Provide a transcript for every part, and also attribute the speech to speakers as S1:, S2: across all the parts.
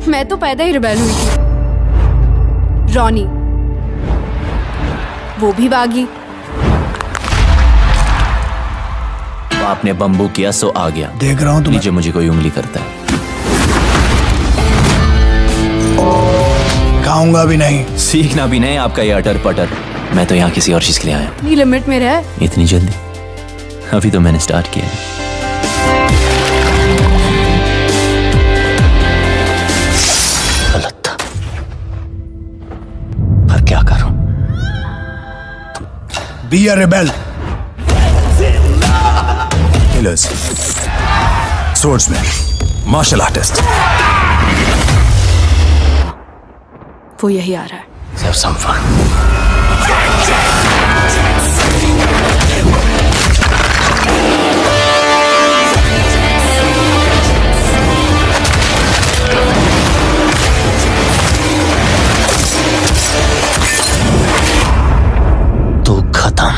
S1: मैं तो पैदा ही रिबेल हुई थी। रॉनी, वो भी बागी।
S2: आपने बम्बू किया सो आ गया।
S3: देख रहा हूँ
S2: नीचे मुझे कोई उंगली करता है।
S3: खाऊंगा भी नहीं।
S2: सीखना भी नहीं आपका ये अटर पटर। मैं तो यहाँ किसी और चीज के लिए आया।
S1: इतनी लिमिट में रह।
S2: इतनी जल्दी? अभी तो मैंने स्टार्ट किया है। गलत था, पर क्या करूं?
S3: Be a rebel. Killers, swordsmen, martial artists.
S1: वो यही आ रहा है।
S2: Have some fun. तो खत्म।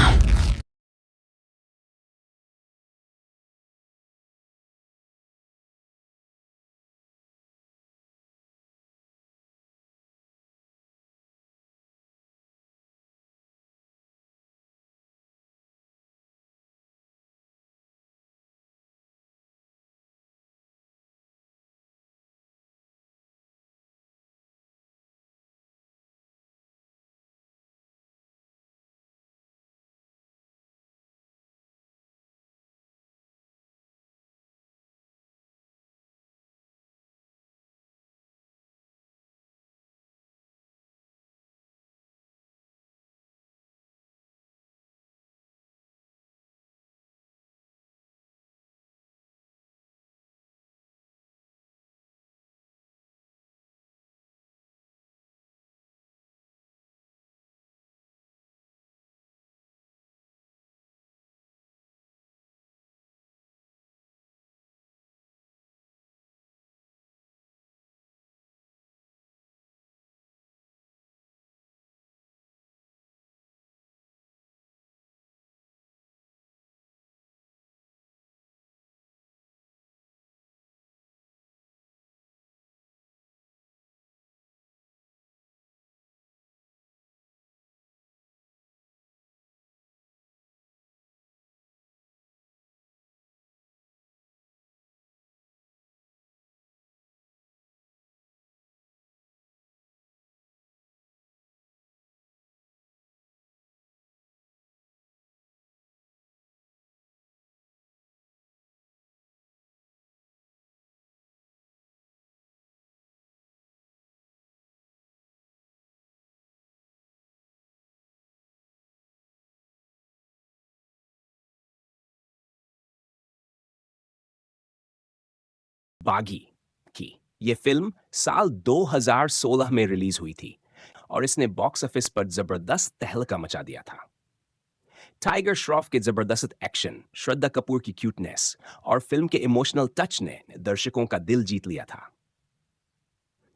S4: बागी की ये फिल्म साल 2016 में रिलीज हुई थी और इसने बॉक्स ऑफिस पर जबरदस्त तहलका मचा दिया था। टाइगर श्रॉफ के जबरदस्त एक्शन, श्रद्धा कपूर की क्यूटनेस और फिल्म के इमोशनल टच ने दर्शकों का दिल जीत लिया था।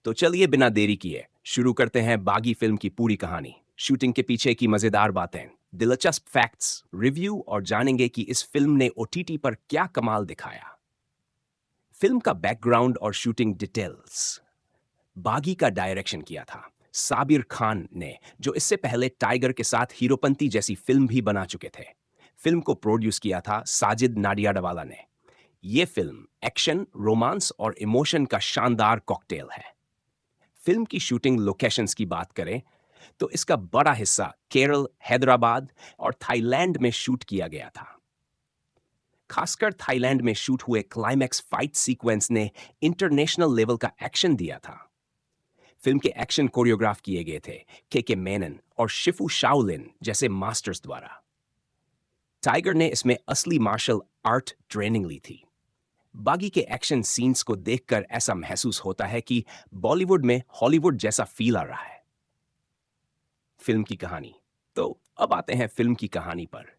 S4: तो चलिए बिना देरी किए शुरू करते हैं बागी फिल्म की पूरी कहानी, शूटिंग के पीछे की मजेदार बातें, दिलचस्प फैक्ट्स, रिव्यू और जानेंगे कि इस फिल्म ने ओटीटी पर क्या कमाल दिखाया। फिल्म का बैकग्राउंड और शूटिंग डिटेल्स। बागी का डायरेक्शन किया था साबिर खान ने, जो इससे पहले टाइगर के साथ हीरोपंती जैसी फिल्म भी बना चुके थे। फिल्म को प्रोड्यूस किया था साजिद नाडियाडवाला ने। यह फिल्म एक्शन, रोमांस और इमोशन का शानदार कॉकटेल है। फिल्म की शूटिंग लोकेशंस की बात करें तो इसका बड़ा हिस्सा केरल, हैदराबाद और थाईलैंड में शूट किया गया था। खासकर थाईलैंड में शूट हुए क्लाइमैक्स फाइट सीक्वेंस ने इंटरनेशनल लेवल का एक्शन दिया था। फिल्म के एक्शन कोरियोग्राफ किए गए थे के मेनन और शिफू शाओलिन जैसे मास्टर्स द्वारा। टाइगर ने इसमें असली मार्शल आर्ट ट्रेनिंग ली थी। बागी के एक्शन सीन्स को देखकर ऐसा महसूस होता है कि बॉलीवुड में हॉलीवुड जैसा फील आ रहा है। फिल्म की कहानी। तो अब आते हैं फिल्म की कहानी पर।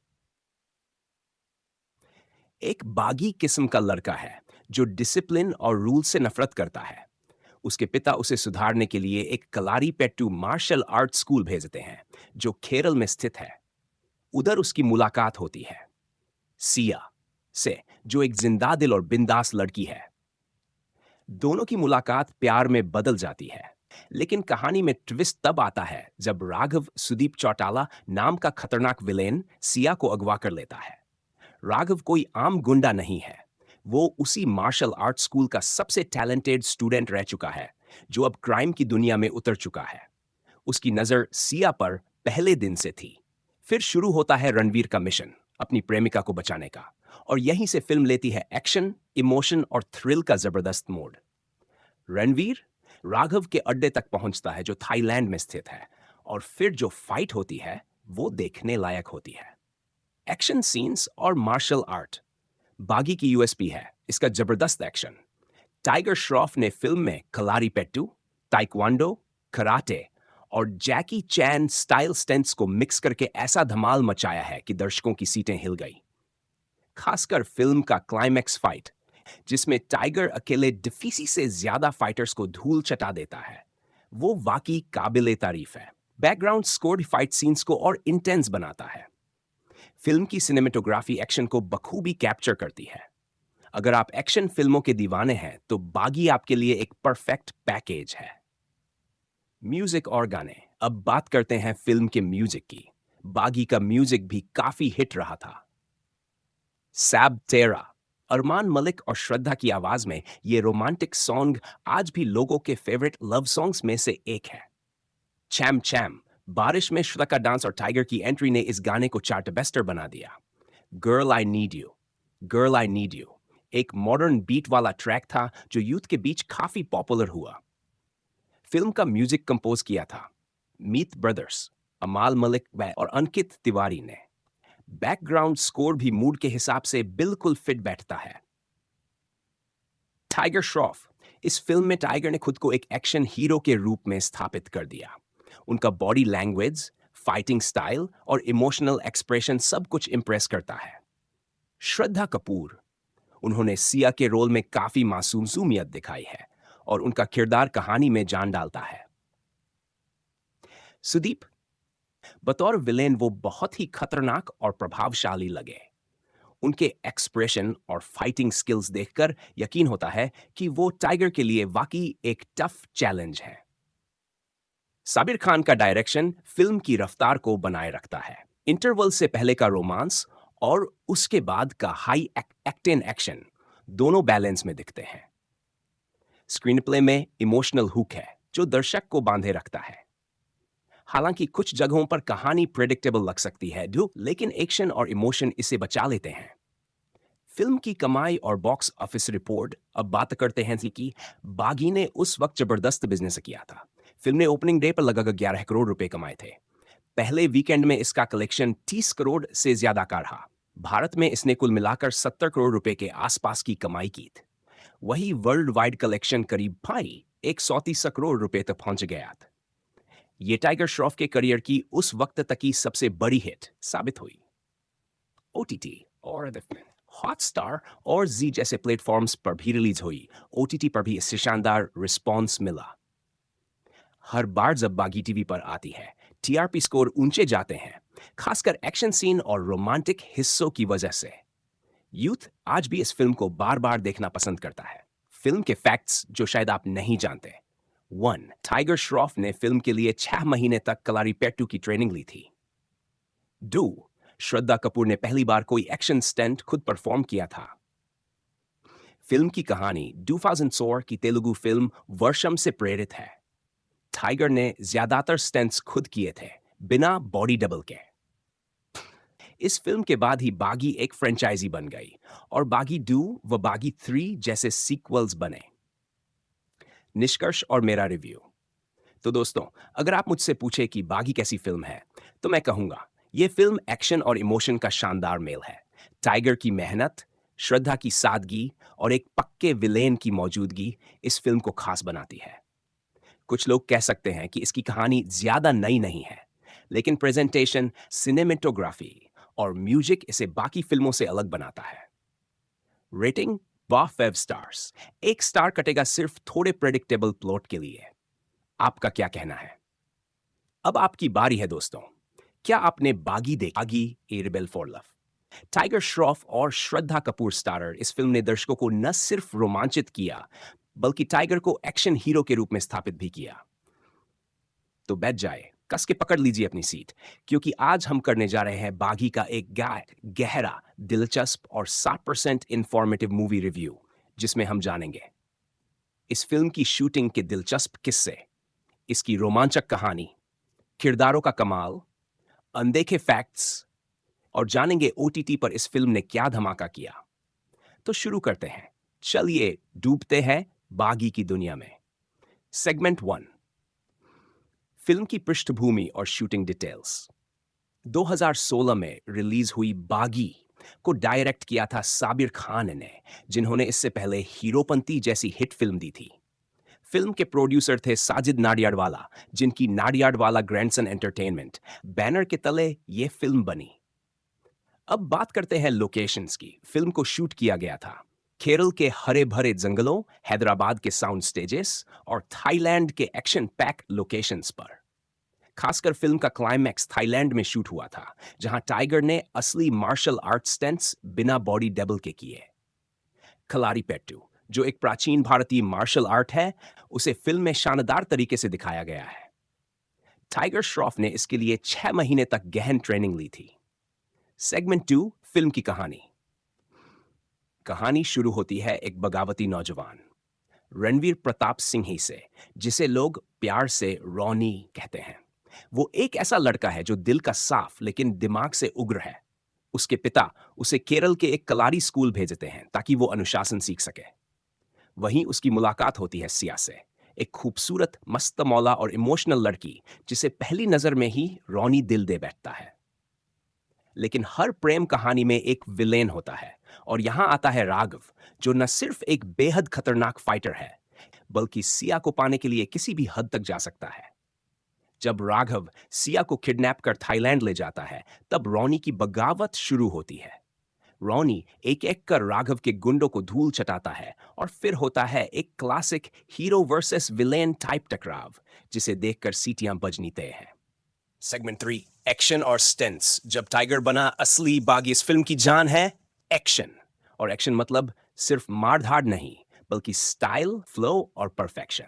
S4: एक बागी किस्म का लड़का है जो डिसिप्लिन और रूल से नफरत करता है। उसके पिता उसे सुधारने के लिए एक कलारीपेट्टू मार्शल आर्ट स्कूल भेजते हैं जो केरल में स्थित है। उधर उसकी मुलाकात होती है सिया से, जो एक जिंदा दिल और बिंदास लड़की है। दोनों की मुलाकात प्यार में बदल जाती है, लेकिन कहानी में ट्विस्ट तब आता है जब राघव सुदीप चौटाला नाम का खतरनाक विलेन सिया को अगवा कर लेता है। राघव कोई आम गुंडा नहीं है, वो उसी मार्शल आर्ट स्कूल का सबसे टैलेंटेड स्टूडेंट रह चुका है जो अब क्राइम की दुनिया में उतर चुका है। उसकी नजर सिया पर पहले दिन से थी। फिर शुरू होता है रणवीर का मिशन अपनी प्रेमिका को बचाने का, और यहीं से फिल्म लेती है एक्शन, इमोशन और थ्रिल का जबरदस्त मोड। रणवीर राघव के अड्डे तक पहुंचता है जो थाईलैंड में स्थित है, और फिर जो फाइट होती है वो देखने लायक होती है। एक्शन सीन्स और मार्शल आर्ट बागी की यूएसपी है, इसका जबरदस्त एक्शन। टाइगर श्रॉफ ने फिल्म में कलारीपेट्टू, ताइक्वांडो, कराटे और जैकी चैन स्टाइल स्टंट्स को मिक्स करके ऐसा धमाल मचाया है कि दर्शकों की सीटें हिल गई। खासकर फिल्म का क्लाइमैक्स फाइट, जिसमें टाइगर अकेले डिफीसी से ज्यादा फाइटर्स को धूल चटा देता है, वो वाकई काबिले तारीफ है। बैकग्राउंड स्कोर फाइट सीन्स को और इंटेंस बनाता है। फिल्म की सिनेमेटोग्राफी एक्शन को बखूबी कैप्चर करती है। अगर आप एक्शन फिल्मों के दीवाने हैं तो बागी आपके लिए एक परफेक्ट पैकेज है। म्यूजिक और गाने। अब बात करते हैं फिल्म के म्यूजिक की। बागी का म्यूजिक भी काफी हिट रहा था। सैब तेरा, अरमान मलिक और श्रद्धा की आवाज में ये रोमांटिक सॉन्ग आज भी लोगों के फेवरेट लव सॉन्ग्स में से एक है। चैम चैम, बारिश में श्रद्धा का डांस और टाइगर की एंट्री ने इस गाने को चार्टबस्टर बना दिया। Girl I need you, girl I need you एक मॉडर्न बीट वाला ट्रैक था जो यूथ के बीच काफी पॉपुलर हुआ। फिल्म का म्यूजिक कंपोज किया था मीत ब्रदर्स, अमाल मलिक और अंकित तिवारी ने। बैकग्राउंड स्कोर भी मूड के हिसाब से बिल्कुल फिट बैठता है। टाइगर श्रॉफ, इस फिल्म में टाइगर ने खुद को एक एक्शन हीरो के रूप में स्थापित कर दिया। उनका बॉडी लैंग्वेज, फाइटिंग स्टाइल और इमोशनल एक्सप्रेशन सब कुछ इंप्रेस करता है। श्रद्धा कपूर, उन्होंने सिया के रोल में काफी मासूमियत दिखाई है और उनका किरदार कहानी में जान डालता है। सुदीप, बतौर विलेन वो बहुत ही खतरनाक और प्रभावशाली लगे। उनके एक्सप्रेशन और फाइटिंग स्किल्स देखकर यकीन होता है कि वो टाइगर के लिए वाकई एक टफ चैलेंज है। साबिर खान का डायरेक्शन फिल्म की रफ्तार को बनाए रखता है। इंटरवल से पहले का रोमांस और उसके बाद का हाई एक्टेन एक्शन दोनों बैलेंस में दिखते हैं। स्क्रीन प्ले में इमोशनल हुक है जो दर्शक को बांधे रखता है। हालांकि कुछ जगहों पर कहानी प्रेडिक्टेबल लग सकती है, लेकिन एक्शन और इमोशन इसे बचा लेते हैं। फिल्म की कमाई और बॉक्स ऑफिस रिपोर्ट। अब बात करते हैं कि बागी ने उस वक्त जबरदस्त बिजनेस किया था। फिल्म ने ओपनिंग डे पर लगभग 11 करोड़ रुपए कमाए थे। पहले वीकेंड में इसका कलेक्शन 30 करोड़ से ज्यादा का रहा। भारत में इसने कुल मिलाकर 70 करोड़ रुपए के आसपास की कमाई की थी। वही वर्ल्ड वाइड कलेक्शन करीब 130 करोड़ रुपए तक पहुंच गया था। ये टाइगर श्रॉफ के करियर की उस वक्त तक की सबसे बड़ी हिट साबित हुई। ओटीटी और हॉटस्टार और जी जैसे प्लेटफॉर्म्स पर भी रिलीज हुई। ओटीटी पर भी इससे शानदार रिस्पॉन्स मिला। हर बार जब बागी टीवी पर आती है टीआरपी स्कोर ऊंचे जाते हैं, खासकर एक्शन सीन और रोमांटिक हिस्सों की वजह से। यूथ आज भी इस फिल्म को बार बार देखना पसंद करता है। फिल्म के फैक्ट्स जो शायद आप नहीं जानते। 1. टाइगर श्रॉफ ने फिल्म के लिए 6 महीने तक कलारीपेट्टू की ट्रेनिंग ली थी। 2. श्रद्धा कपूर ने पहली बार कोई एक्शन स्टंट खुद परफॉर्म किया था। फिल्म की कहानी 2004 की तेलुगु फिल्म वर्षम से प्रेरित है। टाइगर ने ज्यादातर स्टंट्स खुद किए थे, बिना बॉडी डबल के। इस फिल्म के बाद ही बागी एक फ्रेंचाइजी बन गई और बागी 2 व बागी 3 जैसे सीक्वल्स बने। निष्कर्ष और मेरा रिव्यू। तो दोस्तों, अगर आप मुझसे पूछे कि बागी कैसी फिल्म है, तो मैं कहूंगा यह फिल्म एक्शन और इमोशन का शानदार मेल है। टाइगर की मेहनत, श्रद्धा की सादगी और एक पक्के विलेन की मौजूदगी इस फिल्म को खास बनाती है। कुछ लोग कह सकते हैं कि इसकी कहानी ज्यादा नई नहीं है, लेकिन प्रेजेंटेशन, सिनेमेटोग्राफी और म्यूजिक इसे बाकी फिल्मों से अलग बनाता है। Rating 5 stars. 1 स्टार कटेगा सिर्फ थोड़े प्रेडिक्टेबल प्लॉट के लिए। आपका क्या कहना है? अब आपकी बारी है दोस्तों। क्या आपने बागी देखी? A rebel for love. Tiger Shroff और श्रद्धा कपूर स्टारर इस फिल्म ने दर्शकों को न सिर्फ रोमांचित किया, बल्कि टाइगर को एक्शन हीरो के रूप में स्थापित भी किया। तो बैठ जाए, कस के पकड़ लीजिए अपनी सीट, क्योंकि आज हम करने जा रहे हैं बागी का एक गहरा, दिलचस्प और 60% इंफॉर्मेटिव मूवी रिव्यू, जिसमें हम जानेंगे इस फिल्म की शूटिंग के दिलचस्प किस्से, इसकी रोमांचक कहानी, किरदारों का कमाल, अनदेखे फैक्ट्स और जानेंगे ओटीटी पर इस फिल्म ने क्या धमाका किया। तो शुरू करते हैं, चलिए डूबते हैं बागी की दुनिया में। सेगमेंट 1, फिल्म की पृष्ठभूमि और शूटिंग डिटेल्स। 2016 में रिलीज हुई बागी को डायरेक्ट किया था साबिर खान ने, जिन्होंने इससे पहले हीरोपंती जैसी हिट फिल्म दी थी। फिल्म के प्रोड्यूसर थे साजिद नाडियाडवाला, जिनकी नाडियाडवाला ग्रैंडसन एंटरटेनमेंट बैनर के तले यह फिल्म बनी। अब बात करते हैं लोकेशंस की। फिल्म को शूट किया गया था केरल के हरे भरे जंगलों, हैदराबाद के साउंड स्टेजेस और थाईलैंड के एक्शन पैक लोकेशंस पर। खासकर फिल्म का क्लाइमैक्स थाईलैंड में शूट हुआ था, जहां टाइगर ने असली मार्शल आर्ट स्टंट्स बिना बॉडी डबल के किए। कलारीपेट्टू, जो एक प्राचीन भारतीय मार्शल आर्ट है, उसे फिल्म में शानदार तरीके से दिखाया गया है। टाइगर श्रॉफ ने इसके लिए 6 महीने तक गहन ट्रेनिंग ली थी। सेगमेंट 2, फिल्म की कहानी। कहानी शुरू होती है एक बगावती नौजवान रणवीर प्रताप सिंह ही से, जिसे लोग प्यार से रॉनी कहते हैं। वो एक ऐसा लड़का है जो दिल का साफ लेकिन दिमाग से उग्र है। उसके पिता उसे केरल के एक कलारी स्कूल भेजते हैं ताकि वो अनुशासन सीख सके। वहीं उसकी मुलाकात होती है सिया से, एक खूबसूरत, मस्त मौला और इमोशनल लड़की, जिसे पहली नजर में ही रॉनी दिल दे बैठता है। लेकिन हर प्रेम कहानी में एक विलेन होता है, और यहां आता है राघव, जो न सिर्फ एक बेहद खतरनाक फाइटर है, बल्कि सिया को पाने के लिए किसी भी हद तक जा सकता है। जब राघव सिया को किडनैप कर थाईलैंड ले जाता है, तब रॉनी की बगावत शुरू होती है। रॉनी एक एक कर राघव के गुंडों को धूल चटाता है, और फिर होता है एक classic hero versus villain type टकराव, जिसे देखकर सीटियां बजनी तय हैं। सेगमेंट 3, एक्शन और स्टंट्स। जब टाइगर बना असली बागी, इस फिल्म की जान है एक्शन। और एक्शन मतलब सिर्फ मार-धाड़ नहीं, बल्कि स्टाइल, फ्लो और परफेक्शन।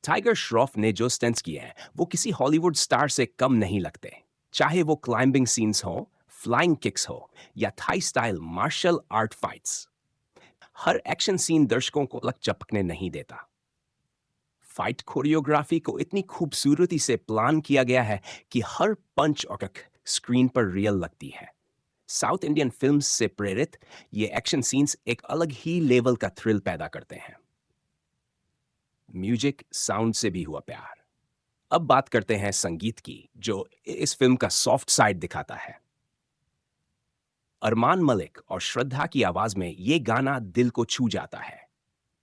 S4: टाइगर श्रॉफ ने जो स्टंट्स किए हैं, वो किसी हॉलीवुड स्टार से कम नहीं लगते। चाहे वो क्लाइंबिंग सीन्स हो, फ्लाइंग किक्स हो, या Thai style martial art fights, हर एक्शन सीन दर्शकों को लग चपकने नहीं देता। फाइट कोरियोग्राफी को इतनी खूबसूरती से प्लान किया गया है कि हर पंच और किक स्क्रीन पर रियल लगती है। साउथ इंडियन फिल्म्स से प्रेरित ये एक्शन सीन्स एक अलग ही लेवल का थ्रिल पैदा करते हैं। म्यूजिक, साउंड से भी हुआ प्यार। अब बात करते हैं संगीत की, जो इस फिल्म का सॉफ्ट साइड दिखाता है। अरमान मलिक और श्रद्धा की आवाज में ये गाना दिल को छू जाता है।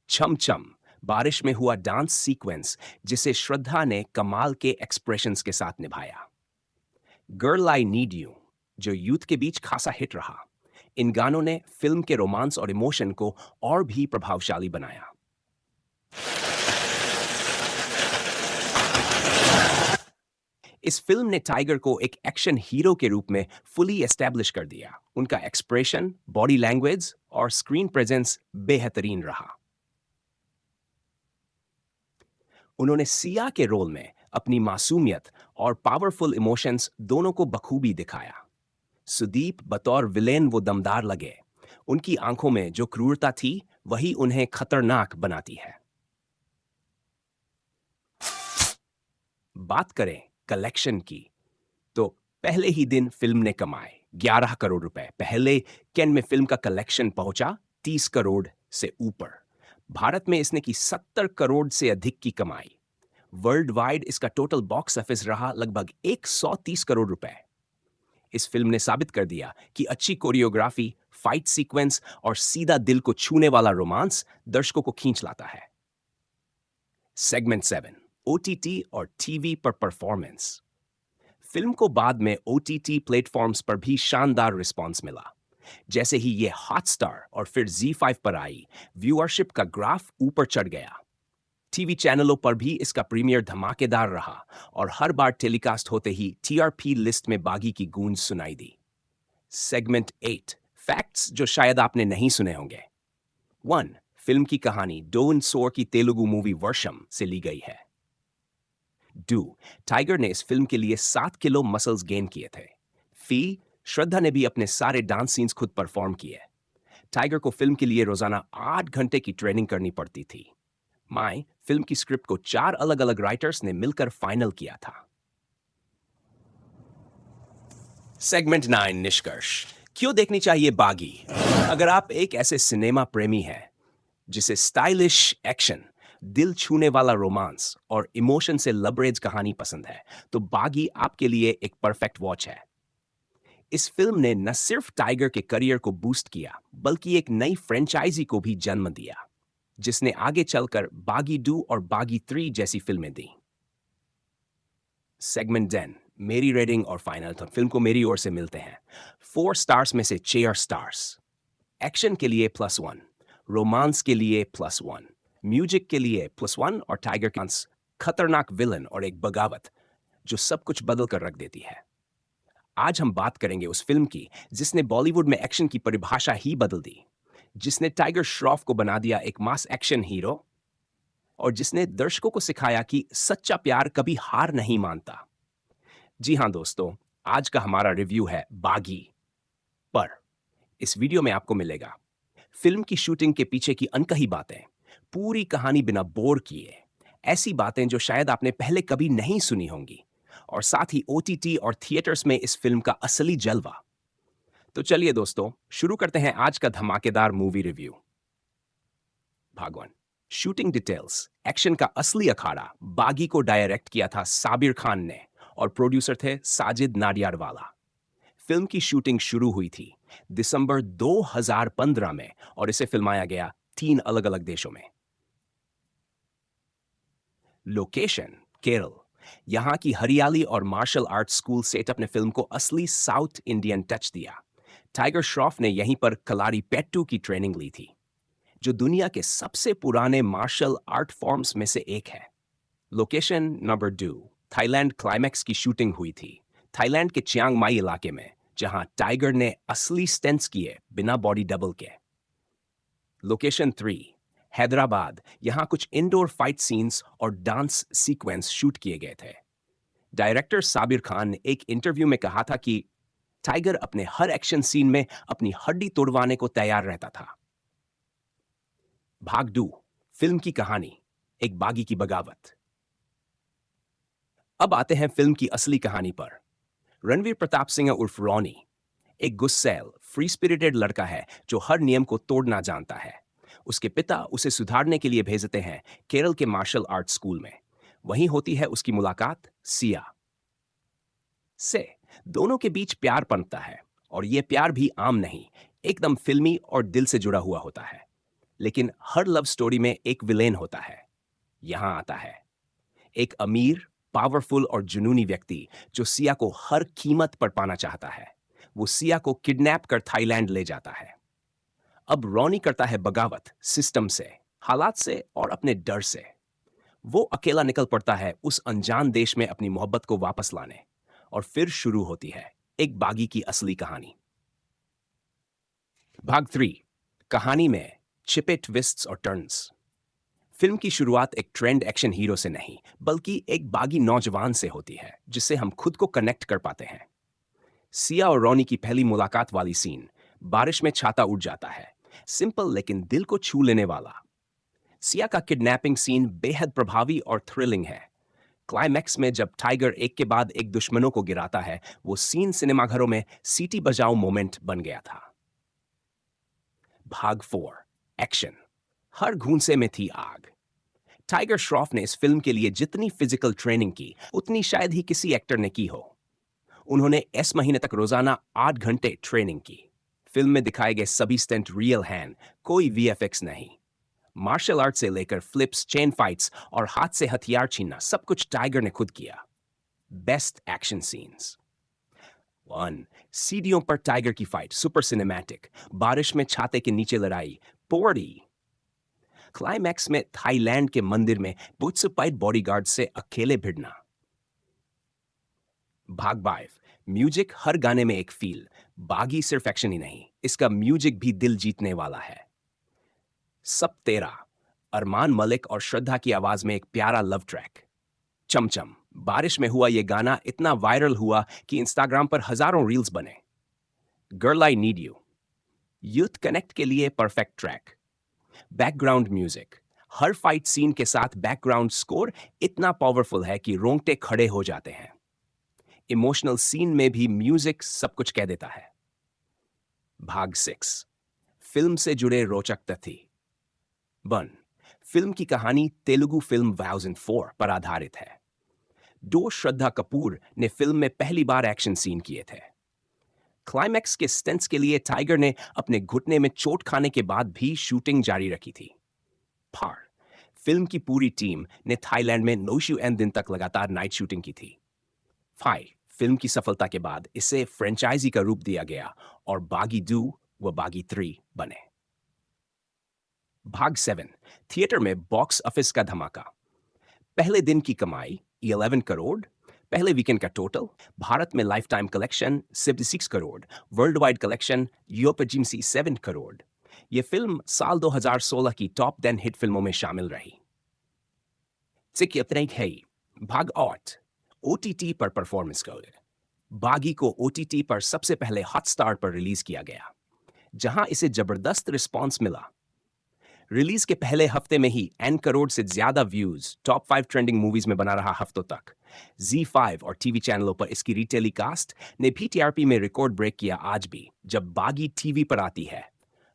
S4: छम छम, बारिश में हुआ डांस सीक्वेंस, जिसे श्रद्धा ने कमाल के एक्सप्रेशंस के साथ निभाया। गर्ल आई नीड यू, जो यूथ के बीच खासा हिट रहा। इन गानों ने फिल्म के रोमांस और इमोशन को और भी प्रभावशाली बनाया। इस फिल्म ने टाइगर को एक एक्शन हीरो के रूप में फुली एस्टैब्लिश कर दिया। उनका एक्सप्रेशन, बॉडी लैंग्वेज और स्क्रीन प्रेजेंस बेहतरीन रहा। उन्होंने सिया के रोल में अपनी मासूमियत और पावरफुल इमोशंस दोनों को बखूबी दिखाया। सुदीप बतौर विलेन वो दमदार लगे। उनकी आंखों में जो क्रूरता थी, वही उन्हें खतरनाक बनाती है। बात करें कलेक्शन की, तो पहले ही दिन फिल्म ने कमाए 11 करोड़ रुपए। पहले कैन में फिल्म का कलेक्शन पहुंचा 30 करोड़ से ऊपर। भारत में इसने की 70 करोड़ से अधिक की कमाई। वर्ल्ड वाइड इसका टोटल बॉक्स ऑफिस रहा लगभग 130 करोड़ रुपए। इस फिल्म ने साबित कर दिया कि अच्छी कोरियोग्राफी, फाइट सीक्वेंस और सीधा दिल को छूने वाला रोमांस दर्शकों को खींच लाता है। सेगमेंट 7, ओटीटी और टीवी पर परफॉर्मेंस। फिल्म को बाद में ओटीटी प्लेटफॉर्म्स पर भी शानदार रिस्पांस मिला। जैसे ही ये हॉटस्टार और फिर Z5 पर आई, व्यूअरशिप का ग्राफ ऊपर चढ़ गया। टीवी चैनलों पर भी इसका प्रीमियर धमाकेदार रहा, और हर बार टेलीकास्ट होते ही टीआरपी लिस्ट में बागी की गूंज सुनाई दी। सेगमेंट 8, फैक्ट्स जो शायद आपने नहीं सुने होंगे। 1, फिल्म की कहानी डोन सोर की तेलुगु मूवी वर्षम से ली गई है। डू, टाइगर ने इस फिल्म के लिए 7 किलो मसल्स गेन किए थे। फी, श्रद्धा ने भी अपने सारे डांस सीन्स खुद परफॉर्म किए। टाइगर को फिल्म के लिए रोजाना 8 घंटे की ट्रेनिंग करनी पड़ती थी। माय, फिल्म की स्क्रिप्ट को 4 अलग-अलग राइटर्स ने मिलकर फाइनल किया था। सेगमेंट 9 निष्कर्ष। क्यों देखनी चाहिए बागी? अगर आप एक ऐसे सिनेमा प्रेमी हैं जिसे स्टाइलिश एक्शन, दिल छूने वाला रोमांस और इमोशन से लबरेज कहानी पसंद है, तो बागी आपके लिए एक परफेक्ट वॉच है। इस फिल्म ने न सिर्फ टाइगर के करियर को बूस्ट किया, बल्कि एक नई फ्रेंचाइजी को भी जन्म दिया, जिसने आगे चलकर बागी 2 और बागी 3 जैसी फिल्में दी। सेगमेंट 10, मेरी रेटिंग और फाइनल थॉट। फिल्म को मेरी ओर से मिलते हैं 4 स्टार्स में से 6 स्टार्स। एक्शन के लिए +1, रोमांस के लिए +1, म्यूजिक के लिए +1 और टाइगर कांस खतरनाक विलन और एक बगावत जो सब कुछ बदल कर रख देती है। आज हम बात करेंगे उस फिल्म की जिसने बॉलीवुड में एक्शन की परिभाषा ही बदल दी, जिसने टाइगर श्रॉफ को बना दिया एक मास एक्शन हीरो और जिसने दर्शकों को सिखाया कि सच्चा प्यार कभी हार नहीं मानता। जी हां दोस्तों, आज का हमारा रिव्यू है बागी। पर इस वीडियो में आपको मिलेगा फिल्म की शूटिंग के पीछे की अनकही बातें, पूरी कहानी बिना बोर किए, ऐसी बातें जो शायद आपने पहले कभी नहीं सुनी होंगी, और साथ ही OTT और थिएटर्स में इस फिल्म का असली जलवा। तो चलिए दोस्तों, शुरू करते हैं आज का धमाकेदार मूवी रिव्यू। भाग 1, शूटिंग डिटेल्स। एक्शन का असली अखाड़ा बागी को डायरेक्ट किया था साबिर खान ने और प्रोड्यूसर थे साजिद नाडियाडवाला। फिल्म की शूटिंग शुरू हुई थी दिसंबर 2015 में और इसे फिल्माया गया 3 अलग-अलग देशों में। लोकेशन केरल। यहां की हरियाली और मार्शल आर्ट स्कूल सेटअप ने फिल्म को असली साउथ इंडियन टच दिया। टाइगर श्रॉफ ने यहीं पर कलारी पेट्टू की ट्रेनिंग ली थी, जो दुनिया के सबसे पुराने मार्शल आर्ट फॉर्म्स में से एक है। लोकेशन नंबर 2, थाईलैंड क्लाइमैक्स की शूटिंग हुई थी थाईलैंड के चियांग माई इलाके में, जहां टाइगर ने असली स्टंट्स किए बिना बॉडी डबल के। लोकेशन 3, हैदराबाद। यहां कुछ इंडोर फाइट सीन्स और डांस सीक्वेंस शूट किए गए थे। डायरेक्टर साबिर खान ने एक इंटरव्यू में कहा था कि टाइगर अपने हर एक्शन सीन में अपनी हड्डी तोड़वाने को तैयार रहता था। भाग 2, फिल्म की कहानी, एक बागी की बगावत। अब आते हैं फिल्म की असली कहानी पर। रणवीर प्रताप सिंह उर्फ रॉनी एक गुस्सैल, फ्री स्पिरिटेड लड़का है जो हर नियम को तोड़ना जानता है। उसके पिता उसे सुधारने के लिए भेजते हैं केरल के मार्शल आर्ट स्कूल में। वहीं होती है उसकी मुलाकात सिया से। दोनों के बीच प्यार पनपता है और यह प्यार भी आम नहीं, एकदम फिल्मी और दिल से जुड़ा हुआ होता है। लेकिन हर लव स्टोरी में एक विलेन होता है। यहां आता है एक अमीर, पावरफुल और जुनूनी व्यक्ति जो सिया को हर कीमत पर पाना चाहता है। वो सिया को किडनैप कर थाईलैंड ले जाता है। अब रॉनी करता है बगावत, सिस्टम से, हालात से और अपने डर से। वो अकेला निकल पड़ता है उस अनजान देश में अपनी मोहब्बत को वापस लाने, और फिर शुरू होती है एक बागी की असली कहानी। भाग 3, कहानी में छिपे ट्विस्ट्स और टर्न्स। फिल्म की शुरुआत एक ट्रेंड एक्शन हीरो से नहीं, बल्कि एक बागी नौजवान से होती है जिससे हम खुद को कनेक्ट कर पाते हैं। सिया और रॉनी की पहली मुलाकात वाली सीन, बारिश में छाता उड़ जाता है, सिंपल लेकिन दिल को छू लेने वाला। सिया का किडनैपिंग सीन बेहद प्रभावी और थ्रिलिंग है। क्लाइमैक्स में जब टाइगर एक के बाद एक दुश्मनों को गिराता है, वो सीन सिनेमाघरों में सीटी बजाओ मोमेंट बन गया था। भाग 4, एक्शन। हर घूंसे में थी आग। टाइगर श्रॉफ ने इस फिल्म के लिए जितनी फिजिकल ट्रेनिंग की, उतनी शायद ही किसी एक्टर ने की हो। उन्होंने इस महीने तक रोजाना 8 घंटे ट्रेनिंग की। फिल्म में दिखाए गए सभी स्टंट रियल हैं, कोई VFX नहीं। मार्शल आर्ट से लेकर फ्लिप्स, चेन फाइट्स और हाथ से हथियार छीनना, सब कुछ टाइगर ने खुद किया। Best action scenes. 1, सीढ़ियों पर टाइगर की फाइट, सुपर सिनेमैटिक। बारिश में छाते के नीचे लड़ाई, पोर्डी। क्लाइमैक्स में थाईलैंड के मंदिर में बुत्सुपाइट बॉडीगार्ड से अकेले भिड़ना। भाग 5, म्यूजिक। हर गाने में एक फील। बागी सिर्फ एक्शन ही नहीं, इसका म्यूजिक भी दिल जीतने वाला है। सब तेरा, अरमान मलिक और श्रद्धा की आवाज में एक प्यारा लव ट्रैक। चमचम, बारिश में हुआ ये गाना इतना वायरल हुआ कि इंस्टाग्राम पर हजारों रील्स बने। Girl I need you, youth connect के लिए परफेक्ट ट्रैक। बैकग्राउंड म्यूजिक, हर फाइट सीन के साथ बैकग्राउंड स्कोर इतना पावरफुल है कि रोंगटे खड़े हो जाते हैं। इमोशनल सीन में भी म्यूजिक सब कुछ कह देता है। भाग 6, फिल्म से जुड़े रोचक तथ्य। 1, फिल्म की कहानी तेलुगु फिल्म वाउज इन 4 पर आधारित है। श्रद्धा कपूर ने फिल्म में पहली बार एक्शन सीन किए थे। क्लाइमैक्स के स्टंट्स के लिए टाइगर ने अपने घुटने में चोट खाने के बाद भी शूटिंग जारी रखी थी। फार, फिल्म की पूरी टीम ने थाईलैंड में नोशु एन दिन तक लगातार नाइट शूटिंग की थी। 5, फिल्म की सफलता के बाद इसे फ्रेंचाइजी का रूप दिया गया और बागी 2 व बागी 3 बने। भाग 7, थिएटर में बॉक्स ऑफिस का धमाका। पहले दिन की कमाई 11 करोड़, पहले वीकेंड का टोटल, भारत में life time collection 76 crore, world wide collection यूपीजीएमसी 7 crore. यह फिल्म साल 2016 की टॉप 10 हिट फिल्मों में शामिल रही। भाग 8, ओटीटी पर परफॉर्मेंस कवर। बागी को ओटीटी पर सबसे पहले हॉटस्टार पर रिलीज किया गया, जहां इसे जबरदस्त रिस्पांस मिला। रिलीज के पहले हफ्ते में ही N करोड़ से ज्यादा व्यूज टॉप 5 ट्रेंडिंग मूवीज में बना रहा हफ्तों तक। Z5 और टीवी चैनलों पर इसकी रीटेलीकास्ट ने भी टीआरपी में रिकॉर्ड ब्रेक किया। आज भी जब बागी टीवी पर आती है,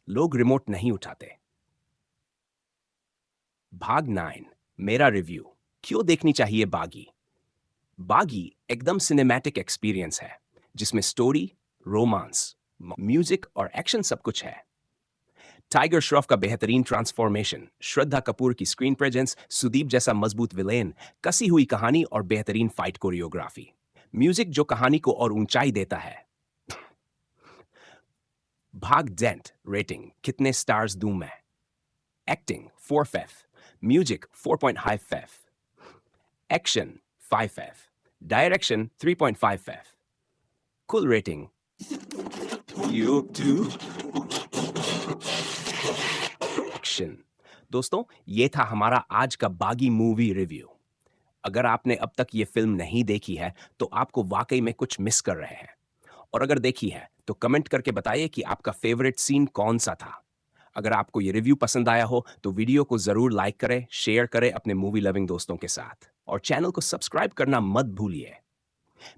S4: लोग रिमोट नहीं उठाते। भाग 9, मेरा रिव्यू। क्यों देखनी चाहिए बागी? बागी एकदम सिनेमैटिक एक्सपीरियंस है, जिसमें स्टोरी, रोमांस, म्यूजिक और एक्शन सब कुछ है। टाइगर श्रॉफ का बेहतरीन ट्रांसफॉर्मेशन, श्रद्धा कपूर की स्क्रीन प्रेजेंस, सुदीप जैसा मजबूत विलेन, कसी हुई कहानी और बेहतरीन फाइट कोरियोग्राफी। म्यूजिक जो कहानी को और ऊंचाई देता है। भाग डेंट रेटिंग कितने स्टार्स दूं मैं? Acting 4 FF, music 4.5 FF, action 5 FF, direction 3.5 FF, कुल रेटिंग एक्शन। दोस्तों, ये था हमारा आज का बागी मूवी रिव्यू। अगर आपने अब तक ये फिल्म नहीं देखी है तो आपको वाकई में कुछ मिस कर रहे हैं, और अगर देखी है तो कमेंट करके बताइए कि आपका फेवरेट सीन कौन सा था। अगर आपको ये रिव्यू पसंद आया हो तो वीडियो को जरूर लाइक करें, शेयर करें अपने मूवी लविंग दोस्तों के साथ, और चैनल को सब्सक्राइब करना मत भूलिए।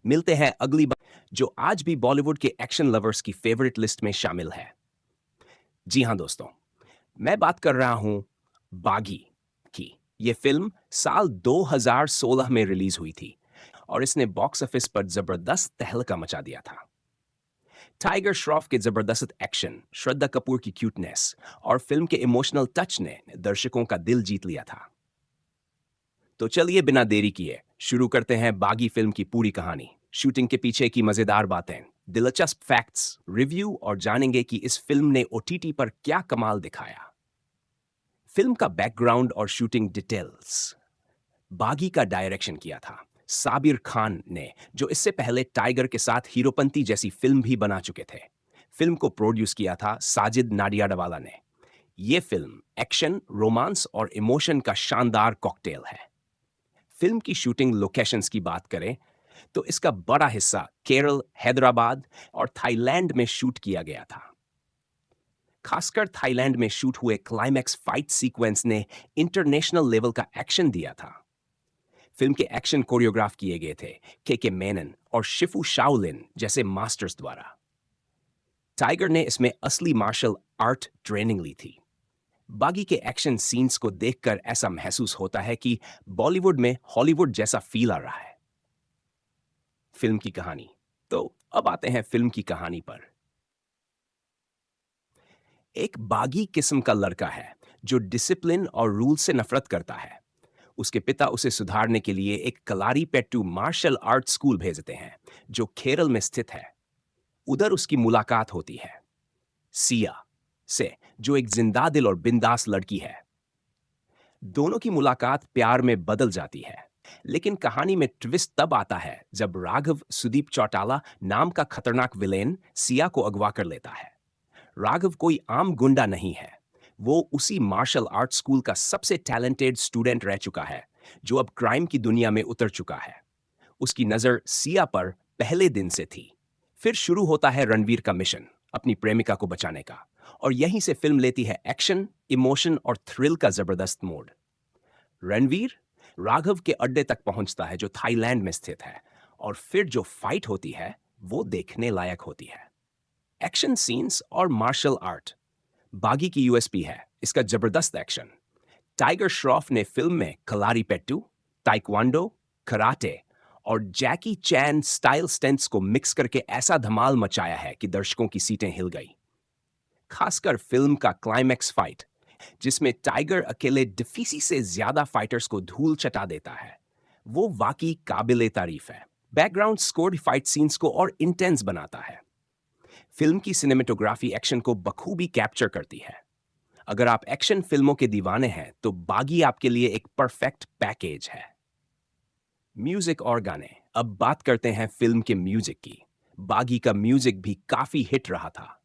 S4: मिलते हैं अगली बार, जो आज भी बॉलीवुड के एक्शन लवर्स की फेवरेट लिस्ट में शामिल है। जी हां दोस्तों, मैं बात कर रहा हूं बागी की। यह फिल्म साल 2016 में रिलीज हुई थी और इसने बॉक्स ऑफिस पर जबरदस्त तहलका मचा दिया था। टाइगर श्रॉफ के जबरदस्त एक्शन, श्रद्धा कपूर की क्यूटनेस और फिल्म के इमोशनल टच ने दर्शकों का दिल जीत लिया था। तो चलिए बिना देरी किए शुरू करते हैं बागी फिल्म की पूरी कहानी, शूटिंग के पीछे की मजेदार बातें, दिलचस्प फैक्ट्स, रिव्यू और जानेंगे कि इस फिल्म ने ओटीटी पर क्या कमाल दिखाया। फिल्म का बैकग्राउंड और शूटिंग डिटेल्स। बागी का डायरेक्शन किया था साबिर खान ने, जो इससे पहले टाइगर के साथ हीरोपंती जैसी फिल्म भी बना चुके थे। फिल्म को प्रोड्यूस किया था साजिद नाडियाडवाला ने। यह फिल्म एक्शन, रोमांस और इमोशन का शानदार कॉकटेल है। फिल्म की शूटिंग लोकेशंस की बात करें तो इसका बड़ा हिस्सा केरल, हैदराबाद और थाईलैंड में शूट किया गया था। खासकर थाईलैंड में शूट हुए क्लाइमैक्स फाइट सीक्वेंस ने इंटरनेशनल लेवल का एक्शन दिया था। फिल्म के एक्शन कोरियोग्राफ किए गए थे के मेनन और शिफू शाओलिन जैसे मास्टर्स द्वारा। टाइगर ने इसमें असली मार्शल आर्ट ट्रेनिंग ली थी। बागी के एक्शन सीन्स को देखकर ऐसा महसूस होता है कि बॉलीवुड में हॉलीवुड जैसा फील आ रहा है। फिल्म की कहानी। तो अब आते हैं फिल्म की कहानी पर। एक बागी किस्म का लड़का है जो डिसिप्लिन और रूल से नफरत करता है। उसके पिता उसे सुधारने के लिए एक कलारीपेट्टू मार्शल आर्ट स्कूल भेजते हैं, जो केरल में स्थित है। उधर उसकी मुलाकात होती है सिया से, जो एक जिंदा दिल और बिंदास लड़की है। दोनों की मुलाकात प्यार में बदल जाती है, लेकिन कहानी में ट्विस्ट तब आता है जब राघव सुदीप चौटाला नाम का खतरनाक विलेन सिया को अगवा कर लेता है। राघव कोई आम गुंडा नहीं है, वो उसी मार्शल आर्ट स्कूल का सबसे टैलेंटेड स्टूडेंट रह चुका है जो अब क्राइम की दुनिया में उतर चुका है। उसकी नजर सिया पर पहले दिन से थी। फिर शुरू होता है रणवीर का मिशन अपनी प्रेमिका को बचाने का, और यहीं से फिल्म लेती है एक्शन, इमोशन और थ्रिल का जबरदस्त मोड। रणवीर राघव के अड्डे तक पहुंचता है जो थाईलैंड में स्थित है, और फिर जो फाइट होती है वो देखने लायक होती है। एक्शन सीन्स और मार्शल आर्ट बागी की यूएसपी है, इसका जबरदस्त एक्शन। टाइगर श्रॉफ ने फिल्म में कलारीपेट्टू, ताइक्वांडो, कराटे और जैकी चैन स्टाइल स्टंट्स को मिक्स करके ऐसा धमाल मचाया है कि दर्शकों की सीटें हिल गई। खासकर फिल्म का क्लाइमैक्स फाइट, जिसमें टाइगर अकेले डिफीसी से ज्यादा फाइटर्स को धूल चटा देता है, वो वाकई काबिले तारीफ है। बैकग्राउंड स्कोर फाइट सीन्स को और इंटेंस बनाता है। फिल्म की सिनेमेटोग्राफी एक्शन को बखूबी कैप्चर करती है। अगर आप एक्शन फिल्मों के दीवाने हैं तो बागी आपके लिए एक परफेक्ट पैकेज है। म्यूजिक और गाने, अब बात करते हैं फिल्म के म्यूजिक की। बागी का म्यूजिक भी काफी हिट रहा था।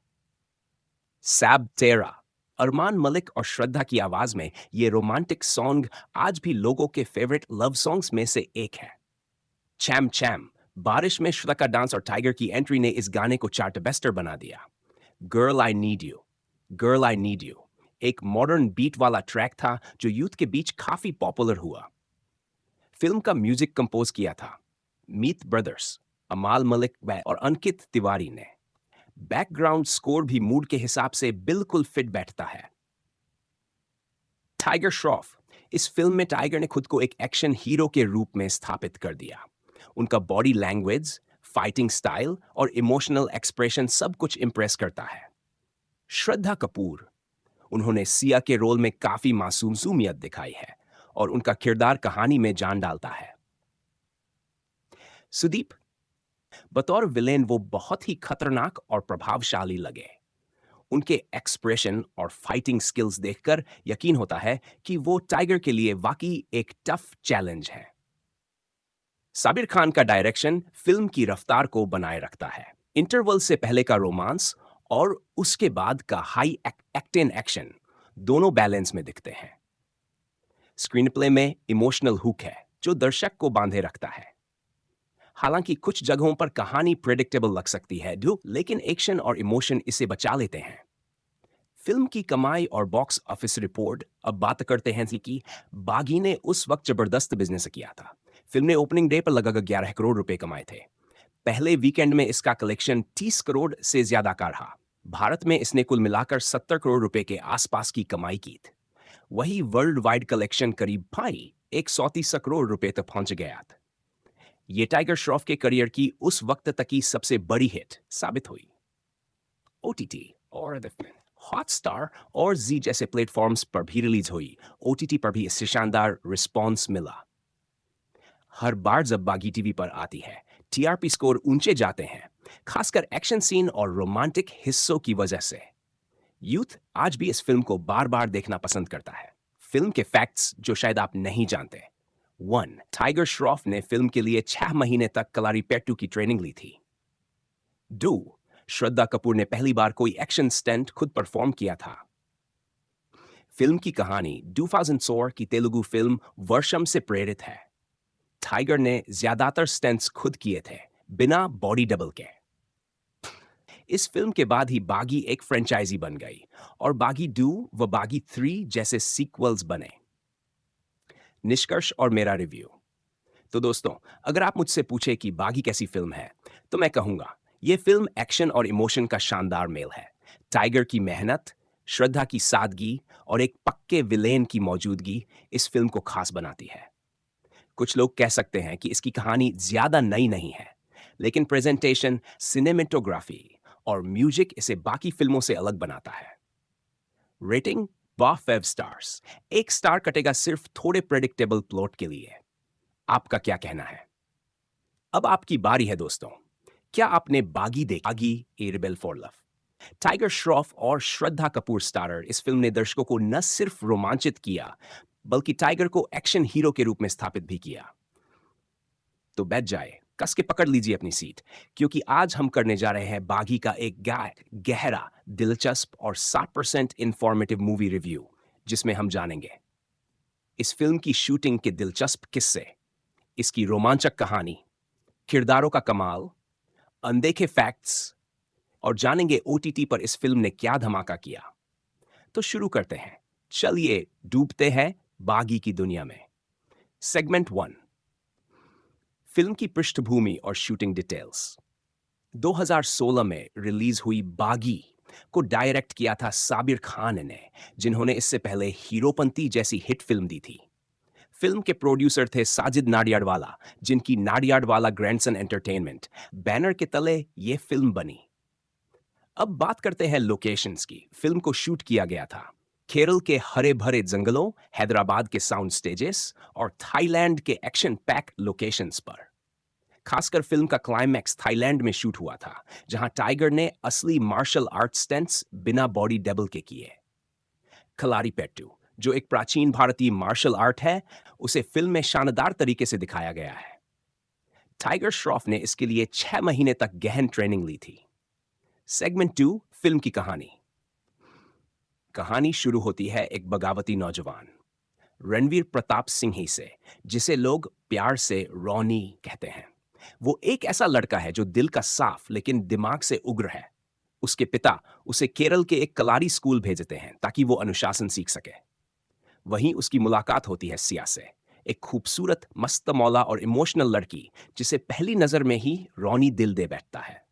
S4: सैब तेरा, अरमान मलिक और श्रद्धा की आवाज में ये रोमांटिक सॉन्ग आज भी लोगों के फेवरेट लव सॉन्ग्स में से एक है। चैम चैम, बारिश में श्रद्धा का डांस और टाइगर की एंट्री ने इस गाने को चार्टबस्टर बना दिया। Girl I need you, girl I need you एक मॉडर्न बीट वाला ट्रैक था जो यूथ के बीच काफी पॉपुलर हुआ। फिल्म का म्यूजिक कंपोज किया था मीत ब्रदर्स, अमाल मलिक और अंकित तिवारी ने। बैकग्राउंड स्कोर भी मूड के हिसाब से बिल्कुल फिट बैठता है। टाइगर श्रॉफ, इस फिल्म में टाइगर ने खुद को एक एक्शन हीरो के रूप में स्थापित कर दिया। उनका बॉडी लैंग्वेज, फाइटिंग स्टाइल और इमोशनल एक्सप्रेशन सब कुछ इंप्रेस करता है। श्रद्धा कपूर, उन्होंने सिया के रोल में काफी मासूमियत दिखाई है और उनका किरदार कहानी में जान डालता है। सुदीप, बतौर विलेन वो बहुत ही खतरनाक और प्रभावशाली लगे। उनके एक्सप्रेशन और फाइटिंग स्किल्स देखकर यकीन होता है कि वो टाइगर के लिए वाकई एक टफ चैलेंज है। साबिर खान का डायरेक्शन फिल्म की रफ्तार को बनाए रखता है। इंटरवल से पहले का रोमांस और उसके बाद का हाई एक्टेन एक्शन दोनों बैलेंस में दिखते हैं। स्क्रीन प्ले में इमोशनल हुक है जो दर्शक को बांधे रखता है। हालांकि कुछ जगहों पर कहानी प्रेडिक्टेबल लग सकती है, लेकिन एक्शन और इमोशन इसे बचा लेते हैं। फिल्म की कमाई और बॉक्स ऑफिस रिपोर्ट, अब बात करते हैं कि बागी ने उस वक्त जबरदस्त बिजनेस किया था। फिल्म ने ओपनिंग डे पर लगभग 11 करोड़ रुपए कमाए थे। पहले वीकेंड में इसका कलेक्शन 30 करोड़ से ज्यादा का रहा। भारत में इसने कुल मिलाकर 70 करोड़ रुपए के आसपास की कमाई की थी। वही वर्ल्ड वाइड कलेक्शन करीब 130 करोड़ रुपए तक पहुंच गया था। ये टाइगर श्रॉफ के करियर की उस वक्त तक की सबसे बड़ी हिट साबित हुई। ओटीटी और हॉटस्टार और जी जैसे प्लेटफॉर्म्स पर भी रिलीज हुई। ओटीटी पर भी इससे शानदार रिस्पॉन्स मिला। हर बार जब बागी टीवी पर आती है, टीआरपी स्कोर ऊंचे जाते हैं, खासकर एक्शन सीन और रोमांटिक हिस्सों की वजह से। यूथ आज भी इस फिल्म को बार बार देखना पसंद करता है। फिल्म के फैक्ट्स जो शायद आप नहीं जानते। 1. टाइगर श्रॉफ ने फिल्म के लिए 6 महीने तक कलारीपेट्टू की ट्रेनिंग ली थी। 2. श्रद्धा कपूर ने पहली बार कोई एक्शन स्टंट खुद परफॉर्म किया था। फिल्म की कहानी 2004 की तेलुगु फिल्म वर्षम से प्रेरित है। टाइगर ने ज्यादातर स्टंट्स खुद किए थे, बिना बॉडी डबल के। इस फिल्म के बाद ही बागी एक फ्रेंचाइजी बन गई और बागी 2 व बागी 3 जैसे सीक्वल्स बने। निष्कर्ष और मेरा रिव्यू। तो दोस्तों, अगर आप मुझसे पूछे कि बागी कैसी फिल्म है, तो मैं कहूंगा यह फिल्म एक्शन और इमोशन का शानदार मेल है। टाइगर की मेहनत, श्रद्धा की सादगी और एक पक्के विलेन की मौजूदगी इस फिल्म को खास बनाती है। कुछ लोग कह सकते हैं कि इसकी कहानी ज्यादा नई नहीं है, लेकिन प्रेजेंटेशन, सिनेमेटोग्राफी और म्यूजिक इसे बाकी फिल्मों से अलग बनाता है। Rating 5 stars. 1 स्टार कटेगा सिर्फ थोड़े प्रेडिक्टेबल प्लॉट के लिए। आपका क्या कहना है? अब आपकी बारी है दोस्तों। क्या आपने बागी देखी? Baaghi a rebel for love. Tiger Shroff और श्रद्धा कपूर स्टारर इस फिल्म ने दर्शकों को न सिर्फ रोमांचित किया, बल्कि टाइगर को एक्शन हीरो के रूप में स्थापित भी किया। तो बैठ जाए कस के पकड़ लीजिए अपनी सीट, क्योंकि आज हम करने जा रहे हैं बागी का एक गहरा, दिलचस्प और 60% इंफॉर्मेटिव मूवी रिव्यू, जिसमें हम जानेंगे इस फिल्म की शूटिंग के दिलचस्प किस्से, इसकी रोमांचक कहानी, किरदारों का कमाल, अनदेखे फैक्ट्स और जानेंगे ओटीटी पर इस फिल्म ने क्या धमाका किया। तो शुरू करते हैं। चलिए डूबते हैं बागी की दुनिया में। सेगमेंट 1, फिल्म की पृष्ठभूमि और शूटिंग डिटेल्स। 2016 में रिलीज हुई बागी को डायरेक्ट किया था साबिर खान ने, जिन्होंने इससे पहले हीरोपंती जैसी हिट फिल्म दी थी। फिल्म के प्रोड्यूसर थे साजिद नाडियाडवाला, जिनकी नाडियाडवाला ग्रैंडसन एंटरटेनमेंट बैनर के तले ये फिल्म बनी। अब बात करते हैं लोकेशंस की। फिल्म को शूट किया गया था केरल के हरे भरे जंगलों, हैदराबाद के साउंड स्टेजेस और थाईलैंड के एक्शन पैक लोकेशंस पर। खासकर फिल्म का क्लाइमैक्स थाईलैंड में शूट हुआ था, जहां टाइगर ने असली मार्शल आर्ट स्टंट्स बिना बॉडी डबल के किए। कलारीपेट्टू, जो एक प्राचीन भारतीय मार्शल आर्ट है, उसे फिल्म में शानदार तरीके से दिखाया गया है। टाइगर श्रॉफ ने इसके लिए 6 महीने तक गहन ट्रेनिंग ली थी। सेगमेंट 2, फिल्म की कहानी। कहानी शुरू होती है एक बगावती नौजवान रणवीर प्रताप सिंह ही से, जिसे लोग प्यार से रॉनी कहते हैं। वो एक ऐसा लड़का है जो दिल का साफ लेकिन दिमाग से उग्र है। उसके पिता उसे केरल के एक कलारी स्कूल भेजते हैं ताकि वो अनुशासन सीख सके। वहीं उसकी मुलाकात होती है सिया से, एक खूबसूरत, मस्तमौला और इमोशनल लड़की, जिसे पहली नजर में ही रॉनी दिल दे बैठता है।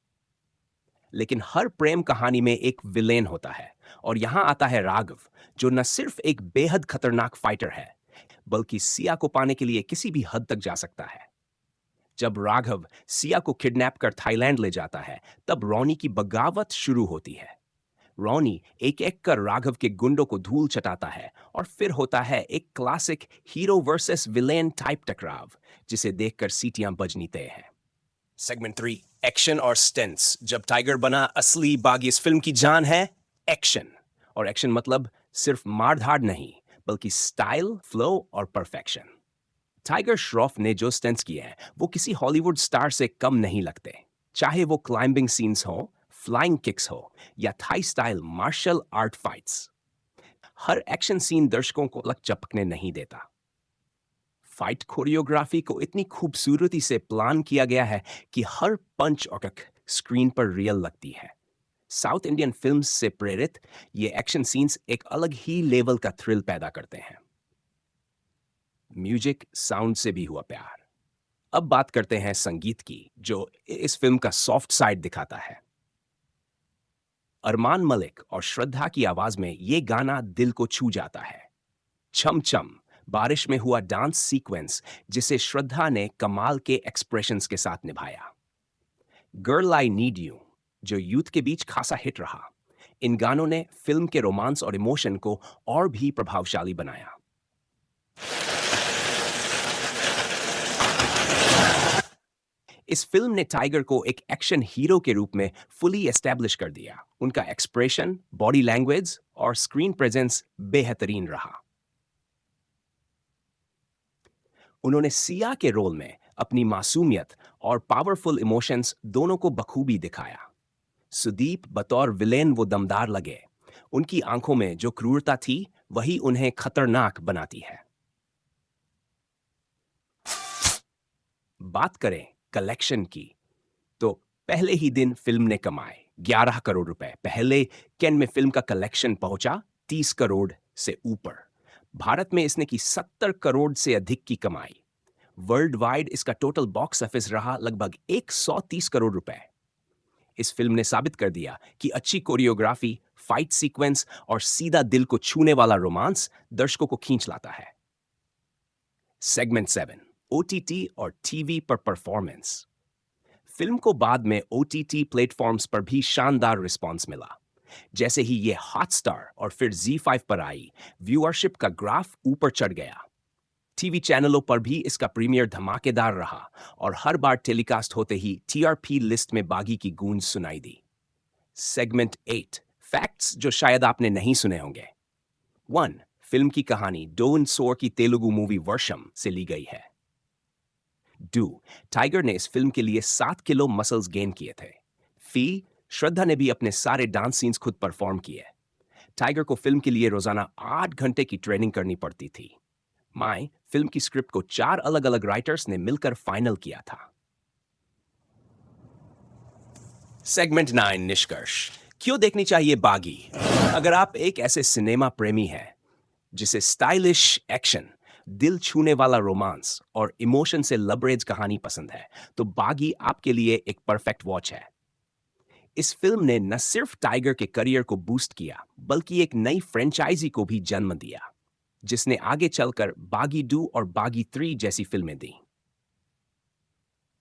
S4: लेकिन हर प्रेम कहानी में एक विलेन होता है, और यहां आता है राघव, जो न सिर्फ एक बेहद खतरनाक फाइटर है, बल्कि सिया को पाने के लिए किसी भी हद तक जा सकता है। जब राघव सिया को किडनैप कर थाईलैंड ले जाता है, तब रॉनी की बगावत शुरू होती है। रॉनी एक एक कर राघव के गुंडों को धूल चटाता है, और फिर होता है एक classic hero versus villain type टकराव, जिसे देखकर सीटियां बजनी तय है। सेगमेंट 3, एक्शन और स्टंट्स। जब टाइगर बना असली बागी, इस फिल्म की जान है एक्शन। और एक्शन मतलब सिर्फ मार-धाड़ नहीं, बल्कि स्टाइल, फ्लो और परफेक्शन। टाइगर श्रॉफ ने जो स्टंट्स किए हैं, वो किसी हॉलीवुड स्टार से कम नहीं लगते। चाहे वो क्लाइंबिंग सीन्स हो, फ्लाइंग किक्स हो, या Thai style martial art fights, हर एक्शन सीन दर्शकों को लग चपकने नहीं देता। फाइट कोरियोग्राफी को इतनी खूबसूरती से प्लान किया गया है कि हर पंच और किक स्क्रीन पर रियल लगती है। साउथ इंडियन फिल्म्स से प्रेरित ये एक्शन सीन्स एक अलग ही लेवल का थ्रिल पैदा करते हैं। म्यूजिक, साउंड से भी हुआ प्यार। अब बात करते हैं संगीत की, जो इस फिल्म का सॉफ्ट साइड दिखाता है। अरमान मलिक और श्रद्धा की आवाज में ये गाना दिल को छू जाता है। छम छम, बारिश में हुआ डांस सीक्वेंस, जिसे श्रद्धा ने कमाल के एक्सप्रेशंस के साथ निभाया। गर्ल आई नीड यू, जो यूथ के बीच खासा हिट रहा। इन गानों ने फिल्म के रोमांस और इमोशन को और भी प्रभावशाली बनाया। इस फिल्म ने टाइगर को एक एक्शन हीरो के रूप में फुली एस्टैब्लिश कर दिया। उनका एक्सप्रेशन, बॉडी लैंग्वेज और स्क्रीन प्रेजेंस बेहतरीन रहा। उन्होंने सिया के रोल में अपनी मासूमियत और पावरफुल इमोशंस दोनों को बखूबी दिखाया। सुदीप बतौर विलेन वो दमदार लगे। उनकी आंखों में जो क्रूरता थी, वही उन्हें खतरनाक बनाती है। बात करें कलेक्शन की, तो पहले ही दिन फिल्म ने कमाए 11 करोड़ रुपए। पहले वीकेंड में फिल्म का कलेक्शन पहुंचा 30 करोड़ से ऊपर। भारत में इसने की 70 करोड़ से अधिक की कमाई। वर्ल्ड वाइड इसका टोटल बॉक्स ऑफिस रहा लगभग 130 करोड़ रुपए। इस फिल्म ने साबित कर दिया कि अच्छी कोरियोग्राफी, फाइट सीक्वेंस और सीधा दिल को छूने वाला रोमांस दर्शकों को खींच लाता है। सेगमेंट 7, ओटीटी और टीवी पर परफॉर्मेंस। फिल्म को बाद में ओटीटी प्लेटफॉर्म्स पर भी शानदार रिस्पांस मिला। जैसे ही ये हॉटस्टार और फिर Z5 पर आई, व्यूअरशिप का ग्राफ ऊपर चढ़ गया। टीवी चैनलों पर भी इसका प्रीमियर धमाकेदार रहा, और हर बार टेलीकास्ट होते ही टीआरपी लिस्ट में बागी की गूंज सुनाई दी। सेगमेंट 8, फैक्ट्स जो शायद आपने नहीं सुने होंगे। 1, फिल्म की कहानी डोन सोर की तेलुगु मूवी वर्षम से ली गई है। डू, टाइगर ने इस फिल्म के लिए 7 किलो मसल्स गेन किए थे। फी, श्रद्धा ने भी अपने सारे डांस सीन्स खुद परफॉर्म किए। टाइगर को फिल्म के लिए रोजाना 8 घंटे की ट्रेनिंग करनी पड़ती थी। माय, फिल्म की स्क्रिप्ट को 4 अलग अलग राइटर्स ने मिलकर फाइनल किया था। सेगमेंट 9 निष्कर्ष। क्यों देखनी चाहिए बागी? अगर आप एक ऐसे सिनेमा प्रेमी हैं जिसे स्टाइलिश एक्शन, दिल छूने वाला रोमांस और इमोशन से लबरेज कहानी पसंद है, तो बागी आपके लिए एक परफेक्ट वॉच है। इस फिल्म ने न सिर्फ टाइगर के करियर को बूस्ट किया, बल्कि एक नई फ्रेंचाइजी को भी जन्म दिया, जिसने आगे चलकर बागी 2 और बागी 3 जैसी फिल्में दी।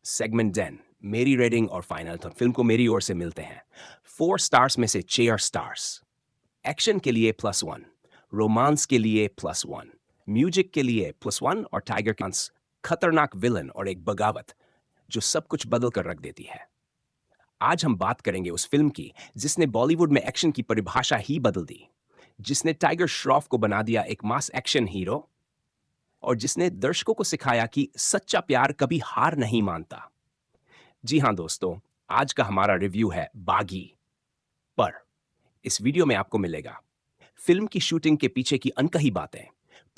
S4: सेगमेंट 10, मेरी रेटिंग और फाइनल तो फिल्म को मेरी ओर से मिलते हैं 4 स्टार्स में से 6 स्टार्स। एक्शन के लिए +1, रोमांस के लिए +1, म्यूजिक के लिए +1 और टाइगर का खतरनाक विलन और एक बगावत जो सब कुछ बदल कर रख देती है। आज हम बात करेंगे उस फिल्म की जिसने बॉलीवुड में एक्शन की परिभाषा ही बदल दी, जिसने टाइगर श्रॉफ को बना दिया एक मास एक्शन हीरो और जिसने दर्शकों को सिखाया कि सच्चा प्यार कभी हार नहीं मानता। जी हां दोस्तों, आज का हमारा रिव्यू है बागी पर। इस वीडियो में आपको मिलेगा फिल्म की शूटिंग के पीछे की अनकही बातें,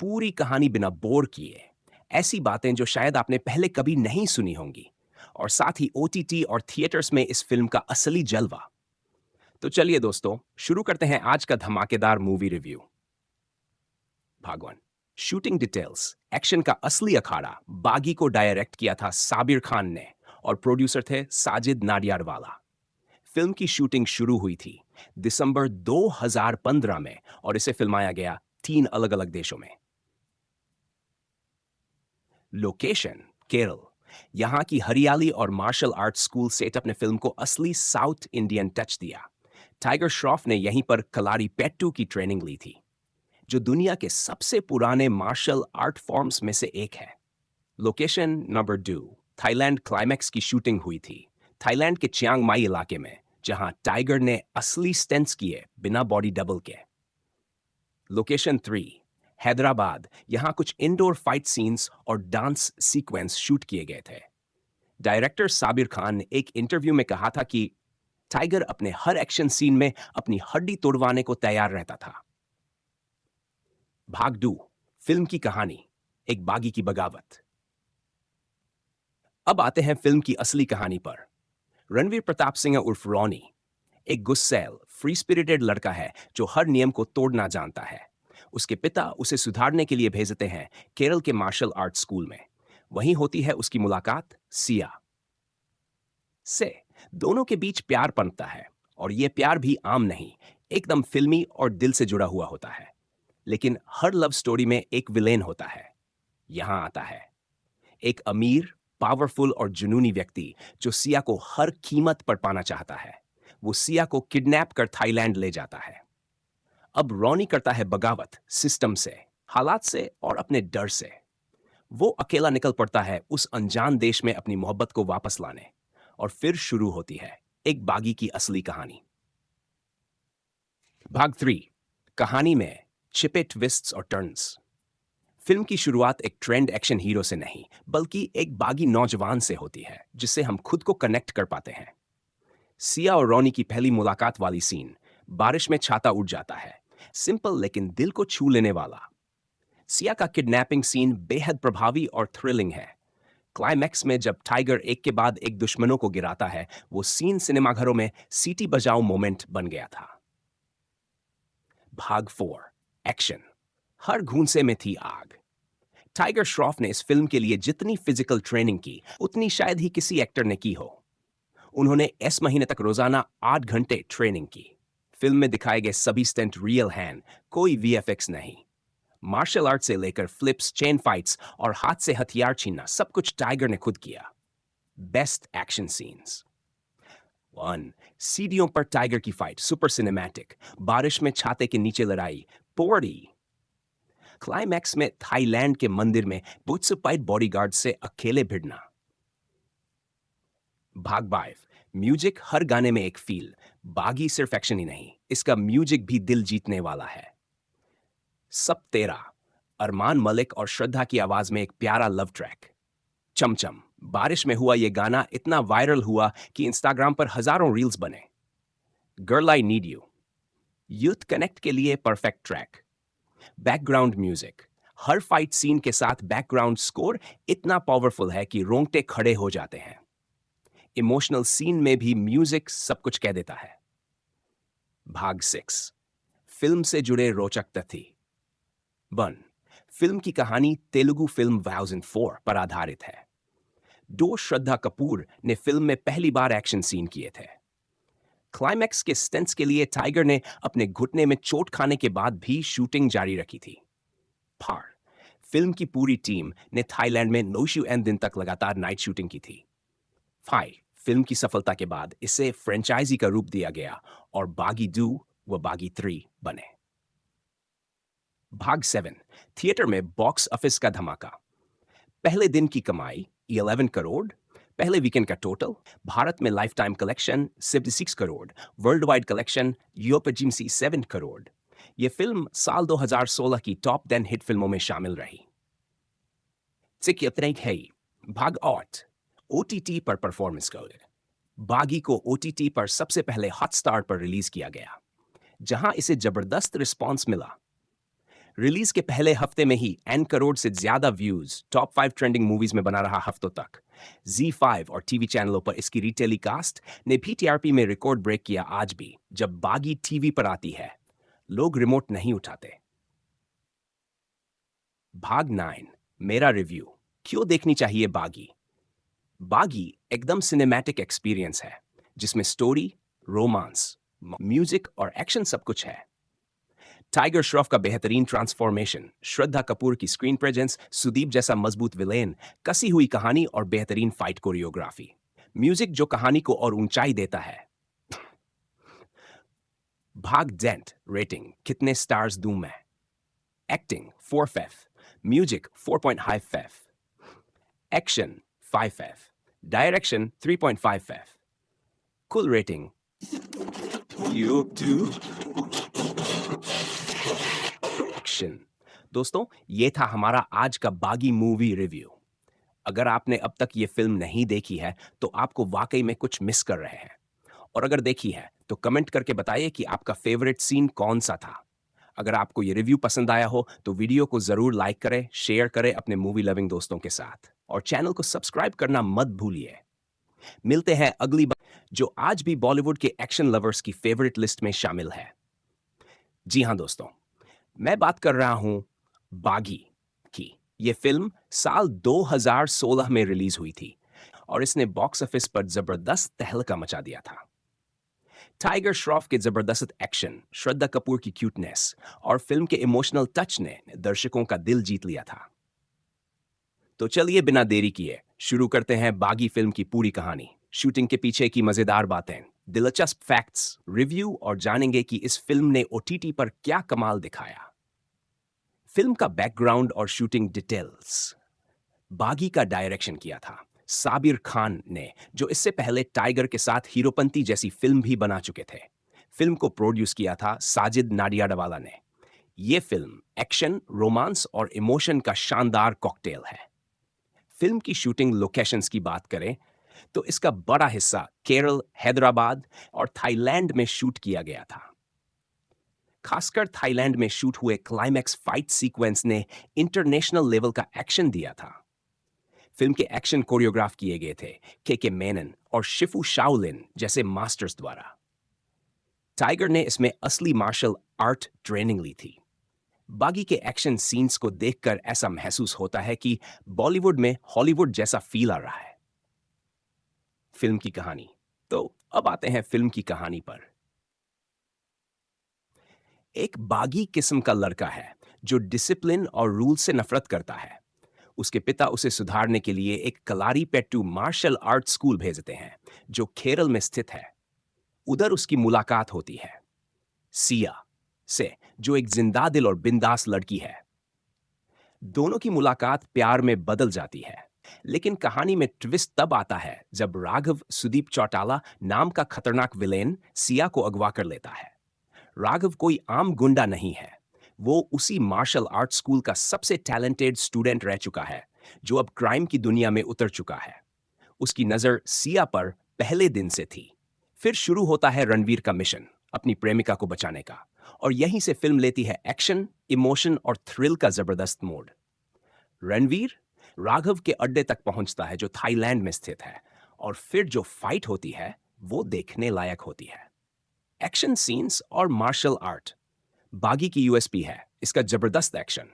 S4: पूरी कहानी बिना बोर किए, ऐसी बातें जो शायद आपने पहले कभी नहीं सुनी होंगी, और साथ ही OTT और थिएटर्स में इस फिल्म का असली जलवा। तो चलिए दोस्तों, शुरू करते हैं आज का धमाकेदार मूवी रिव्यू। भाग 1, शूटिंग डिटेल्स। एक्शन का असली अखाड़ा बागी को डायरेक्ट किया था साबिर खान ने और प्रोड्यूसर थे साजिद नाडियाडवाला। फिल्म की शूटिंग शुरू हुई थी दिसंबर 2015 में और इसे फिल्माया गया 3 अलग अलग देशों में। लोकेशन केरल। यहां की हरियाली और मार्शल आर्ट स्कूल सेटअप ने फिल्म को असली साउथ इंडियन टच दिया। टाइगर श्रॉफ ने यहीं पर कलारी पेट्टू की ट्रेनिंग ली थी, जो दुनिया के सबसे पुराने मार्शल आर्ट फॉर्म्स में से एक है। लोकेशन नंबर 2, थाईलैंड क्लाइमैक्स की शूटिंग हुई थी थाईलैंड के चियांग माई इलाके में, जहां टाइगर ने असली स्टंट्स किए बिना बॉडी डबल के। लोकेशन 3, हैदराबाद। यहां कुछ इंडोर फाइट सीन्स और डांस सीक्वेंस शूट किए गए थे। डायरेक्टर साबिर खान ने एक इंटरव्यू में कहा था कि टाइगर अपने हर एक्शन सीन में अपनी हड्डी तोड़वाने को तैयार रहता था। भाग 2, फिल्म की कहानी, एक बागी की बगावत। अब आते हैं फिल्म की असली कहानी पर। रणवीर प्रताप सिंह उर्फ रॉनी एक गुस्सैल, फ्री स्पिरिटेड लड़का है जो हर नियम को तोड़ना जानता है। उसके पिता उसे सुधारने के लिए भेजते हैं केरल के मार्शल आर्ट स्कूल में। वहीं होती है उसकी मुलाकात सिया से। दोनों के बीच प्यार पनपता है और यह प्यार भी आम नहीं, एकदम फिल्मी और दिल से जुड़ा हुआ होता है। लेकिन हर लव स्टोरी में एक विलेन होता है। यहां आता है एक अमीर, पावरफुल और जुनूनी व्यक्ति जो सिया को हर कीमत पर पाना चाहता है। वो सिया को किडनैप कर थाईलैंड ले जाता है। अब रॉनी करता है बगावत, सिस्टम से, हालात से और अपने डर से। वो अकेला निकल पड़ता है उस अनजान देश में अपनी मोहब्बत को वापस लाने, और फिर शुरू होती है एक बागी की असली कहानी। भाग 3, कहानी में छिपे ट्विस्ट्स और टर्न्स। फिल्म की शुरुआत एक ट्रेंड एक्शन हीरो से नहीं, बल्कि एक बागी नौजवान से होती है जिससे हम खुद को कनेक्ट कर पाते हैं। सिया और रॉनी की पहली मुलाकात वाली सीन, बारिश में छाता उड़ जाता है, सिंपल लेकिन दिल को छू लेने वाला। सिया का किडनैपिंग सीन बेहद प्रभावी और थ्रिलिंग है। क्लाइमैक्स में जब टाइगर एक के बाद एक दुश्मनों को गिराता है, वो सीन सिनेमाघरों में सीटी बजाओ मोमेंट बन गया था। भाग 4, एक्शन। हर घूंसे में थी आग। टाइगर श्रॉफ ने इस फिल्म के लिए जितनी फिजिकल ट्रेनिंग की, उतनी शायद ही किसी एक्टर ने की हो। उन्होंने इस महीने तक रोजाना 8 घंटे ट्रेनिंग की। फिल्म में दिखाए गए सभी स्टंट रियल हैं, कोई VFX नहीं। मार्शल आर्ट से लेकर फ्लिप्स, चेन फाइट्स और हाथ से हथियार छीनना, सब कुछ टाइगर ने खुद किया। Best action scenes. 1, सीढ़ियों पर टाइगर की फाइट, सुपर सिनेमैटिक। बारिश में छाते के नीचे लड़ाई, पोड़ी। क्लाइमैक्स में थाईलैंड के मंदिर में बुत्सुपाइट बॉडीगार्ड से अकेले भिड़ना। भाग 5, म्यूजिक। हर गाने में एक फील। बागी सिर्फ एक्शन ही नहीं, इसका म्यूजिक भी दिल जीतने वाला है। सब तेरा, अरमान मलिक और श्रद्धा की आवाज में एक प्यारा लव ट्रैक। चमचम, बारिश में हुआ ये गाना इतना वायरल हुआ कि इंस्टाग्राम पर हजारों रील्स बने। Girl I need you, youth connect के लिए परफेक्ट ट्रैक। बैकग्राउंड म्यूजिक, हर फाइट सीन के साथ बैकग्राउंड स्कोर इतना पावरफुल है कि रोंगटे खड़े हो जाते हैं। इमोशनल सीन में भी म्यूजिक सब कुछ कह देता है। भाग 6, फिल्म से जुड़े रोचक तथ्य। 1, फिल्म की कहानी तेलुगु फिल्म वाउज इन 4 पर आधारित है। श्रद्धा कपूर ने फिल्म में पहली बार एक्शन सीन किए थे। क्लाइमैक्स के स्टंट्स के लिए टाइगर ने अपने घुटने में चोट खाने के बाद भी शूटिंग जारी रखी थी। फार, फिल्म की पूरी टीम ने थाईलैंड में नोशु एन दिन तक लगातार नाइट शूटिंग की थी। 5, फिल्म की सफलता के बाद इसे फ्रेंचाइजी का रूप दिया गया और बागी 2 व बागी 3 बने। भाग 7, थिएटर में बॉक्स ऑफिस का धमाका। पहले दिन की कमाई 11 करोड़, पहले वीकेंड का टोटल भारत में life time collection 76 crore, world wide collection USD 7 crore. यह फिल्म साल 2016 की टॉप 10 हिट फिल्मों में शामिल रही। भाग 8, ओटीटी पर परफॉर्मेंस कोड। बागी को ओटीटी पर सबसे पहले हॉटस्टार पर रिलीज किया गया, जहां इसे जबरदस्त रिस्पांस मिला। रिलीज के पहले हफ्ते में ही N करोड़ से ज्यादा व्यूज टॉप 5 ट्रेंडिंग मूवीज में बना रहा हफ्तों तक। Z5 और टीवी चैनलों पर इसकी रीटेलीकास्ट ने भी टीआरपी में रिकॉर्ड ब्रेक किया। आज भी जब बागी टीवी पर आती है, लोग रिमोट नहीं उठाते। भाग 9, मेरा रिव्यू। क्यों देखनी चाहिए बागी? बागी एकदम सिनेमैटिक एक्सपीरियंस है, जिसमें स्टोरी, रोमांस, म्यूजिक और एक्शन सब कुछ है। टाइगर श्रॉफ का बेहतरीन ट्रांसफॉर्मेशन, श्रद्धा कपूर की स्क्रीन प्रेजेंस, सुदीप जैसा मजबूत विलेन, कसी हुई कहानी और बेहतरीन फाइट कोरियोग्राफी। म्यूजिक जो कहानी को और ऊंचाई देता है। भाग 10, रेटिंग कितने स्टार्स दूं मैं? Acting 4 FF, music 4.5 FF, action 5 FF, direction 3.5 FF, कुल रेटिंग एक्शन। दोस्तों, ये था हमारा आज का बागी मूवी रिव्यू। अगर आपने अब तक ये फिल्म नहीं देखी है तो आपको वाकई में कुछ मिस कर रहे हैं, और अगर देखी है तो कमेंट करके बताइए कि आपका फेवरेट सीन कौन सा था। अगर आपको ये रिव्यू पसंद आया हो तो वीडियो को जरूर लाइक करें, शेयर करें अपने मूवी लविंग दोस्तों के साथ, और चैनल को सब्सक्राइब करना मत भूलिए। मिलते हैं अगली बार, जो आज भी बॉलीवुड के एक्शन लवर्स की फेवरेट लिस्ट में शामिल है। जी हां दोस्तों, मैं बात कर रहा हूं बागी की। यह फिल्म साल 2016 में रिलीज हुई थी और इसने बॉक्स ऑफिस पर जबरदस्त तहलका मचा दिया था। टाइगर श्रॉफ के जबरदस्त एक्शन, श्रद्धा कपूर की क्यूटनेस और फिल्म के इमोशनल टच ने दर्शकों का दिल जीत लिया था। तो चलिए बिना देरी किए शुरू करते हैं बागी फिल्म की पूरी कहानी, शूटिंग के पीछे की मजेदार बातें, दिलचस्प फैक्ट्स, रिव्यू और जानेंगे कि इस फिल्म ने ओटीटी पर क्या कमाल दिखाया। फिल्म का बैकग्राउंड और शूटिंग डिटेल्स। बागी का डायरेक्शन किया था साबिर खान ने, जो इससे पहले टाइगर के साथ हीरोपंती जैसी फिल्म भी बना चुके थे। फिल्म को प्रोड्यूस किया था साजिद नाडियाडवाला ने। यह फिल्म एक्शन, रोमांस और इमोशन का शानदार कॉकटेल है। फिल्म की शूटिंग लोकेशंस की बात करें तो इसका बड़ा हिस्सा केरल, हैदराबाद और थाईलैंड में शूट किया गया था। खासकर थाईलैंड में शूट हुए क्लाइमैक्स फाइट सीक्वेंस ने इंटरनेशनल लेवल का एक्शन दिया था। फिल्म के एक्शन कोरियोग्राफ किए गए थे के मेनन और शिफू शाओलिन जैसे मास्टर्स द्वारा। टाइगर ने इसमें असली मार्शल आर्ट ट्रेनिंग ली थी। बागी के एक्शन सीन्स को देखकर ऐसा महसूस होता है कि बॉलीवुड में हॉलीवुड जैसा फील आ रहा है। फिल्म की कहानी। तो अब आते हैं फिल्म की कहानी पर। एक बागी किस्म का लड़का है जो डिसिप्लिन और रूल से नफरत करता है। उसके पिता उसे सुधारने के लिए एक कलारीपेट्टू मार्शल आर्ट स्कूल भेजते हैं, जो केरल में स्थित है। उधर उसकी मुलाकात होती है सिया से, जो एक जिंदा दिल और बिंदास लड़की है। दोनों की मुलाकात प्यार में बदल जाती है, लेकिन कहानी में ट्विस्ट तब आता है जब राघव सुदीप चौटाला नाम का खतरनाक विलेन सिया को अगवा कर लेता है। राघव कोई आम गुंडा नहीं है, वो उसी मार्शल आर्ट स्कूल का सबसे टैलेंटेड स्टूडेंट रह चुका है, जो अब क्राइम की दुनिया में उतर चुका है। उसकी नजर सिया पर पहले दिन से थी। फिर शुरू होता है रणवीर का मिशन अपनी प्रेमिका को बचाने का, और यहीं से फिल्म लेती है एक्शन, इमोशन और थ्रिल का जबरदस्त मोड। रणवीर राघव के अड्डे तक पहुंचता है जो थाईलैंड में स्थित है, और फिर जो फाइट होती है वो देखने लायक होती है। एक्शन सीन्स और मार्शल आर्ट बागी की यूएसपी है, इसका जबरदस्त एक्शन।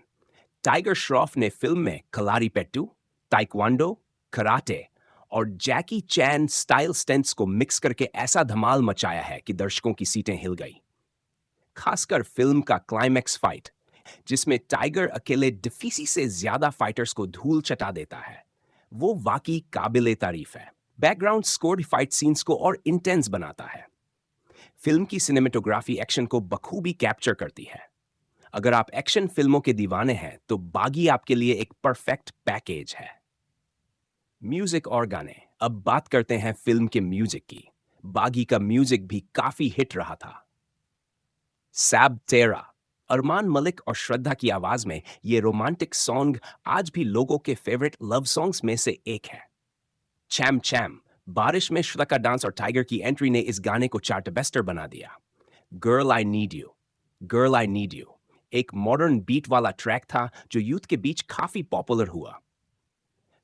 S4: टाइगर श्रॉफ ने फिल्म में कलारीपेट्टू, ताइक्वांडो, कराटे और जैकी चैन स्टाइल स्टंट्स को मिक्स करके ऐसा धमाल मचाया है कि दर्शकों की सीटें हिल गई। खासकर फिल्म का क्लाइमैक्स फाइट, जिसमें टाइगर अकेले डिफीसी से ज्यादा फाइटर्स को धूल चटा देता है, वो वाकई काबिले तारीफ है। बैकग्राउंड स्कोर फाइट सीन्स को और इंटेंस बनाता है। फिल्म की सिनेमेटोग्राफी एक्शन को बखूबी कैप्चर करती है। अगर आप एक्शन फिल्मों के दीवाने हैं तो बागी आपके लिए एक परफेक्ट पैकेज है। म्यूजिक और गाने। अब बात करते हैं फिल्म के म्यूजिक की। बागी का म्यूजिक भी काफी हिट रहा था। सैब तेरा, अरमान मलिक और श्रद्धा की आवाज में ये रोमांटिक सॉन्ग आज भी लोगों के फेवरेट लव सॉन्ग्स में से एक है। चैम चैम, बारिश में श्रद्धा का डांस और टाइगर की एंट्री ने इस गाने को चार्टबस्टर बना दिया। Girl I need you, girl I need you एक मॉडर्न बीट वाला ट्रैक था जो यूथ के बीच काफी पॉपुलर हुआ।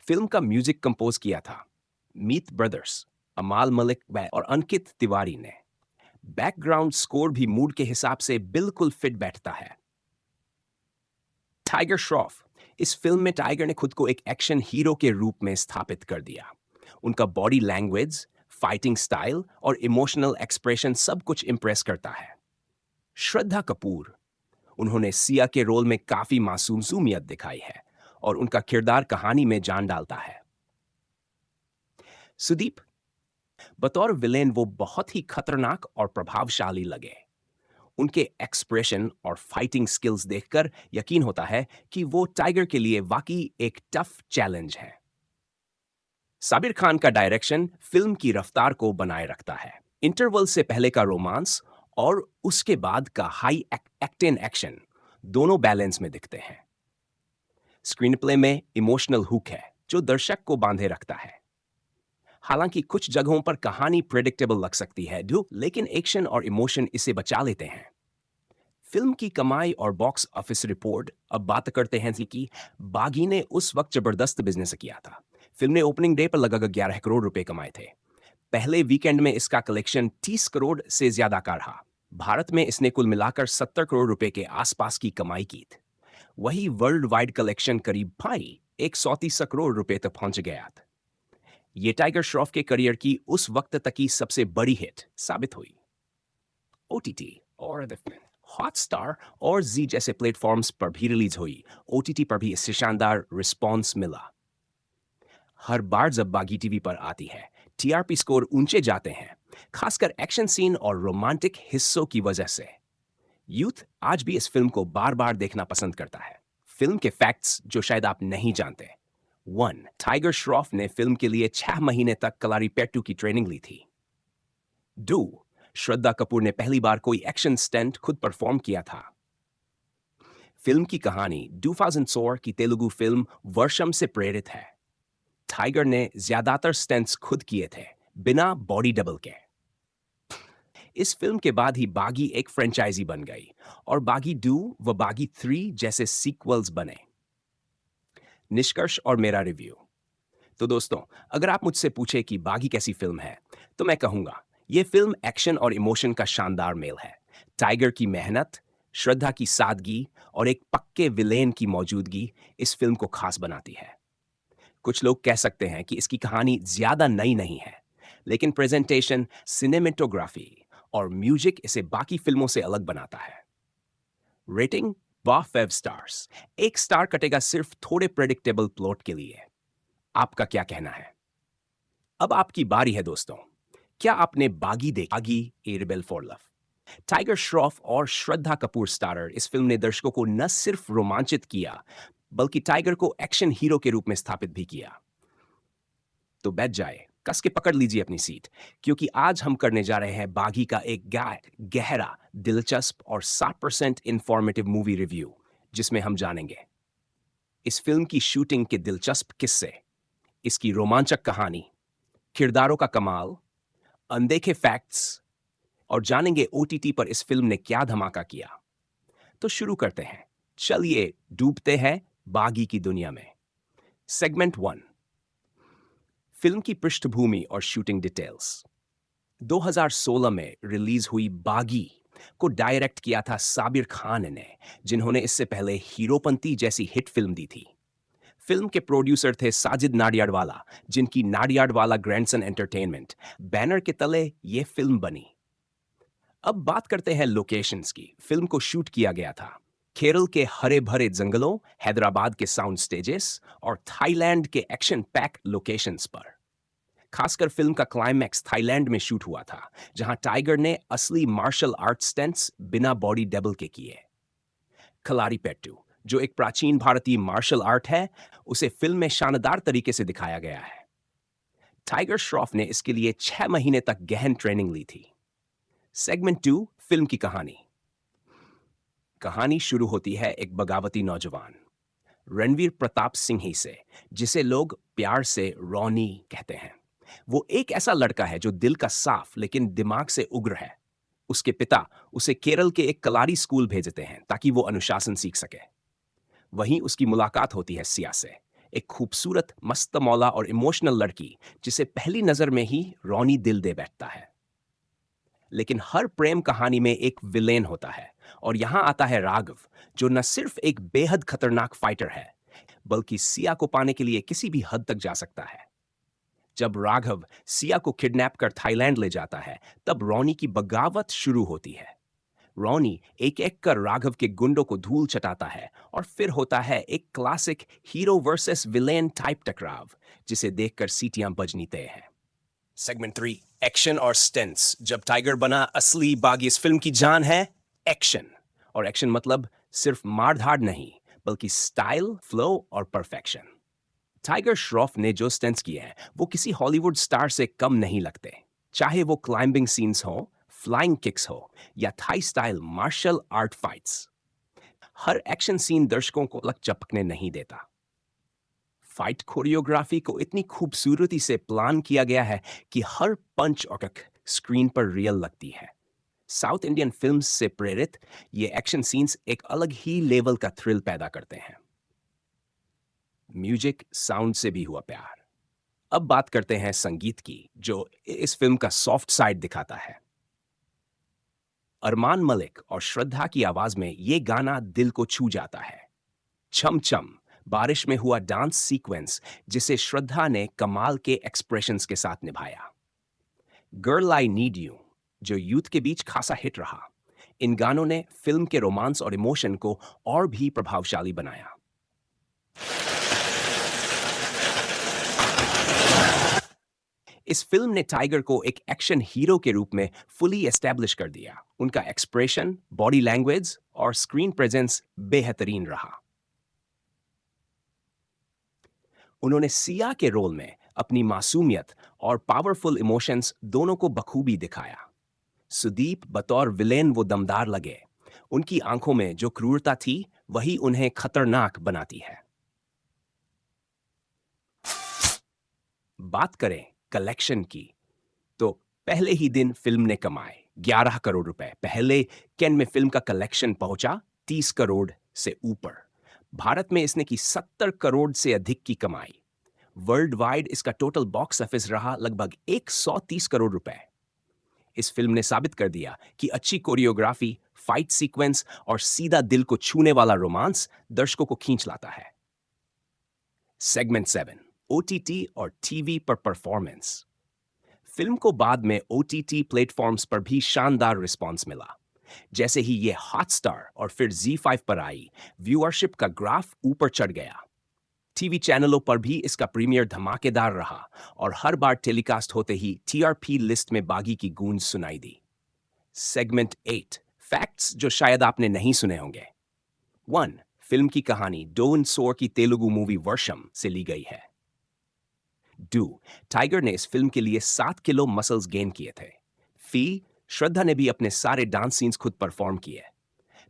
S4: फिल्म का म्यूजिक कंपोज किया था मीत ब्रदर्स, अमाल मलिक और अंकित तिवारी ने। बैकग्राउंड स्कोर भी मूड के हिसाब से बिल्कुल फिट बैठता है। टाइगर श्रॉफ, इस फिल्म में टाइगर ने खुद को एक एक्शन हीरो के रूप में स्थापित कर दिया। उनका बॉडी लैंग्वेज, फाइटिंग स्टाइल और इमोशनल एक्सप्रेशन सब कुछ इंप्रेस करता है। श्रद्धा कपूर, उन्होंने सिया के रोल में काफी मासूमियत दिखाई है और उनका किरदार कहानी में जान डालता है। सुदीप, बतौर विलेन वो बहुत ही खतरनाक और प्रभावशाली लगे। उनके एक्सप्रेशन और फाइटिंग स्किल्स देखकर यकीन होता है कि वो टाइगर के लिए वाकई एक टफ चैलेंज है। साबिर खान का डायरेक्शन फिल्म की रफ्तार को बनाए रखता है। इंटरवल से पहले का रोमांस और उसके बाद का हाई एक्टेन एक्शन दोनों बैलेंस में दिखते हैं। स्क्रीन प्ले में इमोशनल हुक है जो दर्शक को बांधे रखता है। हालांकि कुछ जगहों पर कहानी प्रेडिक्टेबल लग सकती है, लेकिन एक्शन और इमोशन इसे बचा लेते हैं। फिल्म की कमाई और बॉक्स ऑफिस रिपोर्ट। अब बात करते हैं कि बागी ने उस वक्त जबरदस्त बिजनेस किया था। फिल्म ने ओपनिंग डे पर लगभग 11 करोड़ रुपए कमाए थे। पहले वीकेंड में इसका कलेक्शन 30 करोड़ से ज्यादा का रहा। भारत में इसने कुल मिलाकर 70 करोड़ रुपए के आसपास की कमाई की थी। वही वर्ल्ड वाइड कलेक्शन करीब 130 करोड़ रुपए तक पहुंच गया था। ये टाइगर श्रॉफ के करियर की उस वक्त तक की सबसे बड़ी हिट साबित हुई। ओटीटी और हॉटस्टार और जी जैसे प्लेटफॉर्म्स पर भी रिलीज हुई। ओटीटी पर भी इससे शानदार रिस्पॉन्स मिला। हर बार जब बागी टीवी पर आती है टीआरपी स्कोर ऊंचे जाते हैं, खासकर एक्शन सीन और रोमांटिक हिस्सों की वजह से। यूथ आज भी इस फिल्म को बार बार देखना पसंद करता है। फिल्म के फैक्ट्स जो शायद आप नहीं जानते। 1. टाइगर श्रॉफ ने फिल्म के लिए 6 महीने तक कलारीपेट्टू की ट्रेनिंग ली थी। 2. श्रद्धा कपूर ने पहली बार कोई एक्शन स्टंट खुद परफॉर्म किया था। फिल्म की कहानी 2004 की तेलुगु फिल्म वर्षम से प्रेरित है। टाइगर ने ज्यादातर स्टंट्स खुद किए थे, बिना बॉडी डबल के। इस फिल्म के बाद ही बागी एक फ्रेंचाइजी बन गई और बागी 2 व बागी 3 जैसे सीक्वल्स बने। निष्कर्ष और मेरा रिव्यू। तो दोस्तों, अगर आप मुझसे पूछे कि बागी कैसी फिल्म है, तो मैं कहूंगा यह फिल्म एक्शन और इमोशन का शानदार मेल है। टाइगर की मेहनत, श्रद्धा की सादगी और एक पक्के विलेन की मौजूदगी इस फिल्म को खास बनाती है। कुछ लोग कह सकते हैं कि इसकी कहानी ज्यादा नई नहीं है, लेकिन प्रेजेंटेशन, सिनेमेटोग्राफी और म्यूजिक इसे बाकी फिल्मों से अलग बनाता है। Rating 5 stars. 1 स्टार कटेगा सिर्फ थोड़े प्रेडिक्टेबल प्लॉट के लिए। आपका क्या कहना है? अब आपकी बारी है दोस्तों। क्या आपने बागी देखी? A rebel for love. Tiger Shroff और श्रद्धा कपूर स्टारर इस फिल्म ने दर्शकों को न सिर्फ रोमांचित किया, बल्कि टाइगर को एक्शन हीरो के रूप में स्थापित भी किया। तो बैठ जाए, कस के पकड़ लीजिए अपनी सीट, क्योंकि आज हम करने जा रहे हैं बागी का एक गहरा, दिलचस्प और 60% इंफॉर्मेटिव मूवी रिव्यू, जिसमें हम जानेंगे इस फिल्म की शूटिंग के दिलचस्प किस्से, इसकी रोमांचक कहानी, किरदारों का कमाल, अनदेखे फैक्ट्स और जानेंगे ओटीटी पर इस फिल्म ने क्या धमाका किया। तो शुरू करते हैं। चलिए डूबते हैं बागी की दुनिया में। सेगमेंट 1, फिल्म की पृष्ठभूमि और शूटिंग डिटेल्स। 2016 में रिलीज हुई बागी को डायरेक्ट किया था साबिर खान ने, जिन्होंने इससे पहले हीरोपंती जैसी हिट फिल्म दी थी। फिल्म के प्रोड्यूसर थे साजिद नाडियाडवाला, जिनकी नाडियाडवाला ग्रैंडसन एंटरटेनमेंट बैनर के तले यह फिल्म बनी। अब बात करते हैं लोकेशंस की। फिल्म को शूट किया गया था केरल के हरे भरे जंगलों, हैदराबाद के साउंड स्टेजेस और थाईलैंड के एक्शन पैक लोकेशंस पर। खासकर फिल्म का क्लाइमैक्स थाईलैंड में शूट हुआ था, जहां टाइगर ने असली मार्शल आर्ट स्टंट्स बिना बॉडी डबल के किए। कलारीपेट्टू, जो एक प्राचीन भारतीय मार्शल आर्ट है, उसे फिल्म में शानदार तरीके से दिखाया गया है। टाइगर श्रॉफ ने इसके लिए 6 महीने तक गहन ट्रेनिंग ली थी। सेगमेंट 2, फिल्म की कहानी। कहानी शुरू होती है एक बगावती नौजवान रणवीर प्रताप सिंह ही से, जिसे लोग प्यार से रॉनी कहते हैं। वो एक ऐसा लड़का है जो दिल का साफ लेकिन दिमाग से उग्र है। उसके पिता उसे केरल के एक कलारी स्कूल भेजते हैं ताकि वो अनुशासन सीख सके। वहीं उसकी मुलाकात होती है सिया से, एक खूबसूरत, मस्त मौला और इमोशनल लड़की, जिसे पहली नजर में ही रॉनी दिल दे बैठता है। लेकिन हर प्रेम कहानी में एक विलेन होता है, और यहां आता है राघव, जो न सिर्फ एक बेहद खतरनाक फाइटर है, बल्कि सिया को पाने के लिए किसी भी हद तक जा सकता है। जब राघव सिया को किडनैप कर थाईलैंड ले जाता है, तब रॉनी की बगावत शुरू होती है। रॉनी एक एक कर राघव के गुंडों को धूल चटाता है, और फिर होता है एक classic hero versus villain type टकराव, जिसे देखकर सीटियां बजनी तय हैं। सेगमेंट 3, एक्शन और स्टंट्स। जब टाइगर बना असली बागी, इस फिल्म की जान है एक्शन। और एक्शन मतलब सिर्फ मार-धाड़ नहीं, बल्कि स्टाइल, फ्लो और परफेक्शन। टाइगर श्रॉफ ने जो स्टंट्स किए हैं, वो किसी हॉलीवुड स्टार से कम नहीं लगते। चाहे वो क्लाइंबिंग सीन्स हो, फ्लाइंग किक्स हो, या Thai style martial art fights, हर एक्शन सीन दर्शकों को लग चपकने नहीं देता। फाइट कोरियोग्राफी को इतनी खूबसूरती से प्लान किया गया है कि हर पंच और किक स्क्रीन पर रियल लगती है। साउथ इंडियन फिल्म्स से प्रेरित ये एक्शन सीन्स एक अलग ही लेवल का थ्रिल पैदा करते हैं। म्यूजिक, साउंड से भी हुआ प्यार। अब बात करते हैं संगीत की, जो इस फिल्म का सॉफ्ट साइड दिखाता है। अरमान मलिक और श्रद्धा की आवाज में ये गाना दिल को छू जाता है। छम छम, बारिश में हुआ डांस सीक्वेंस, जिसे श्रद्धा ने कमाल के एक्सप्रेशंस के साथ निभाया। गर्ल आई नीड यू, जो यूथ के बीच खासा हिट रहा। इन गानों ने फिल्म के रोमांस और इमोशन को और भी प्रभावशाली बनाया। इस फिल्म ने टाइगर को एक एक्शन हीरो के रूप में फुली एस्टैब्लिश कर दिया। उनका एक्सप्रेशन, बॉडी लैंग्वेज और स्क्रीन प्रेजेंस बेहतरीन रहा। उन्होंने सिया के रोल में अपनी मासूमियत और पावरफुल इमोशंस दोनों को बखूबी दिखाया। सुदीप बतौर विलेन वो दमदार लगे। उनकी आंखों में जो क्रूरता थी, वही उन्हें खतरनाक बनाती है। बात करें कलेक्शन की, तो पहले ही दिन फिल्म ने कमाए 11 करोड़ रुपए। पहले कैन में फिल्म का कलेक्शन पहुंचा 30 करोड़ से ऊपर। भारत में इसने की 70 करोड़ से अधिक की कमाई। वर्ल्ड वाइड इसका टोटल बॉक्स ऑफिस रहा लगभग 130 करोड़ रुपए। इस फिल्म ने साबित कर दिया कि अच्छी कोरियोग्राफी, फाइट सीक्वेंस और सीधा दिल को छूने वाला रोमांस दर्शकों को खींच लाता है। सेगमेंट 7, ओटीटी और टीवी पर परफॉर्मेंस। फिल्म को बाद में ओटीटी प्लेटफॉर्म्स पर भी शानदार रिस्पांस मिला। जैसे ही ये हॉटस्टार और फिर Z5 पर आई, व्यूअरशिप का ग्राफ ऊपर चढ़ गया। टीवी चैनलों पर भी इसका प्रीमियर धमाकेदार रहा, और हर बार टेलीकास्ट होते ही टीआरपी लिस्ट में बागी की गूंज सुनाई दी। सेगमेंट 8, फैक्ट्स जो शायद आपने नहीं सुने होंगे। 1, फिल्म की कहानी डोन सोर की तेलुगु मूवी वर्षम से ली गई है। 2, टाइगर ने इस फिल्म के लिए 7 किलो मसल्स गेन किए थे। फी, श्रद्धा ने भी अपने सारे डांस सीन्स खुद परफॉर्म किए।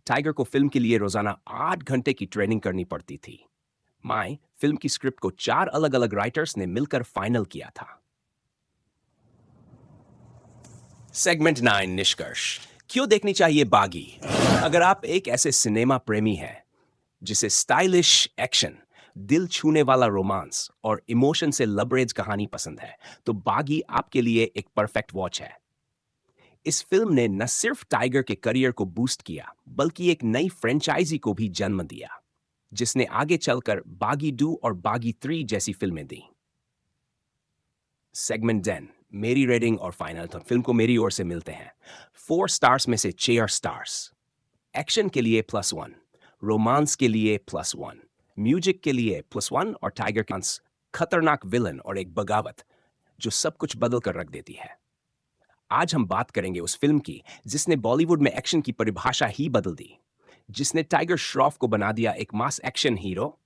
S4: टाइगर को फिल्म के लिए रोजाना 8 घंटे की ट्रेनिंग करनी पड़ती थी। माय, फिल्म की स्क्रिप्ट को 4 अलग अलग राइटर्स ने मिलकर फाइनल किया था। सेगमेंट 9 निष्कर्ष। क्यों देखनी चाहिए बागी? अगर आप एक ऐसे सिनेमा प्रेमी हैं जिसे स्टाइलिश एक्शन, दिल छूने वाला रोमांस और इमोशन से लबरेज कहानी पसंद है, तो बागी आपके लिए एक परफेक्ट वॉच है। इस फिल्म ने न सिर्फ टाइगर के करियर को बूस्ट किया, बल्कि एक नई फ्रेंचाइजी को भी जन्म दिया, जिसने आगे चलकर बागी 2 और बागी 3 जैसी फिल्में दी। सेगमेंट 10 मेरी रेटिंग और फाइनल थॉट। फिल्म को मेरी ओर से मिलते हैं 4 स्टार्स में से 6 स्टार्स। एक्शन के लिए +1, रोमांस के लिए +1, म्यूजिक के लिए +1 और टाइगर कांस खतरनाक विलन और एक बगावत जो सब कुछ बदल कर रख देती है। आज हम बात करेंगे उस फिल्म की जिसने बॉलीवुड में एक्शन की परिभाषा ही बदल दी, जिसने टाइगर श्रॉफ को बना दिया एक मास एक्शन हीरो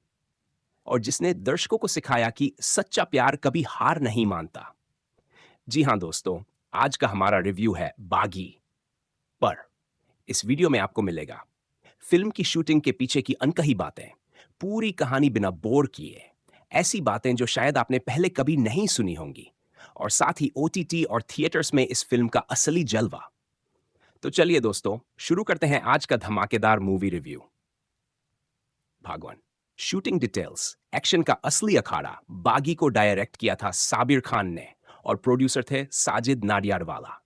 S4: और जिसने दर्शकों को सिखाया कि सच्चा प्यार कभी हार नहीं मानता। जी हां दोस्तों, आज का हमारा रिव्यू है बागी पर। इस वीडियो में आपको मिलेगा फिल्म की शूटिंग के पीछे की अनकही बातें, पूरी कहानी बिना बोर किए, ऐसी बातें जो शायद आपने पहले कभी नहीं सुनी होंगी, और साथ ही OTT और थिएटर्स में इस फिल्म का असली जलवा। तो चलिए दोस्तों, शुरू करते हैं आज का धमाकेदार मूवी रिव्यू। भाग 1, शूटिंग डिटेल्स। एक्शन का असली अखाड़ा बागी को डायरेक्ट किया था साबिर खान ने और प्रोड्यूसर थे साजिद नाडियाडवाला।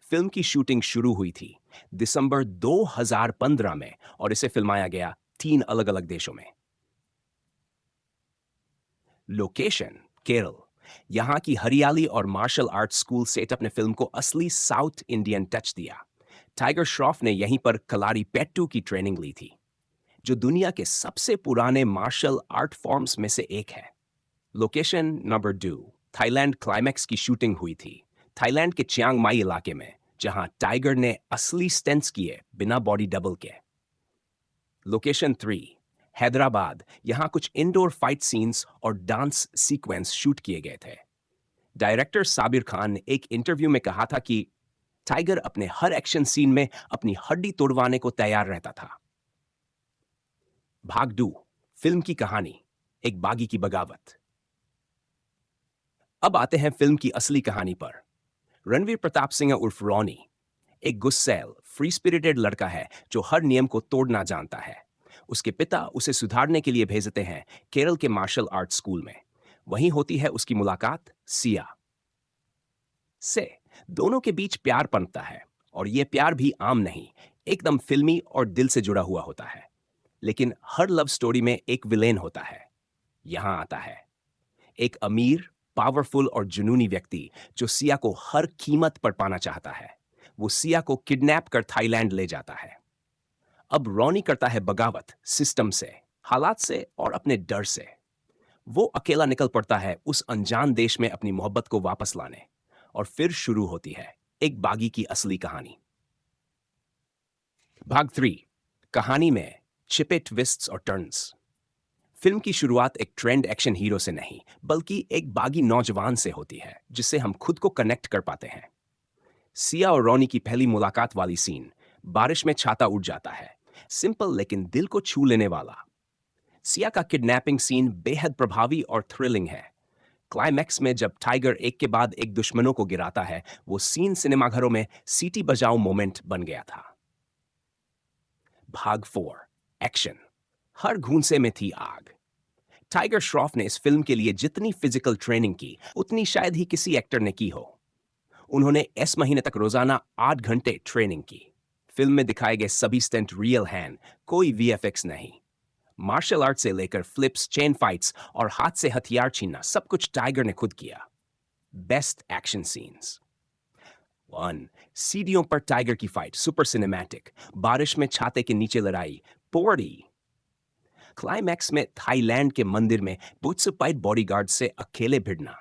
S4: फिल्म की शूटिंग शुरू हुई थी दिसंबर 2015 में और इसे फिल्माया गया 3 अलग-अलग देशों में। लोकेशन केरल। यहां की हरियाली और मार्शल आर्ट स्कूल सेटअप ने फिल्म को असली साउथ इंडियन टच दिया। टाइगर श्रॉफ ने यहीं पर कलारी पेट्टू की ट्रेनिंग ली थी, जो दुनिया के सबसे पुराने मार्शल आर्ट फॉर्म्स में से एक है। लोकेशन नंबर 2, थाईलैंड क्लाइमैक्स की शूटिंग हुई थी थाईलैंड के चियांग माई इलाके में, जहां टाइगर ने असली स्टंट्स किए बिना बॉडी डबल के। लोकेशन 3, हैदराबाद। यहां कुछ इंडोर फाइट सीन्स और डांस सीक्वेंस शूट किए गए थे। डायरेक्टर साबिर खान ने एक इंटरव्यू में कहा था कि टाइगर अपने हर एक्शन सीन में अपनी हड्डी तोड़वाने को तैयार रहता था। भाग 2, फिल्म की कहानी, एक बागी की बगावत। अब आते हैं फिल्म की असली कहानी पर। रणवीर प्रताप सिंह उर्फ रॉनी एक गुस्सैल, फ्री स्पिरिटेड लड़का है जो हर नियम को तोड़ना जानता है। उसके पिता उसे सुधारने के लिए भेजते हैं केरल के मार्शल आर्ट स्कूल में। वहीं होती है उसकी मुलाकात सिया से। दोनों के बीच प्यार पनपता है और यह प्यार भी आम नहीं, एकदम फिल्मी और दिल से जुड़ा हुआ होता है। लेकिन हर लव स्टोरी में एक विलेन होता है। यहां आता है एक अमीर, पावरफुल और जुनूनी व्यक्ति जो सिया को हर कीमत पर पाना चाहता है। वो सिया को किडनैप कर थाईलैंड ले जाता है। अब रॉनी करता है बगावत, सिस्टम से, हालात से और अपने डर से। वो अकेला निकल पड़ता है उस अनजान देश में अपनी मोहब्बत को वापस लाने, और फिर शुरू होती है एक बागी की असली कहानी। भाग 3, कहानी में छिपे ट्विस्ट्स और टर्न्स। फिल्म की शुरुआत एक ट्रेंड एक्शन हीरो से नहीं, बल्कि एक बागी नौजवान से होती है जिससे हम खुद को कनेक्ट कर पाते हैं। सिया और रॉनी की पहली मुलाकात वाली सीन, बारिश में छाता उड़ जाता है, सिंपल लेकिन दिल को छू लेने वाला। सिया का किडनैपिंग सीन बेहद प्रभावी और थ्रिलिंग है। क्लाइमैक्स में जब टाइगर एक के बाद एक दुश्मनों को गिराता है, वो सीन सिनेमाघरों में सीटी बजाओ मोमेंट बन गया था। भाग 4, एक्शन। हर घूंसे में थी आग। टाइगर श्रॉफ ने इस फिल्म के लिए जितनी फिजिकल ट्रेनिंग की, उतनी शायद ही किसी एक्टर ने की हो। उन्होंने इस महीने तक रोजाना 8 घंटे ट्रेनिंग की। फिल्म में दिखाए गए सभी स्टंट रियल हैं, कोई VFX नहीं। मार्शल आर्ट से लेकर फ्लिप्स, चेन फाइट्स और हाथ से हथियार छीनना, सब कुछ टाइगर ने खुद किया। Best action scenes. 1, सीढ़ियों पर टाइगर की फाइट, सुपर सिनेमैटिक। बारिश में छाते के नीचे लड़ाई, पोर्डी। क्लाइमैक्स में थाईलैंड के मंदिर में बुत्सुपाइट बॉडीगार्ड से अकेले भिड़ना।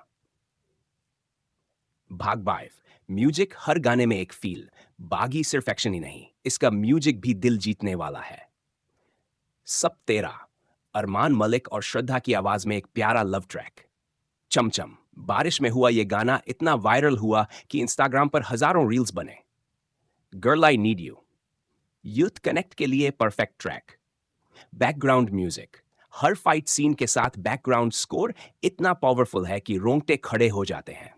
S4: भाग 5, म्यूजिक। हर गाने में एक फील। बागी सिर्फ एक्शन ही नहीं, इसका म्यूजिक भी दिल जीतने वाला है। सब तेरा, अरमान मलिक और श्रद्धा की आवाज में एक प्यारा लव ट्रैक। चमचम। बारिश में हुआ यह गाना इतना वायरल हुआ कि इंस्टाग्राम पर हजारों रील्स बने। Girl I need you, youth connect के लिए परफेक्ट ट्रैक। Background music. हर फाइट सीन के साथ बैकग्राउंड स्कोर इतना पावरफुल है कि रोंगटे खड़े हो जाते हैं।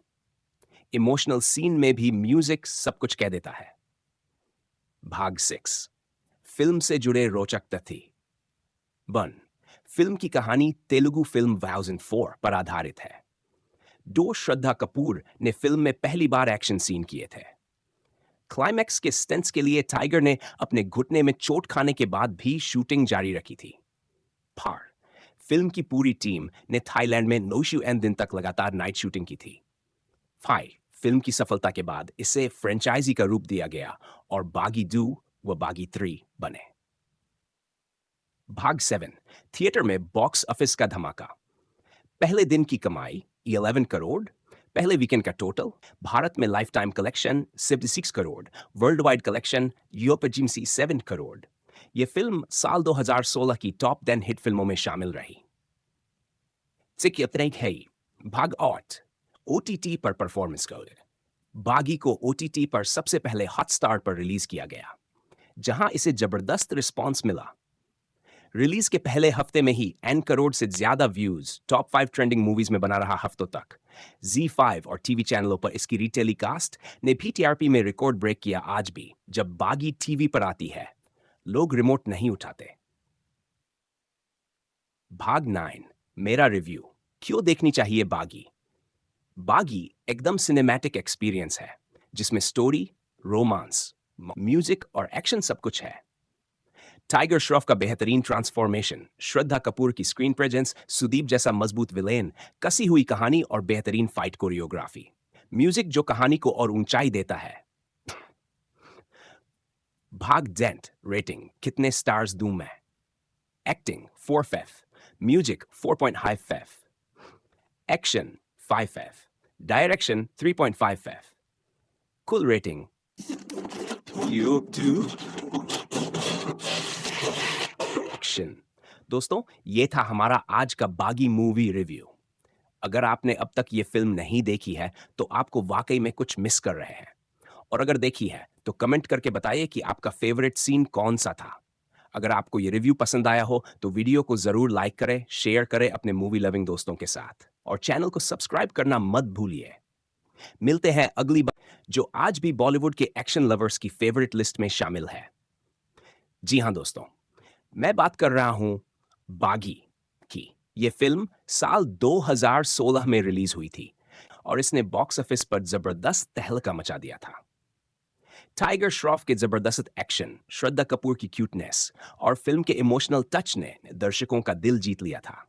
S4: इमोशनल सीन में भी म्यूजिक सब कुछ कह देता है। भाग 6, फिल्म से जुड़े रोचक तथ्य। 1. फिल्म की कहानी तेलुगु फिल्म 2004 पर आधारित है। श्रद्धा कपूर ने फिल्म में पहली बार एक्शन सीन किए थे। क्लाइमैक्स के स्टंट्स के लिए टाइगर ने अपने घुटने में चोट खाने के बाद भी शूटिंग जारी रखी थी। फार, फिल्म की पूरी टीम ने थाईलैंड में नोशु एन दिन तक लगातार नाइट शूटिंग की थी। 5. फिल्म की सफलता के बाद इसे फ्रेंचाइजी का रूप दिया गया और बागी 2 व बागी 3 बने। भाग 7, थिएटर में बॉक्स ऑफिस का धमाका। पहले दिन की कमाई 11 करोड़, पहले वीकेंड का टोटल, भारत में life time collection 76 crore, world wide collection यूपीजीएमसी 7 crore. यह फिल्म साल 2016 की टॉप 10 हिट फिल्मों में शामिल रही। भाग 8, ओटीटी पर परफॉर्मेंस कोड। बागी को ओटीटी पर सबसे पहले हॉटस्टार पर रिलीज किया गया, जहां इसे जबरदस्त रिस्पांस मिला। रिलीज के पहले हफ्ते में ही N करोड़ से ज्यादा व्यूज टॉप 5 ट्रेंडिंग मूवीज में बना रहा हफ्तों तक। Z5 और टीवी चैनलों पर इसकी रीटेलीकास्ट ने भी टीआरपी में रिकॉर्ड ब्रेक किया। आज भी जब बागी टीवी पर आती है, लोग रिमोट नहीं उठाते। भाग 9, मेरा रिव्यू। क्यों देखनी चाहिए बागी? बागी एकदम सिनेमैटिक एक्सपीरियंस है, जिसमें स्टोरी, रोमांस, म्यूजिक और एक्शन सब कुछ है। टाइगर श्रॉफ का बेहतरीन ट्रांसफॉर्मेशन, श्रद्धा कपूर की स्क्रीन प्रेजेंस, सुदीप जैसा मजबूत विलेन, कसी हुई कहानी और बेहतरीन फाइट कोरियोग्राफी। म्यूजिक जो कहानी को और ऊंचाई देता है। भाग डेंट रेटिंग कितने स्टार्स दूं मैं? Acting 4 FF, music 4.5 FF, action 5 FF, direction 3.5 FF, कुल रेटिंग एक्शन। दोस्तों, ये था हमारा आज का बागी मूवी रिव्यू। अगर आपने अब तक ये फिल्म नहीं देखी है तो आपको वाकई में कुछ मिस कर रहे हैं, और अगर देखी है तो कमेंट करके बताइए कि आपका फेवरेट सीन कौन सा था। अगर आपको ये रिव्यू पसंद आया हो तो वीडियो को जरूर लाइक करें, शेयर करें अपने मूवी लविंग दोस्तों के साथ, और चैनल को सब्सक्राइब करना मत भूलिए। मिलते हैं अगली बार, जो आज भी बॉलीवुड के एक्शन लवर्स की फेवरेट लिस्ट में शामिल है। जी हां दोस्तों, मैं बात कर रहा हूं बागी की। यह फिल्म साल 2016 में रिलीज हुई थी और इसने बॉक्स ऑफिस पर जबरदस्त तहलका मचा दिया था। टाइगर श्रॉफ के जबरदस्त एक्शन, श्रद्धा कपूर की क्यूटनेस और फिल्म के इमोशनल टच ने दर्शकों का दिल जीत लिया था।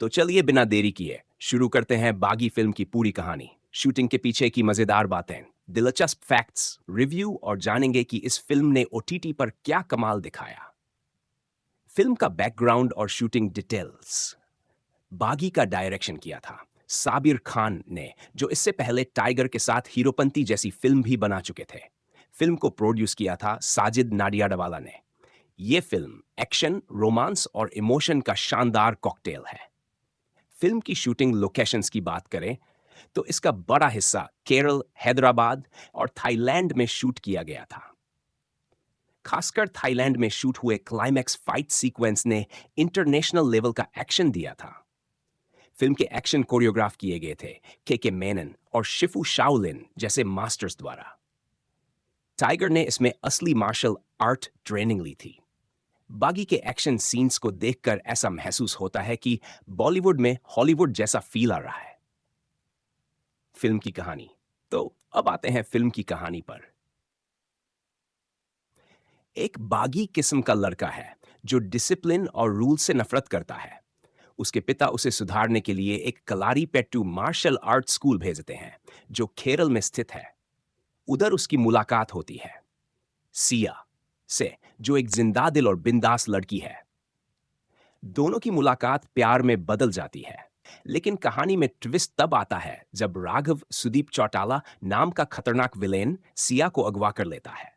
S4: तो चलिए बिना देरी किए शुरू करते हैं बागी फिल्म की पूरी कहानी, शूटिंग के पीछे की मजेदार बातें, दिलचस्प फैक्ट्स, रिव्यू और जानेंगे कि इस फिल्म ने ओटीटी पर क्या कमाल दिखाया। फिल्म का बैकग्राउंड और शूटिंग डिटेल्स। बागी का डायरेक्शन किया था साबिर खान ने, जो इससे पहले टाइगर के साथ हीरोपंती जैसी फिल्म भी बना चुके थे। फिल्म को प्रोड्यूस किया था साजिद नाडियाडवाला ने। यह फिल्म एक्शन, रोमांस और इमोशन का शानदार कॉकटेल है। फिल्म की शूटिंग लोकेशंस की बात करें तो इसका बड़ा हिस्सा केरल, हैदराबाद और थाईलैंड में शूट किया गया था। खासकर थाईलैंड में शूट हुए क्लाइमैक्स फाइट सीक्वेंस ने इंटरनेशनल लेवल का एक्शन दिया था। फिल्म के एक्शन कोरियोग्राफ किए गए थे के मेनन और शिफू शाओलिन जैसे मास्टर्स द्वारा। टाइगर ने इसमें असली मार्शल आर्ट ट्रेनिंग ली थी। बागी के एक्शन सीन्स को देखकर ऐसा महसूस होता है कि बॉलीवुड में हॉलीवुड जैसा फील आ रहा है। फिल्म की कहानी। तो अब आते हैं फिल्म की कहानी पर। एक बागी किस्म का लड़का है जो डिसिप्लिन और रूल से नफरत करता है। उसके पिता उसे सुधारने के लिए एक कलारीपेट्टू मार्शल आर्ट स्कूल भेजते हैं, जो केरल में स्थित है। उधर उसकी मुलाकात होती है सिया से, जो एक जिंदा दिल और बिंदास लड़की है। दोनों की मुलाकात प्यार में बदल जाती है, लेकिन कहानी में ट्विस्ट तब आता है जब राघव सुदीप चौटाला नाम का खतरनाक विलेन सिया को अगवा कर लेता है।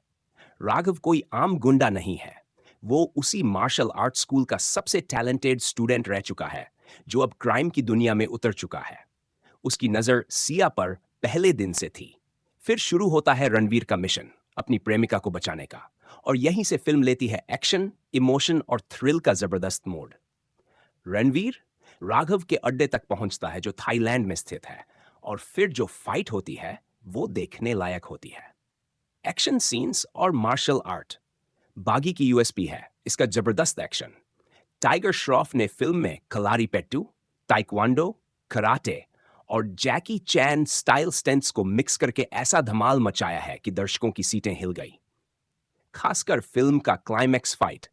S4: राघव कोई आम गुंडा नहीं है, वो उसी मार्शल आर्ट स्कूल का सबसे टैलेंटेड स्टूडेंट रह चुका है, जो अब क्राइम की दुनिया में उतर चुका है। उसकी नजर सिया पर पहले दिन से थी। फिर शुरू होता है रणवीर का मिशन, अपनी प्रेमिका को बचाने का, और यहीं से फिल्म लेती है एक्शन, इमोशन और थ्रिल का जबरदस्त मोड। रणवीर राघव के अड्डे तक पहुंचता है, जो थाईलैंड में स्थित है, और फिर जो फाइट होती है वो देखने लायक होती है। एक्शन सीन्स और मार्शल आर्ट बागी की यूएसपी है, इसका जबरदस्त एक्शन। टाइगर श्रॉफ ने फिल्म में कलारीपेट्टू, ताइक्वांडो, कराटे और जैकी चैन स्टाइल स्टंट्स को मिक्स करके ऐसा धमाल मचाया है कि दर्शकों की सीटें हिल गई। खासकर फिल्म का क्लाइमैक्स फाइट,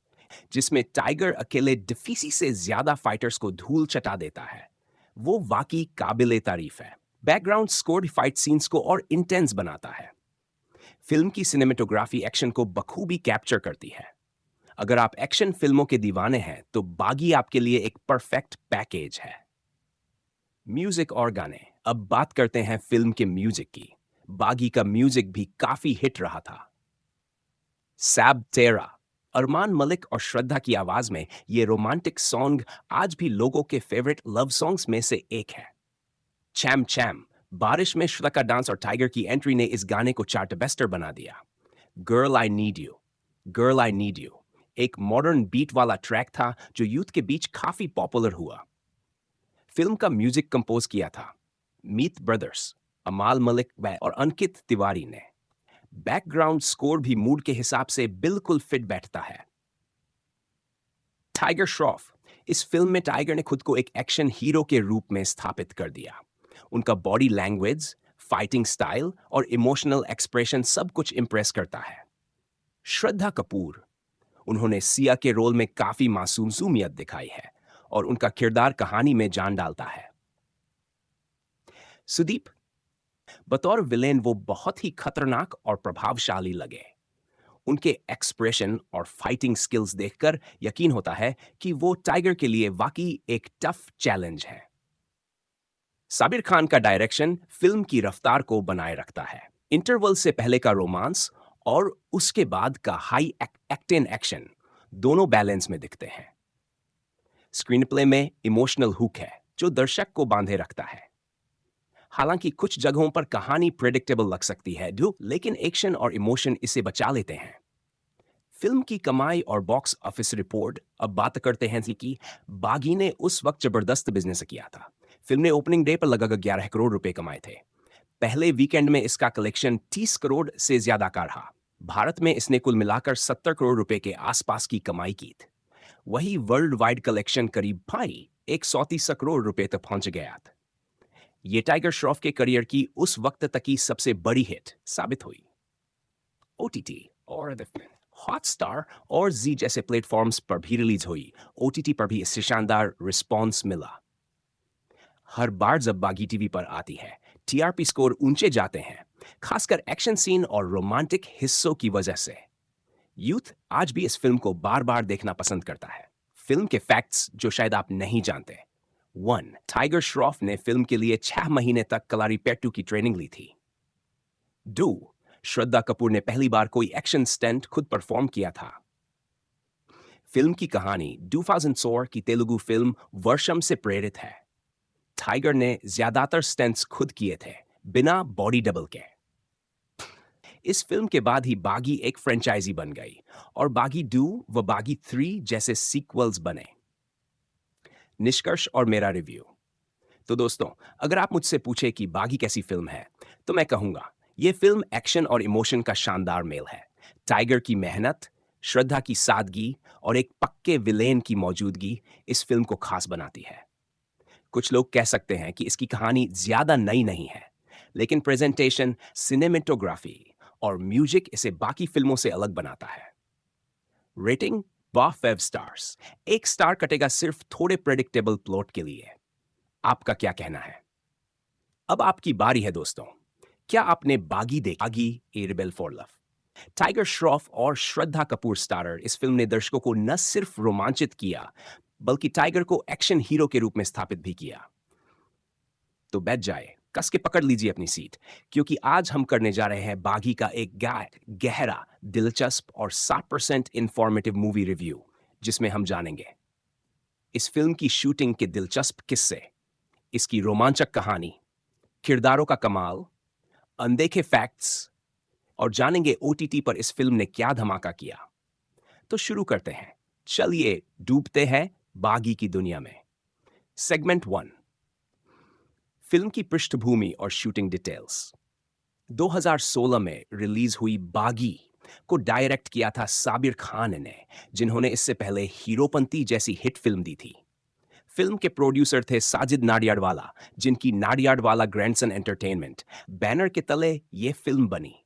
S4: जिसमें टाइगर अकेले डिफीसी से ज्यादा फाइटर्स को धूल चटा देता है, वो वाकई काबिले तारीफ है। बैकग्राउंड स्कोर फाइट सीन्स को और इंटेंस बनाता है। फिल्म की सिनेमेटोग्राफी एक्शन को बखूबी कैप्चर करती है। अगर आप एक्शन फिल्मों के दीवाने हैं तो बागी आपके लिए एक परफेक्ट पैकेज है। म्यूजिक और गाने, अब बात करते हैं फिल्म के म्यूजिक की। बागी का म्यूजिक भी काफी हिट रहा था। सैब तेरा, अरमान मलिक और श्रद्धा की आवाज में ये रोमांटिक सॉन्ग आज भी लोगों के फेवरेट लव सॉन्ग्स में से एक है। चैम चैम, बारिश में श्रद्धा का डांस और टाइगर की एंट्री ने इस गाने को चार्टबस्टर बना दिया। Girl I need you, girl I need you एक मॉडर्न बीट वाला ट्रैक था जो यूथ के बीच काफी पॉपुलर हुआ। फिल्म का म्यूजिक कंपोज किया था मीत ब्रदर्स, अमाल मलिक और अंकित तिवारी ने। बैकग्राउंड स्कोर भी मूड के हिसाब से बिल्कुल फिट बैठता है। टाइगर श्रॉफ, इस फिल्म में टाइगर ने खुद को एक एक्शन हीरो के रूप में स्थापित कर दिया। उनका बॉडी लैंग्वेज, फाइटिंग स्टाइल और इमोशनल एक्सप्रेशन सब कुछ इंप्रेस करता है। श्रद्धा कपूर, उन्होंने सिया के रोल में काफी मासूमियत दिखाई है और उनका किरदार कहानी में जान डालता है। सुदीप, बतौर विलेन वो बहुत ही खतरनाक और प्रभावशाली लगे। उनके एक्सप्रेशन और फाइटिंग स्किल्स देखकर यकीन होता है कि वो टाइगर के लिए वाकई एक टफ चैलेंज है। साबिर खान का डायरेक्शन फिल्म की रफ्तार को बनाए रखता है। इंटरवल से पहले का रोमांस और उसके बाद का हाई एक्टेन एक्शन दोनों बैलेंस में दिखते हैं। स्क्रीन प्ले में इमोशनल हुक है जो दर्शक को बांधे रखता है। हालांकि कुछ जगहों पर कहानी प्रेडिक्टेबल लग सकती है, लेकिन एक्शन और इमोशन इसे बचा लेते हैं। फिल्म की कमाई और बॉक्स ऑफिस रिपोर्ट, अब बात करते हैं कि बागी ने उस वक्त जबरदस्त बिजनेस किया था। फिल्म ने ओपनिंग डे पर लगभग 11 करोड़ रुपए कमाए थे। पहले वीकेंड में इसका कलेक्शन 30 करोड़ से ज्यादा का रहा। भारत में इसने कुल मिलाकर 70 करोड़ रुपए के आसपास की कमाई की थी। वही वर्ल्ड वाइड कलेक्शन करीब 130 करोड़ रुपए तक पहुंच गया था। ये टाइगर श्रॉफ के करियर की उस वक्त तक की सबसे बड़ी हिट साबित हुई। ओटीटी और हॉटस्टार और जी जैसे प्लेटफॉर्म्स पर भी रिलीज हुई। ओटीटी पर भी इससे शानदार रिस्पॉन्स मिला। हर बार जब बागी टीवी पर आती है, टीआरपी स्कोर ऊंचे जाते हैं, खासकर एक्शन सीन और रोमांटिक हिस्सों की वजह से। यूथ आज भी इस फिल्म को बार बार देखना पसंद करता है। फिल्म के फैक्ट्स जो शायद आप नहीं जानते। 1. टाइगर श्रॉफ ने फिल्म के लिए 6 महीने तक कलारीपेट्टू की ट्रेनिंग ली थी। 2. श्रद्धा कपूर ने पहली बार कोई एक्शन स्टंट खुद परफॉर्म किया था। फिल्म की कहानी 2004 की तेलुगु फिल्म वर्षम से प्रेरित है। टाइगर ने ज्यादातर स्टंट्स खुद किए थे, बिना बॉडी डबल के। इस फिल्म के बाद ही बागी एक फ्रेंचाइजी बन गई और बागी 2 व बागी 3 जैसे सीक्वल्स बने। निष्कर्ष और मेरा रिव्यू। तो दोस्तों, अगर आप मुझसे पूछे कि बागी कैसी फिल्म है, तो मैं कहूंगा यह फिल्म एक्शन और इमोशन का शानदार मेल है। टाइगर की मेहनत, श्रद्धा की सादगी और एक पक्के विलेन की मौजूदगी इस फिल्म को खास बनाती है। कुछ लोग कह सकते हैं कि इसकी कहानी ज्यादा नई नहीं है, लेकिन प्रेजेंटेशन, सिनेमेटोग्राफी और म्यूजिक इसे बाकी फिल्मों से अलग बनाता है। Rating 5 stars. 1 स्टार कटेगा सिर्फ थोड़े प्रेडिक्टेबल प्लॉट के लिए। आपका क्या कहना है? अब आपकी बारी है दोस्तों। क्या आपने बागी देखी? Baaghi a rebel for love. Tiger Shroff और श्रद्धा कपूर स्टारर इस फिल्म ने दर्शकों को न सिर्फ रोमांचित किया, बल्कि टाइगर को एक्शन हीरो के रूप में स्थापित भी किया। तो बैठ जाए, कस के पकड़ लीजिए अपनी सीट, क्योंकि आज हम करने जा रहे हैं बागी का एक गहरा, दिलचस्प और 60% इंफॉर्मेटिव मूवी रिव्यू, जिसमें हम जानेंगे इस फिल्म की शूटिंग के दिलचस्प किस्से, इसकी रोमांचक कहानी, किरदारों का कमाल, अनदेखे फैक्ट्स और जानेंगे ओटीटी पर इस फिल्म ने क्या धमाका किया। तो शुरू करते हैं। चलिए डूबते हैं बागी की दुनिया में। सेगमेंट 1, फिल्म की पृष्ठभूमि और शूटिंग डिटेल्स। 2016 में रिलीज हुई बागी को डायरेक्ट किया था साबिर खान ने, जिन्होंने इससे पहले हीरोपंती जैसी हिट फिल्म दी थी। फिल्म के प्रोड्यूसर थे साजिद नाडियाडवाला, जिनकी नाडियाडवाला ग्रैंडसन एंटरटेनमेंट बैनर के तले ये फिल्म बनी।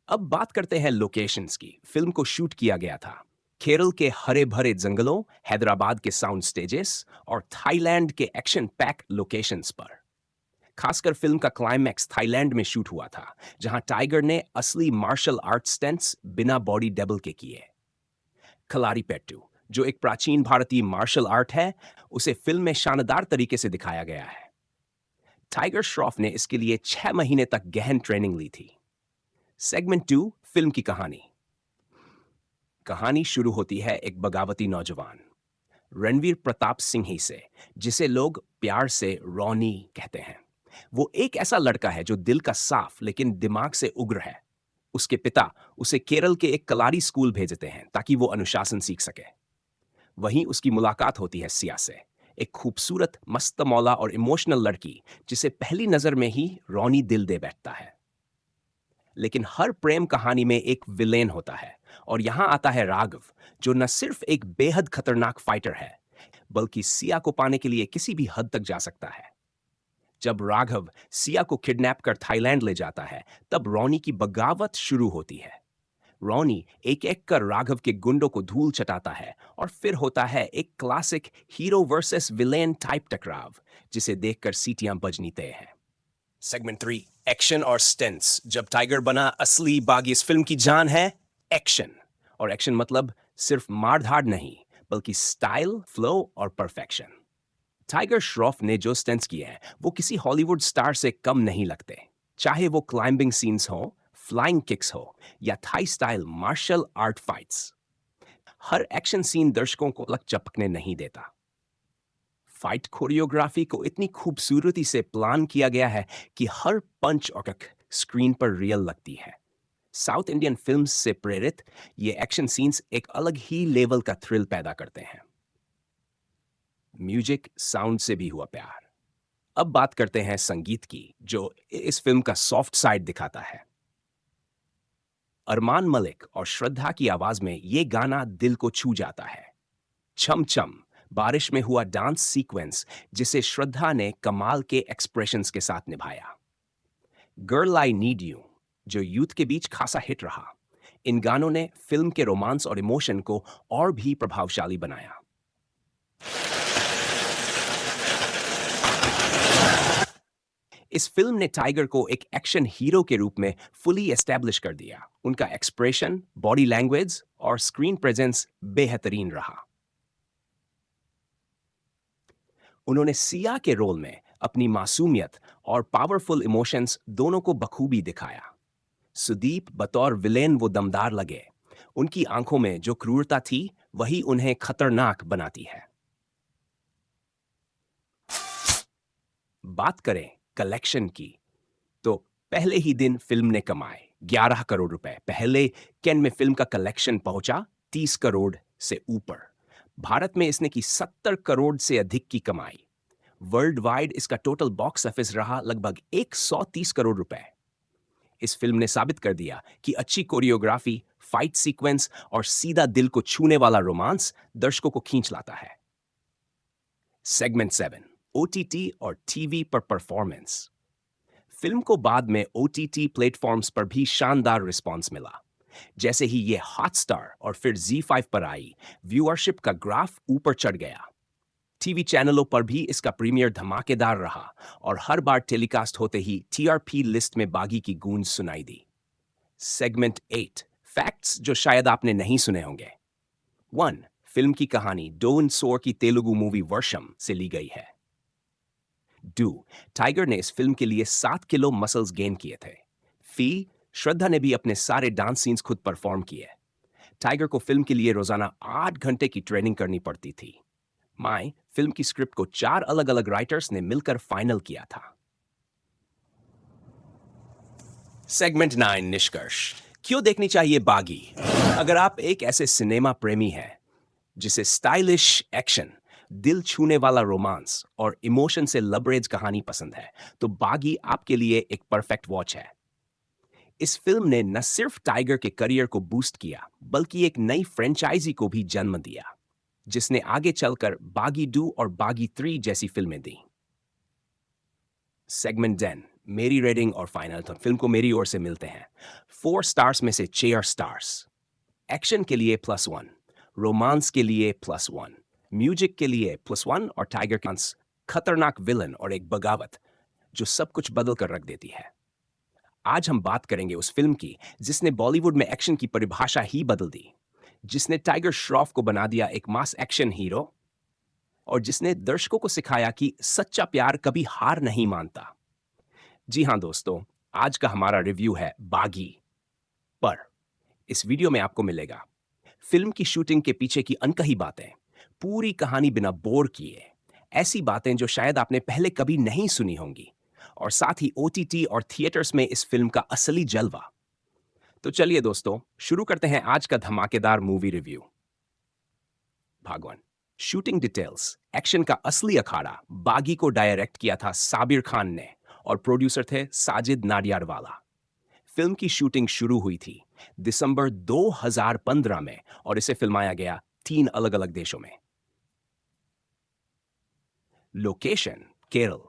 S4: अब बात करते हैं लोकेशंस की। फिल्म को शूट किया गया था केरल के हरे भरे जंगलों, हैदराबाद के साउंड स्टेजेस और थाईलैंड के एक्शन पैक लोकेशंस पर। खासकर फिल्म का क्लाइमैक्स थाईलैंड में शूट हुआ था, जहां टाइगर ने असली मार्शल आर्ट स्टंट्स बिना बॉडी डबल के किए। कलारीपेट्टू, जो एक प्राचीन भारतीय मार्शल आर्ट है, उसे फिल्म में शानदार तरीके से दिखाया गया है। टाइगर श्रॉफ ने इसके लिए 6 महीने तक गहन ट्रेनिंग ली थी। सेगमेंट 2, फिल्म की कहानी। कहानी शुरू होती है एक बगावती नौजवान रणवीर प्रताप सिंह ही से, जिसे लोग प्यार से रॉनी कहते हैं। वो एक ऐसा लड़का है जो दिल का साफ लेकिन दिमाग से उग्र है। उसके पिता उसे केरल के एक कलारी स्कूल भेजते हैं ताकि वो अनुशासन सीख सके। वहीं उसकी मुलाकात होती है सिया से, एक खूबसूरत, मस्तमौला और इमोशनल लड़की, जिसे पहली नजर में ही रॉनी दिल दे बैठता है। लेकिन हर प्रेम कहानी में एक विलेन होता है, और यहां आता है राघव, जो न सिर्फ एक बेहद खतरनाक फाइटर है, बल्कि सिया को पाने के लिए किसी भी हद तक जा सकता है। जब राघव सिया को किडनैप कर थाईलैंड ले जाता है, तब रॉनी की बगावत शुरू होती है। रॉनी एक एक कर राघव के गुंडों को धूल चटाता है, और फिर होता है एक classic hero versus villain type टकराव, जिसे देखकर सीटियां बजनी तय है। सेगमेंट 3, एक्शन और स्टंट्स। जब टाइगर बना असली बागी, इस फिल्म की जान है एक्शन। और एक्शन मतलब सिर्फ मार-धाड़ नहीं, बल्कि स्टाइल, फ्लो और परफेक्शन। टाइगर श्रॉफ ने जो स्टंट्स किए हैं, वो किसी हॉलीवुड स्टार से कम नहीं लगते। चाहे वो क्लाइंबिंग सीन्स हो, फ्लाइंग किक्स हो, या Thai style martial art fights, हर एक्शन सीन दर्शकों को लग चपकने नहीं देता। फाइट कोरियोग्राफी को इतनी खूबसूरती से प्लान किया गया है कि हर पंच और किक स्क्रीन पर रियल लगती है। साउथ इंडियन फिल्म्स से प्रेरित ये एक्शन सीन्स एक अलग ही लेवल का थ्रिल पैदा करते हैं। म्यूजिक, साउंड से भी हुआ प्यार। अब बात करते हैं संगीत की, जो इस फिल्म का सॉफ्ट साइड दिखाता है। अरमान मलिक और श्रद्धा की आवाज में ये गाना दिल को छू जाता है। छम छम, बारिश में हुआ डांस सीक्वेंस, जिसे श्रद्धा ने कमाल के एक्सप्रेशंस के साथ निभाया। गर्ल आई नीड यू, जो यूथ के बीच खासा हिट रहा। इन गानों ने फिल्म के रोमांस और इमोशन को और भी प्रभावशाली बनाया। इस फिल्म ने टाइगर को एक एक्शन हीरो के रूप में फुली एस्टैब्लिश कर दिया। उनका एक्सप्रेशन, बॉडी लैंग्वेज और स्क्रीन प्रेजेंस बेहतरीन रहा। उन्होंने सिया के रोल में अपनी मासूमियत और पावरफुल इमोशंस दोनों को बखूबी दिखाया। सुदीप बतौर विलेन वो दमदार लगे। उनकी आंखों में जो क्रूरता थी, वही उन्हें खतरनाक बनाती है। बात करें कलेक्शन की, तो पहले ही दिन फिल्म ने कमाए 11 करोड़ रुपए। पहले वीकेंड में फिल्म का कलेक्शन पहुंचा 30 करोड़ से ऊपर। भारत में इसने की 70 करोड़ से अधिक की कमाई। वर्ल्ड वाइड इसका टोटल बॉक्स ऑफिस रहा लगभग 130 करोड़ रुपए। इस फिल्म ने साबित कर दिया कि अच्छी कोरियोग्राफी, फाइट सीक्वेंस और सीधा दिल को छूने वाला रोमांस दर्शकों को खींच लाता है। सेगमेंट 7, ओटीटी और टीवी पर परफॉर्मेंस। फिल्म को बाद में ओटीटी प्लेटफॉर्म्स पर भी शानदार रिस्पांस मिला। जैसे ही ये हॉटस्टार और फिर Z5 पर आई, व्यूअरशिप का ग्राफ ऊपर चढ़ गया। टीवी चैनलों पर भी इसका प्रीमियर धमाकेदार रहा, और हर बार टेलीकास्ट होते ही टीआरपी लिस्ट में बागी की गूंज सुनाई दी। सेगमेंट 8, फैक्ट्स जो शायद आपने नहीं सुने होंगे। 1, फिल्म की कहानी डोन सोर की तेलुगु मूवी वर्षम से ली गई है। 2, टाइगर ने इस फिल्म के लिए 7 किलो मसल्स गेन किए थे। फी, श्रद्धा ने भी अपने सारे डांस सीन्स खुद परफॉर्म किए। टाइगर को फिल्म के लिए रोजाना 8 घंटे की ट्रेनिंग करनी पड़ती थी। माय, फिल्म की स्क्रिप्ट को 4 अलग अलग राइटर्स ने मिलकर फाइनल किया था। सेगमेंट 9, निष्कर्ष। क्यों देखनी चाहिए बागी? अगर आप एक ऐसे सिनेमा प्रेमी हैं जिसे स्टाइलिश एक्शन, दिल छूने वाला रोमांस और इमोशन से लबरेज कहानी पसंद है तो बागी आपके लिए एक परफेक्ट वॉच है। इस फिल्म ने न सिर्फ टाइगर के करियर को बूस्ट किया बल्कि एक नई फ्रेंचाइजी को भी जन्म दिया, जिसने आगे चलकर बागी 2 और बागी 3 जैसी फिल्में दी। सेगमेंट 10, मेरी रेटिंग और फाइनल तो फिल्म को मेरी ओर से मिलते हैं 4 स्टार्स में से 6 स्टार्स। एक्शन के लिए +1, रोमांस के लिए +1, म्यूजिक के लिए +1 और टाइगर का खतरनाक विलन और एक बगावत जो सब कुछ बदल कर रख देती है। आज हम बात करेंगे उस फिल्म की जिसने बॉलीवुड में एक्शन की परिभाषा ही बदल दी, जिसने टाइगर श्रॉफ को बना दिया एक मास एक्शन हीरो और जिसने दर्शकों को सिखाया कि सच्चा प्यार कभी हार नहीं मानता। जी हां दोस्तों, आज का हमारा रिव्यू है बागी पर। इस वीडियो में आपको मिलेगा फिल्म की शूटिंग के पीछे की अनकही बातें, पूरी कहानी बिना बोर किए, ऐसी बातें जो शायद आपने पहले कभी नहीं सुनी होंगी, और साथ ही OTT और थिएटर्स में इस फिल्म का असली जलवा। तो चलिए दोस्तों, शुरू करते हैं आज का धमाकेदार मूवी रिव्यू। भाग 1, शूटिंग डिटेल्स। एक्शन का असली अखाड़ा बागी को डायरेक्ट किया था साबिर खान ने और प्रोड्यूसर थे साजिद नाडियाडवाला। फिल्म की शूटिंग शुरू हुई थी दिसंबर 2015 में और इसे फिल्माया गया 3 अलग-अलग देशों में। लोकेशन केरल।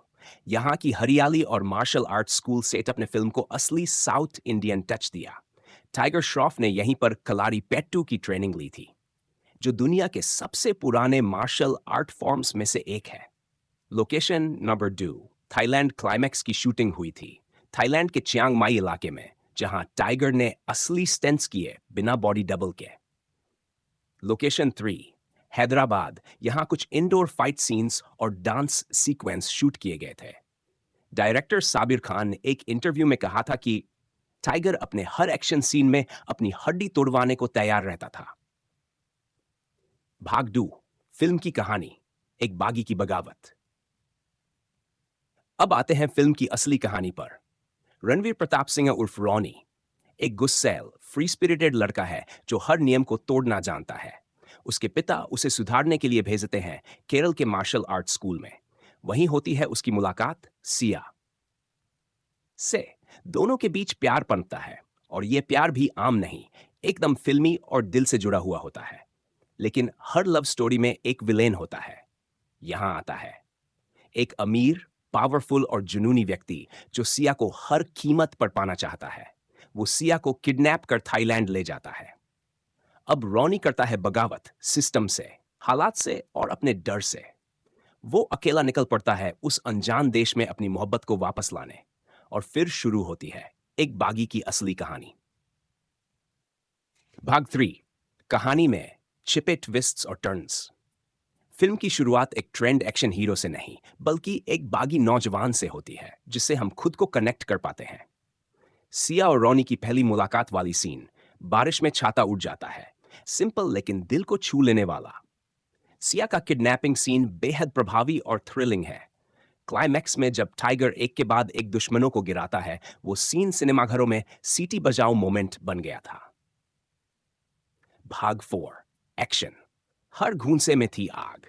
S4: यहां की हरियाली और मार्शल आर्ट स्कूल सेटअप ने फिल्म को असली साउथ इंडियन टच दिया। टाइगर श्रॉफ ने यहीं पर कलारी पेट्टू की ट्रेनिंग ली थी, जो दुनिया के सबसे पुराने मार्शल आर्ट फॉर्म्स में से एक है। लोकेशन नंबर 2, थाईलैंड क्लाइमैक्स की शूटिंग हुई थी थाईलैंड के चियांग माई इलाके में, जहां टाइगर ने असली स्टंट्स किए बिना बॉडी डबल के। लोकेशन 3, हैदराबाद। यहां कुछ इंडोर फाइट सीन्स और डांस सीक्वेंस शूट किए गए थे। डायरेक्टर साबिर खान ने एक इंटरव्यू में कहा था कि टाइगर अपने हर एक्शन सीन में अपनी हड्डी तोड़वाने को तैयार रहता था। भाग 2, फिल्म की कहानी, एक बागी की बगावत। अब आते हैं फिल्म की असली कहानी पर। रणवीर प्रताप सिंह उर्फ रॉनी एक गुस्सैल, फ्री स्पिरिटेड लड़का है जो हर नियम को तोड़ना जानता है। उसके पिता उसे सुधारने के लिए भेजते हैं केरल के मार्शल आर्ट स्कूल में। वहीं होती है उसकी मुलाकात सिया से। दोनों के बीच प्यार पनपता है और यह प्यार भी आम नहीं, एकदम फिल्मी और दिल से जुड़ा हुआ होता है। लेकिन हर लव स्टोरी में एक विलेन होता है। यहां आता है एक अमीर, पावरफुल और जुनूनी व्यक्ति जो सिया को हर कीमत पर पाना चाहता है। वो सिया को किडनैप कर थाईलैंड ले जाता है। अब रॉनी करता है बगावत, सिस्टम से, हालात से और अपने डर से। वो अकेला निकल पड़ता है उस अनजान देश में अपनी मोहब्बत को वापस लाने, और फिर शुरू होती है एक बागी की असली कहानी। भाग 3, कहानी में छिपे ट्विस्ट्स और टर्न्स। फिल्म की शुरुआत एक ट्रेंड एक्शन हीरो से नहीं बल्कि एक बागी नौजवान से होती है जिससे हम खुद को कनेक्ट कर पाते हैं। सिया और रॉनी की पहली मुलाकात वाली सीन, बारिश में छाता उड़ जाता है, सिंपल लेकिन दिल को छू लेने वाला। सिया का किडनैपिंग सीन बेहद प्रभावी और थ्रिलिंग है। क्लाइमैक्स में जब टाइगर एक के बाद एक दुश्मनों को गिराता है, वो सीन सिनेमाघरों में सीटी बजाओ मोमेंट बन गया था। भाग 4, एक्शन। हर घूंसे में थी आग।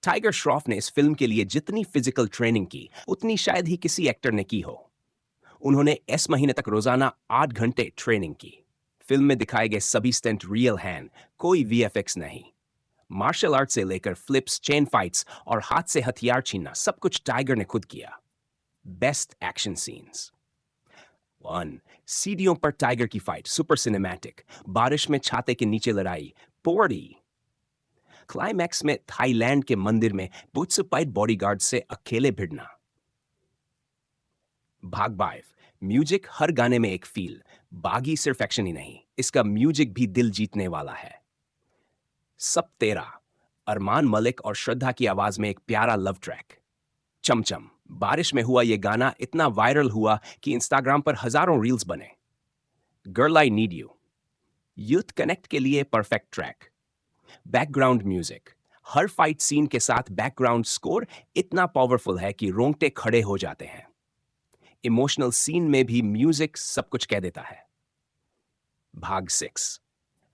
S4: टाइगर श्रॉफ ने इस फिल्म के लिए जितनी फिजिकल ट्रेनिंग की उतनी शायद ही किसी एक्टर ने की हो। उन्होंने इस महीने तक रोजाना 8 घंटे ट्रेनिंग की। फिल्म में दिखाए गए सभी स्टंट रियल हैं, कोई VFX नहीं। मार्शल आर्ट से लेकर फ्लिप्स, चेन फाइट्स और हाथ से हथियार छीनना सब कुछ टाइगर ने खुद किया। बेस्ट एक्शन सीन्स 1, सीढ़ियों पर टाइगर की फाइट, सुपर सिनेमैटिक। बारिश में छाते के नीचे लड़ाई, पोड़ी। क्लाइमैक्स में थाईलैंड के मंदिर में बुत्सुपाइट बॉडीगार्ड से अकेले भिड़ना। भाग 5, म्यूजिक। हर गाने में एक फील। बागी सिर्फ एक्शन ही नहीं, इसका म्यूजिक भी दिल जीतने वाला है। सब तेरा, अरमान मलिक और श्रद्धा की आवाज में एक प्यारा लव ट्रैक। चमचम, बारिश में हुआ यह गाना इतना वायरल हुआ कि इंस्टाग्राम पर हजारों रील्स बने। Girl I need you, youth connect के लिए परफेक्ट ट्रैक। बैकग्राउंड म्यूजिक, हर फाइट सीन के साथ बैकग्राउंड स्कोर इतना पावरफुल है कि रोंगटे खड़े हो जाते हैं। इमोशनल सीन में भी म्यूजिक सब कुछ कह देता है। भाग 6,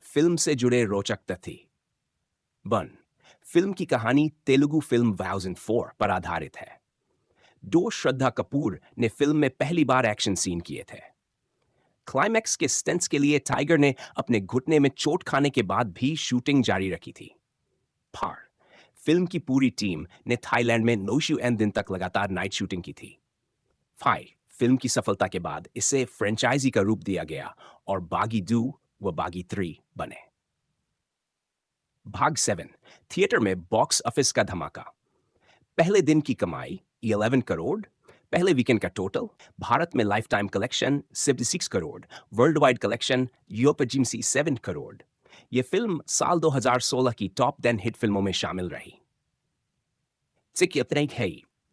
S4: फिल्म से जुड़े रोचक तथ्य। 1, फिल्म की कहानी तेलुगु फिल्म 2004 पर आधारित है। श्रद्धा कपूर ने फिल्म में पहली बार एक्शन सीन किए थे। क्लाइमैक्स के स्टंट्स के लिए टाइगर ने अपने घुटने में चोट खाने के बाद भी शूटिंग जारी रखी थी। फार फिल्म की पूरी टीम ने थाईलैंड में 9 दिन तक लगातार नाइट शूटिंग की थी। फाई फिल्म की सफलता के बाद इसे फ्रेंचाइजी का रूप दिया गया और बागी 2 व बागी 3 बने। भाग 7 थिएटर में बॉक्स ऑफिस का धमाका। पहले दिन की कमाई 11 करोड़, पहले वीकेंड का टोटल भारत में life time collection 76 crore, world wide collection यूपीजीएमसी 7 crore. यह फिल्म साल 2016 की टॉप 10 हिट फिल्मों में शामिल रही।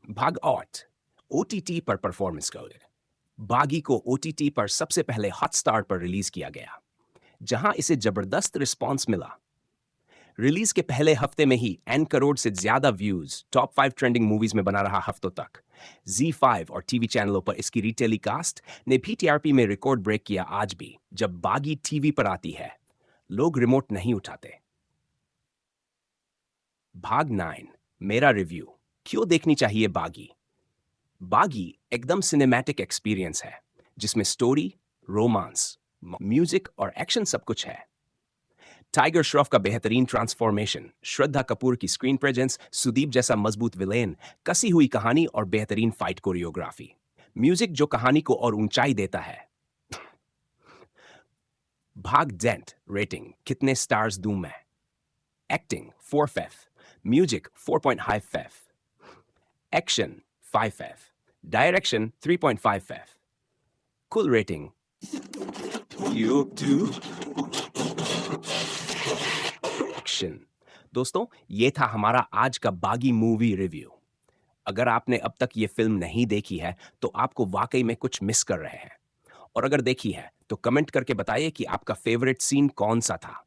S4: भाग 8 ओटीटी पर परफॉर्मेंस कोड। बागी को ओटीटी पर सबसे पहले हॉटस्टार पर रिलीज किया गया, जहां इसे जबरदस्त रिस्पांस मिला। रिलीज के पहले हफ्ते में ही N करोड़ से ज्यादा व्यूज टॉप 5 ट्रेंडिंग मूवीज में बना रहा हफ्तों तक। Z5 और टीवी चैनलों पर इसकी रीटेलीकास्ट ने भी टीआरपी में रिकॉर्ड ब्रेक किया। आज भी जब बागी टीवी पर आती है, लोग रिमोट नहीं उठाते। भाग 9 मेरा रिव्यू। क्यों देखनी चाहिए बागी? बागी एकदम सिनेमैटिक एक्सपीरियंस है, जिसमें स्टोरी, रोमांस, म्यूजिक और एक्शन सब कुछ है। टाइगर श्रॉफ का बेहतरीन ट्रांसफॉर्मेशन, श्रद्धा कपूर की स्क्रीन प्रेजेंस, सुदीप जैसा मजबूत विलेन, कसी हुई कहानी और बेहतरीन फाइट कोरियोग्राफी। म्यूजिक जो कहानी को और ऊंचाई देता है। भाग 10 रेटिंग कितने स्टार्स दूं मैं? एक्टिंग 4 म्यूजिक 4.5 एक्शन 5 डायरेक्शन 3.5 कुल रेटिंग एक्शन। दोस्तों, ये था हमारा आज का बागी मूवी रिव्यू। अगर आपने अब तक ये फिल्म नहीं देखी है तो आपको वाकई में कुछ मिस कर रहे हैं, और अगर देखी है तो कमेंट करके बताइए कि आपका फेवरेट सीन कौन सा था।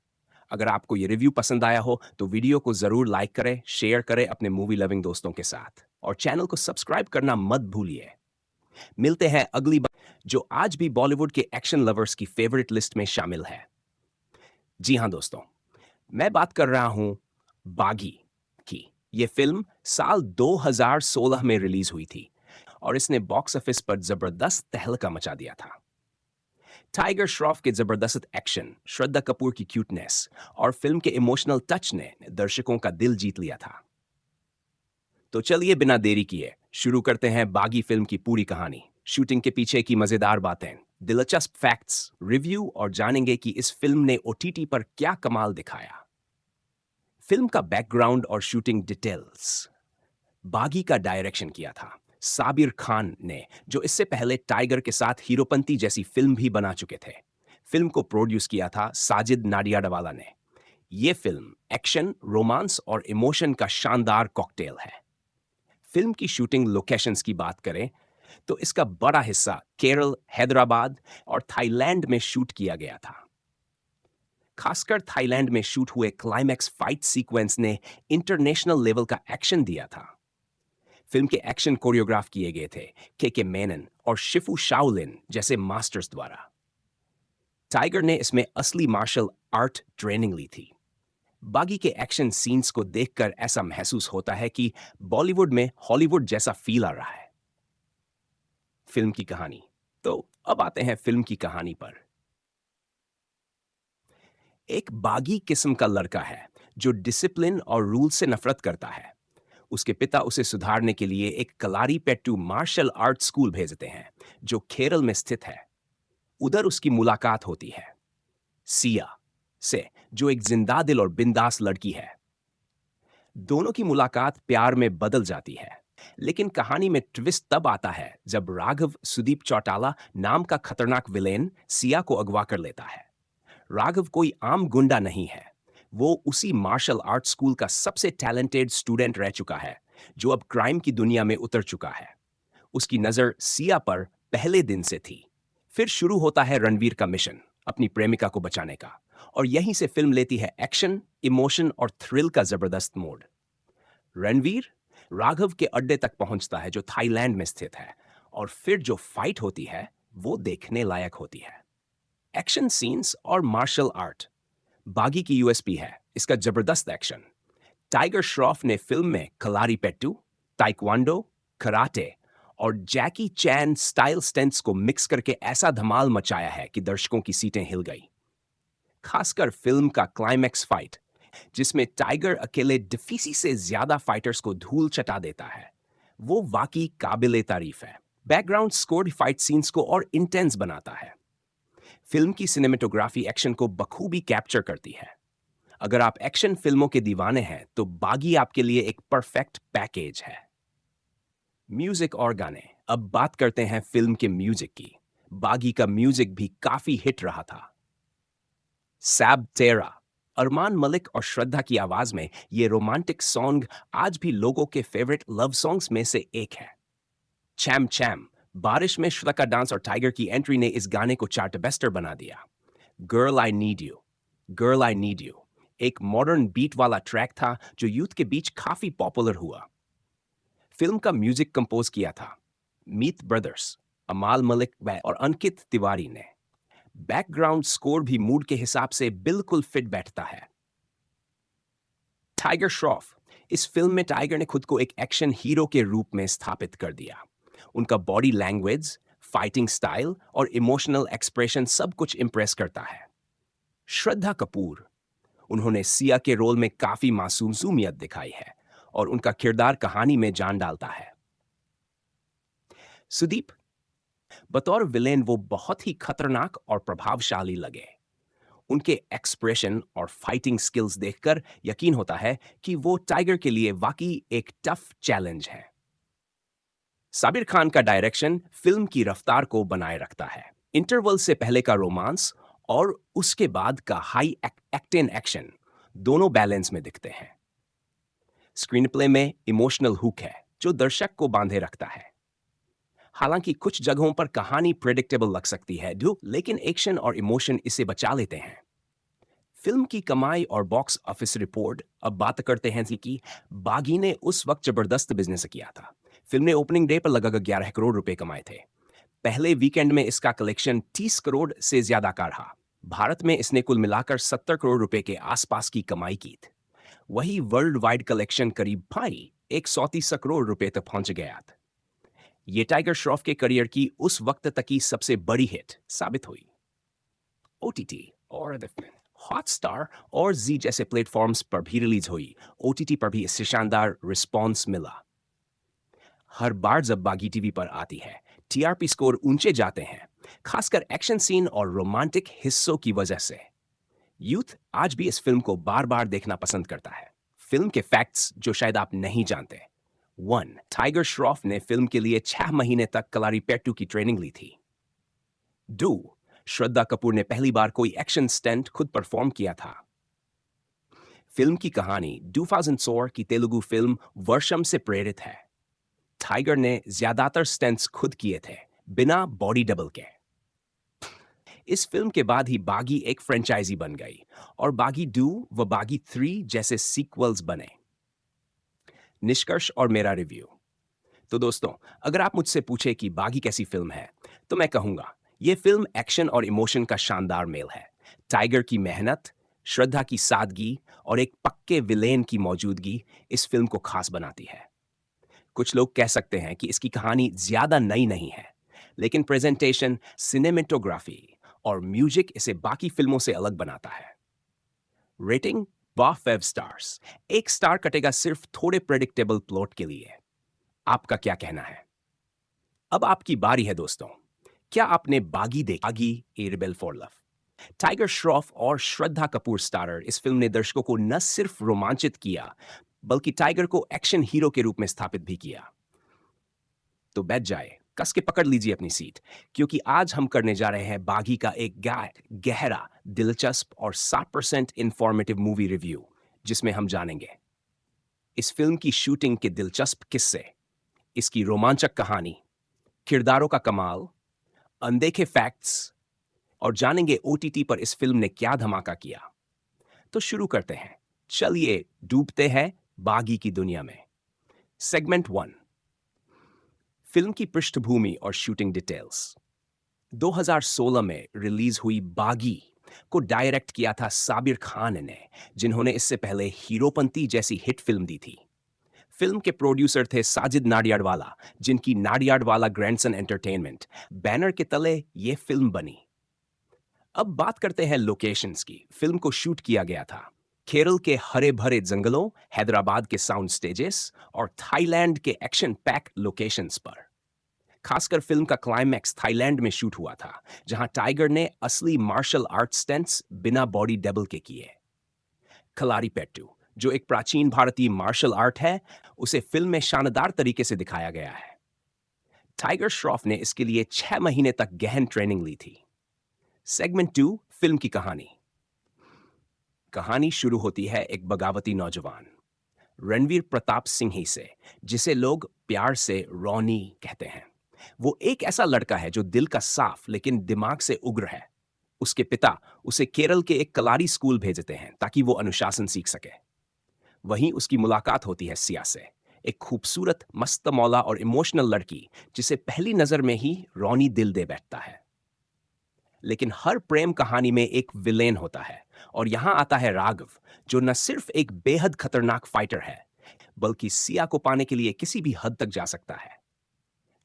S4: अगर आपको ये रिव्यू पसंद आया हो तो वीडियो को जरूर लाइक करें, शेयर करें अपने मूवी लविंग दोस्तों के साथ, और चैनल को सब्सक्राइब करना मत भूलिए। मिलते हैं अगली बार, जो आज भी बॉलीवुड के एक्शन लवर्स की फेवरेट लिस्ट में शामिल है। जी हां दोस्तों, मैं बात कर रहा हूं बागी की। यह फिल्म साल 2016 में रिलीज हुई थी और इसने बॉक्स ऑफिस पर जबरदस्त तहलका मचा दिया था। टाइगर श्रॉफ के जबरदस्त एक्शन, श्रद्धा कपूर की क्यूटनेस और फिल्म के इमोशनल टच ने दर्शकों का दिल जीत लिया था। तो चलिए बिना देरी किए शुरू करते हैं बागी फिल्म की पूरी कहानी, शूटिंग के पीछे की मजेदार बातें, दिलचस्प फैक्ट्स, रिव्यू और जानेंगे कि इस फिल्म ने ओटीटी पर क्या कमाल दिखाया। फिल्म का बैकग्राउंड और शूटिंग डिटेल्स। बागी का डायरेक्शन किया था साबिर खान ने, जो इससे पहले टाइगर के साथ हीरोपंती जैसी फिल्म भी बना चुके थे। फिल्म को प्रोड्यूस किया था साजिद नाडियाडवाला ने। यह फिल्म एक्शन, रोमांस और इमोशन का शानदार कॉकटेल है। फिल्म की शूटिंग लोकेशंस की बात करें तो इसका बड़ा हिस्सा केरल, हैदराबाद और थाईलैंड में शूट किया गया था। खासकर थाईलैंड में शूट हुए क्लाइमैक्स फाइट सीक्वेंस ने इंटरनेशनल लेवल का एक्शन दिया था। फिल्म के एक्शन कोरियोग्राफ किए गए थे के मेनन और शिफू शाओलिन जैसे मास्टर्स द्वारा। टाइगर ने इसमें असली मार्शल आर्ट ट्रेनिंग ली थी। बागी के एक्शन सीन्स को देखकर ऐसा महसूस होता है कि बॉलीवुड में हॉलीवुड जैसा फील आ रहा है। फिल्म की कहानी। तो अब आते हैं फिल्म की कहानी पर। एक बागी किस्म का लड़का है जो डिसिप्लिन और रूल से नफरत करता है। उसके पिता उसे सुधारने के लिए एक कलारीपेट्टू मार्शल आर्ट स्कूल भेजते हैं, जो केरल में स्थित है। उधर उसकी मुलाकात होती है सिया से, जो एक जिंदा दिल और बिंदास लड़की है। दोनों की मुलाकात प्यार में बदल जाती है, लेकिन कहानी में ट्विस्ट तब आता है जब राघव सुदीप चौटाला नाम का खतरनाक विलेन सिया को अगवा कर लेता है। राघव कोई आम गुंडा नहीं है, वो उसी मार्शल आर्ट स्कूल का सबसे टैलेंटेड स्टूडेंट रह चुका है, जो अब क्राइम की दुनिया में उतर चुका है। उसकी नजर सिया पर पहले दिन से थी। फिर शुरू होता है रणवीर का मिशन, अपनी प्रेमिका को बचाने का, और यहीं से फिल्म लेती है एक्शन, इमोशन और थ्रिल का जबरदस्त मोड। रणवीर राघव के अड्डे तक पहुंचता है, जो थाईलैंड में स्थित है, और फिर जो फाइट होती है वो देखने लायक होती है। एक्शन सीन्स और मार्शल आर्ट बागी की यूएसपी है, इसका जबरदस्त एक्शन। टाइगर श्रॉफ ने फिल्म में कलारीपेट्टू, ताइक्वांडो, कराटे और जैकी चैन स्टाइल स्टंट्स को मिक्स करके ऐसा धमाल मचाया है कि दर्शकों की सीटें हिल गई। खासकर फिल्म का क्लाइमैक्स फाइट, जिसमें टाइगर अकेले डिफीसी से ज्यादा फाइटर्स को धूल चटा देता है, वो वाकई काबिले तारीफ है। बैकग्राउंड स्कोर फाइट सीन्स को और इंटेंस बनाता है। फिल्म की सिनेमेटोग्राफी एक्शन को बखूबी कैप्चर करती है। अगर आप एक्शन फिल्मों के दीवाने हैं तो बागी आपके लिए एक परफेक्ट पैकेज है। म्यूजिक और गाने। अब बात करते हैं फिल्म के म्यूजिक की। बागी का म्यूजिक भी काफी हिट रहा था। सैब तेरा, अरमान मलिक और श्रद्धा की आवाज में ये रोमांटिक सॉन्ग आज भी लोगों के फेवरेट लव सॉन्ग्स में से एक है। चैम चैम, बारिश में श्रद्धा का डांस और टाइगर की एंट्री ने इस गाने को चार्ट बेस्टर बना दिया। Girl I need you, girl I need you एक मॉडर्न बीट वाला ट्रैक था जो यूथ के बीच काफी पॉपुलर हुआ। फिल्म का म्यूजिक कंपोज किया था मीत ब्रदर्स, अमाल मलिक और अंकित तिवारी ने। बैकग्राउंड स्कोर भी मूड के हिसाब से बिल्कुल फिट बैठता है। टाइगर श्रॉफ, इस फिल्म में टाइगर ने खुद को एक एक्शन हीरो के रूप में स्थापित कर दिया। उनका बॉडी लैंग्वेज, फाइटिंग स्टाइल और इमोशनल एक्सप्रेशन सब कुछ इंप्रेस करता है। श्रद्धा कपूर, उन्होंने सिया के रोल में काफी मासूमियत दिखाई है और उनका किरदार कहानी में जान डालता है। सुदीप, बतौर विलेन वो बहुत ही खतरनाक और प्रभावशाली लगे। उनके एक्सप्रेशन और फाइटिंग स्किल्स देखकर यकीन होता है कि वो टाइगर के लिए वाकई एक टफ चैलेंज है। साबिर खान का डायरेक्शन फिल्म की रफ्तार को बनाए रखता है। इंटरवल से पहले का रोमांस और उसके बाद का हाई एक्टेन एक्शन दोनों बैलेंस में दिखते हैं। स्क्रीन प्ले में इमोशनल हुक है जो दर्शक को बांधे रखता है। हालांकि कुछ जगहों पर कहानी प्रेडिक्टेबल लग सकती है, लेकिन एक्शन और इमोशन इसे बचा लेते हैं। फिल्म की कमाई और बॉक्स ऑफिस रिपोर्ट। अब बात करते हैं कि बागी ने उस वक्त जबरदस्त बिजनेस किया था। फिल्म ने ओपनिंग डे पर लगभग 11 करोड़ रुपए कमाए थे। पहले वीकेंड में इसका कलेक्शन 30 करोड़ से ज्यादा का रहा। भारत में इसने कुल मिलाकर 70 करोड़ रुपए के आसपास की कमाई की थी। वही वर्ल्ड वाइड कलेक्शन करीब 130 करोड़ रुपए तक पहुंच गया था। ये टाइगर श्रॉफ के करियर की उस वक्त तक की सबसे बड़ी हिट साबित हुई। ओटीटी और हॉटस्टार और जी जैसे प्लेटफॉर्म्स पर भी रिलीज हुई। ओटीटी पर भी इससे शानदार रिस्पॉन्स मिला। हर बार जब बागी टीवी पर आती है, टीआरपी स्कोर ऊंचे जाते हैं, खासकर एक्शन सीन और रोमांटिक हिस्सों की वजह से। यूथ आज भी इस फिल्म को बार बार देखना पसंद करता है। फिल्म के फैक्ट्स जो शायद आप नहीं जानते। 1. टाइगर श्रॉफ ने फिल्म के लिए 6 महीने तक कलारीपेट्टू की ट्रेनिंग ली थी। 2. श्रद्धा कपूर ने पहली बार कोई एक्शन स्टंट खुद परफॉर्म किया था। फिल्म की कहानी 2004 की तेलुगु फिल्म वर्षम से प्रेरित है। टाइगर ने ज्यादातर स्टंट्स खुद किए थे, बिना बॉडी डबल के। इस फिल्म के बाद ही बागी एक फ्रेंचाइजी बन गई और बागी 2 व बागी 3 जैसे सीक्वल्स बने। निष्कर्ष और मेरा रिव्यू। तो दोस्तों, अगर आप मुझसे पूछे कि बागी कैसी फिल्म है, तो मैं कहूंगा यह फिल्म एक्शन और इमोशन का शानदार मेल है। टाइगर की मेहनत, श्रद्धा की सादगी और एक पक्के विलेन की मौजूदगी इस फिल्म को खास बनाती है। कुछ लोग कह सकते हैं कि इसकी कहानी ज्यादा नई नहीं है, लेकिन प्रेजेंटेशन, सिनेमेटोग्राफी और म्यूजिक इसे बाकी फिल्मों से अलग बनाता है। Rating 5 stars. 1 स्टार कटेगा सिर्फ थोड़े प्रेडिक्टेबल प्लॉट के लिए। आपका क्या कहना है? अब आपकी बारी है दोस्तों। क्या आपने बागी देखी? A rebel for love. Tiger Shroff और श्रद्धा कपूर स्टारर इस फिल्म ने दर्शकों को न सिर्फ रोमांचित किया, बल्कि टाइगर को एक्शन हीरो के रूप में स्थापित भी किया। तो बैठ जाए, कस के पकड़ लीजिए अपनी सीट, क्योंकि आज हम करने जा रहे हैं बागी का एक गहरा, दिलचस्प और 60% इंफॉर्मेटिव मूवी रिव्यू, जिसमें हम जानेंगे इस फिल्म की शूटिंग के दिलचस्प किस्से, इसकी रोमांचक कहानी, किरदारों का कमाल, अनदेखे फैक्ट्स और जानेंगे ओटीटी पर इस फिल्म ने क्या धमाका किया। तो शुरू करते हैं। चलिए डूबते हैं बागी की दुनिया में। सेगमेंट 1, फिल्म की पृष्ठभूमि और शूटिंग डिटेल्स। 2016 में रिलीज हुई बागी को डायरेक्ट किया था साबिर खान ने, जिन्होंने इससे पहले हीरोपंती जैसी हिट फिल्म दी थी। फिल्म के प्रोड्यूसर थे साजिद नाडियाडवाला, जिनकी नाडियाडवाला ग्रैंडसन एंटरटेनमेंट बैनर के तले ये फिल्म बनी। अब बात करते हैं लोकेशंस की। फिल्म को शूट किया गया था केरल के हरे भरे जंगलों, हैदराबाद के साउंड स्टेजेस और थाईलैंड के एक्शन पैक लोकेशंस पर। खासकर फिल्म का क्लाइमैक्स थाईलैंड में शूट हुआ था, जहां टाइगर ने असली मार्शल आर्ट स्टंट्स बिना बॉडी डबल के किए। कलारीपेट्टू, जो एक प्राचीन भारतीय मार्शल आर्ट है, उसे फिल्म में शानदार तरीके से दिखाया गया है। टाइगर श्रॉफ ने इसके लिए 6 महीने तक गहन ट्रेनिंग ली थी। सेगमेंट 2, फिल्म की कहानी। कहानी शुरू होती है एक बगावती नौजवान रणवीर प्रताप सिंह ही से, जिसे लोग प्यार से रॉनी कहते हैं। वो एक ऐसा लड़का है जो दिल का साफ लेकिन दिमाग से उग्र है। उसके पिता उसे केरल के एक कलारी स्कूल भेजते हैं ताकि वो अनुशासन सीख सके। वहीं उसकी मुलाकात होती है सिया से, एक खूबसूरत, मस्त मौला और इमोशनल लड़की, जिसे पहली नजर में ही रॉनी दिल दे बैठता है। लेकिन हर प्रेम कहानी में एक विलेन होता है, और यहां आता है राघव, जो न सिर्फ एक बेहद खतरनाक फाइटर है, बल्कि सिया को पाने के लिए किसी भी हद तक जा सकता है।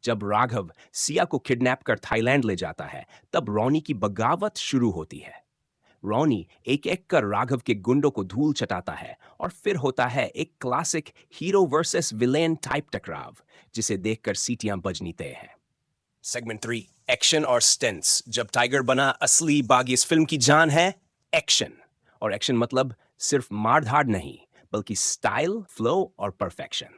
S4: जब राघव सिया को किडनैप कर थाईलैंड ले जाता है, तब रॉनी की बगावत शुरू होती है। रॉनी एक एक कर राघव के गुंडों को धूल चटाता है, और फिर होता है एक classic hero versus villain type टकराव, जिसे देखकर सीटियां बजनी तय हैं। सेगमेंट 3, एक्शन और स्टंट्स। जब टाइगर बना असली बागी, इस फिल्म की जान है एक्शन। और एक्शन मतलब सिर्फ मार-धाड़ नहीं, बल्कि स्टाइल, फ्लो और परफेक्शन।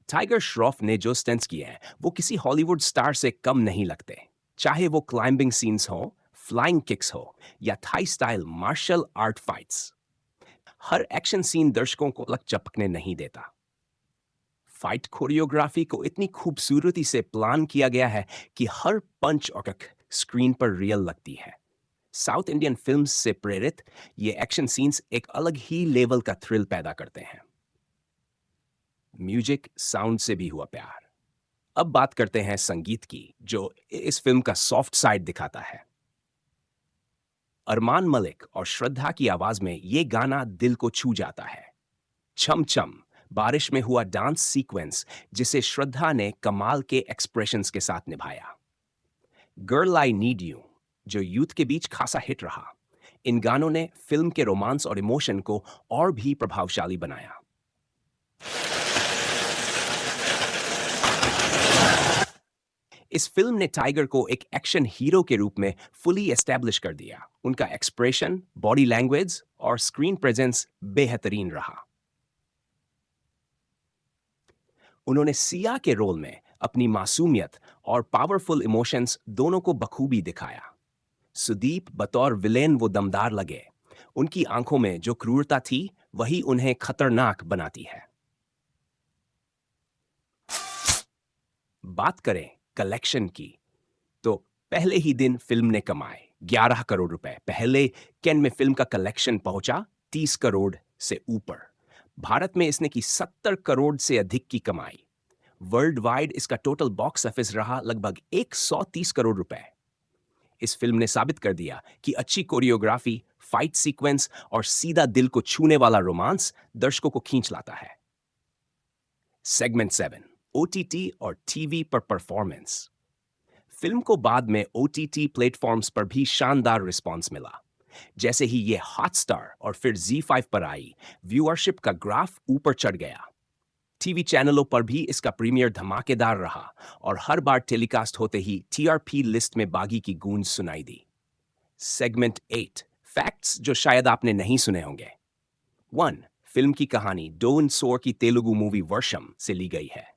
S4: टाइगर श्रॉफ ने जो स्टंट्स किए हैं, वो किसी हॉलीवुड स्टार से कम नहीं लगते। चाहे वो क्लाइंबिंग सीन्स हो, फ्लाइंग किक्स हो, या Thai style martial art fights, हर एक्शन सीन दर्शकों को लग चपकने नहीं देता। फाइट कोरियोग्राफी को इतनी खूबसूरती से प्लान किया गया है कि हर पंच और किक स्क्रीन पर रियल लगती है। साउथ इंडियन फिल्म्स से प्रेरित ये एक्शन सीन्स एक अलग ही लेवल का थ्रिल पैदा करते हैं। म्यूजिक, साउंड से भी हुआ प्यार। अब बात करते हैं संगीत की, जो इस फिल्म का सॉफ्ट साइड दिखाता है। अरमान मलिक और श्रद्धा की आवाज में ये गाना दिल को छू जाता है। छम छम, बारिश में हुआ डांस सीक्वेंस, जिसे श्रद्धा ने कमाल के एक्सप्रेशंस के साथ निभाया। गर्ल आई नीड यू, जो यूथ के बीच खासा हिट रहा। इन गानों ने फिल्म के रोमांस और इमोशन को और भी प्रभावशाली बनाया। इस फिल्म ने टाइगर को एक एक्शन हीरो के रूप में फुली एस्टैब्लिश कर दिया। उनका एक्सप्रेशन, बॉडी लैंग्वेज और स्क्रीन प्रेजेंस बेहतरीन रहा। उन्होंने सिया के रोल में अपनी मासूमियत और पावरफुल इमोशंस दोनों को बखूबी दिखाया। सुदीप बतौर विलेन वो दमदार लगे। उनकी आंखों में जो क्रूरता थी, वही उन्हें खतरनाक बनाती है। बात करें कलेक्शन की, तो पहले ही दिन फिल्म ने कमाए 11 करोड़ रुपए। पहले कैन में फिल्म का कलेक्शन पहुंचा 30 करोड़ से ऊपर। भारत में इसने की 70 करोड़ से अधिक की कमाई। वर्ल्ड वाइड इसका टोटल बॉक्स ऑफिस रहा लगभग 130 करोड़ रुपए। इस फिल्म ने साबित कर दिया कि अच्छी कोरियोग्राफी, फाइट सीक्वेंस और सीधा दिल को छूने वाला रोमांस दर्शकों को खींच लाता है। सेगमेंट 7, ओटीटी और टीवी पर परफॉर्मेंस। फिल्म को बाद में ओटीटी प्लेटफॉर्म्स पर भी शानदार रिस्पांस मिला। जैसे ही ये हॉटस्टार और फिर ZEE5 पर आई, व्यूअरशिप का ग्राफ ऊपर चढ़ गया। टीवी चैनलों पर भी इसका प्रीमियर धमाकेदार रहा, और हर बार टेलीकास्ट होते ही टीआरपी लिस्ट में बागी की गूंज सुनाई दी। सेगमेंट 8, फैक्ट्स जो शायद आपने नहीं सुने होंगे। 1, फिल्म की कहानी डोन सोर की तेलुगु मूवी वर्षम से ली गई है।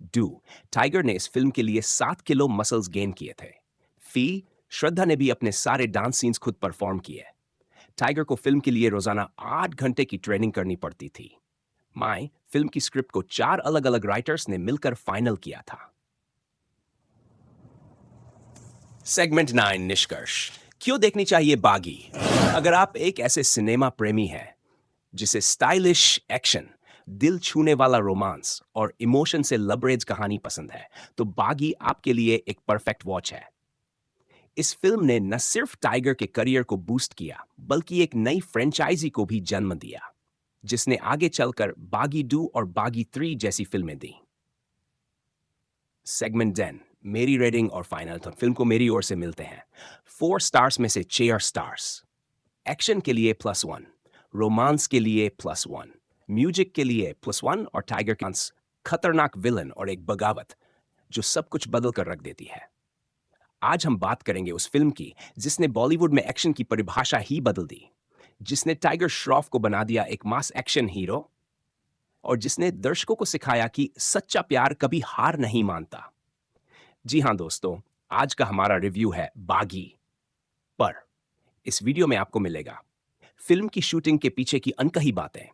S4: 2, टाइगर ने इस फिल्म के लिए 7 किलो मसल्स गेन किए थे। फी, श्रद्धा ने भी अपने सारे डांस सीन्स खुद परफॉर्म किए। टाइगर को फिल्म के लिए रोजाना 8 घंटे की ट्रेनिंग करनी पड़ती थी। माय, फिल्म की स्क्रिप्ट को 4 अलग अलग राइटर्स ने मिलकर फाइनल किया था। सेगमेंट 9, निष्कर्ष। क्यों देखनी चाहिए बागी? अगर आप एक ऐसे सिनेमा प्रेमी हैं जिसे स्टाइलिश एक्शन, दिल छूने वाला रोमांस और इमोशन से लबरेज कहानी पसंद है, तो बागी आपके लिए एक परफेक्ट वॉच है। इस फिल्म ने न सिर्फ टाइगर के करियर को बूस्ट किया बल्कि एक नई फ्रेंचाइजी को भी जन्म दिया, जिसने आगे चलकर बागी 2 और बागी 3 जैसी फिल्में दी। सेगमेंट 10, मेरी रेटिंग और फाइनल थॉट। फिल्म को मेरी ओर से मिलते हैं 4 स्टार्स में से 6 स्टार्स। एक्शन के लिए +1, रोमांस के लिए +1, म्यूजिक के लिए +1 और टाइगर कांस खतरनाक विलन और एक बगावत जो सब कुछ बदल कर रख देती है। आज हम बात करेंगे उस फिल्म की जिसने बॉलीवुड में एक्शन की परिभाषा ही बदल दी, जिसने टाइगर श्रॉफ को बना दिया एक मास एक्शन हीरो और जिसने दर्शकों को सिखाया कि सच्चा प्यार कभी हार नहीं मानता। जी हां दोस्तों, आज का हमारा रिव्यू है बागी पर। इस वीडियो में आपको मिलेगा फिल्म की शूटिंग के पीछे की अनकही बातें,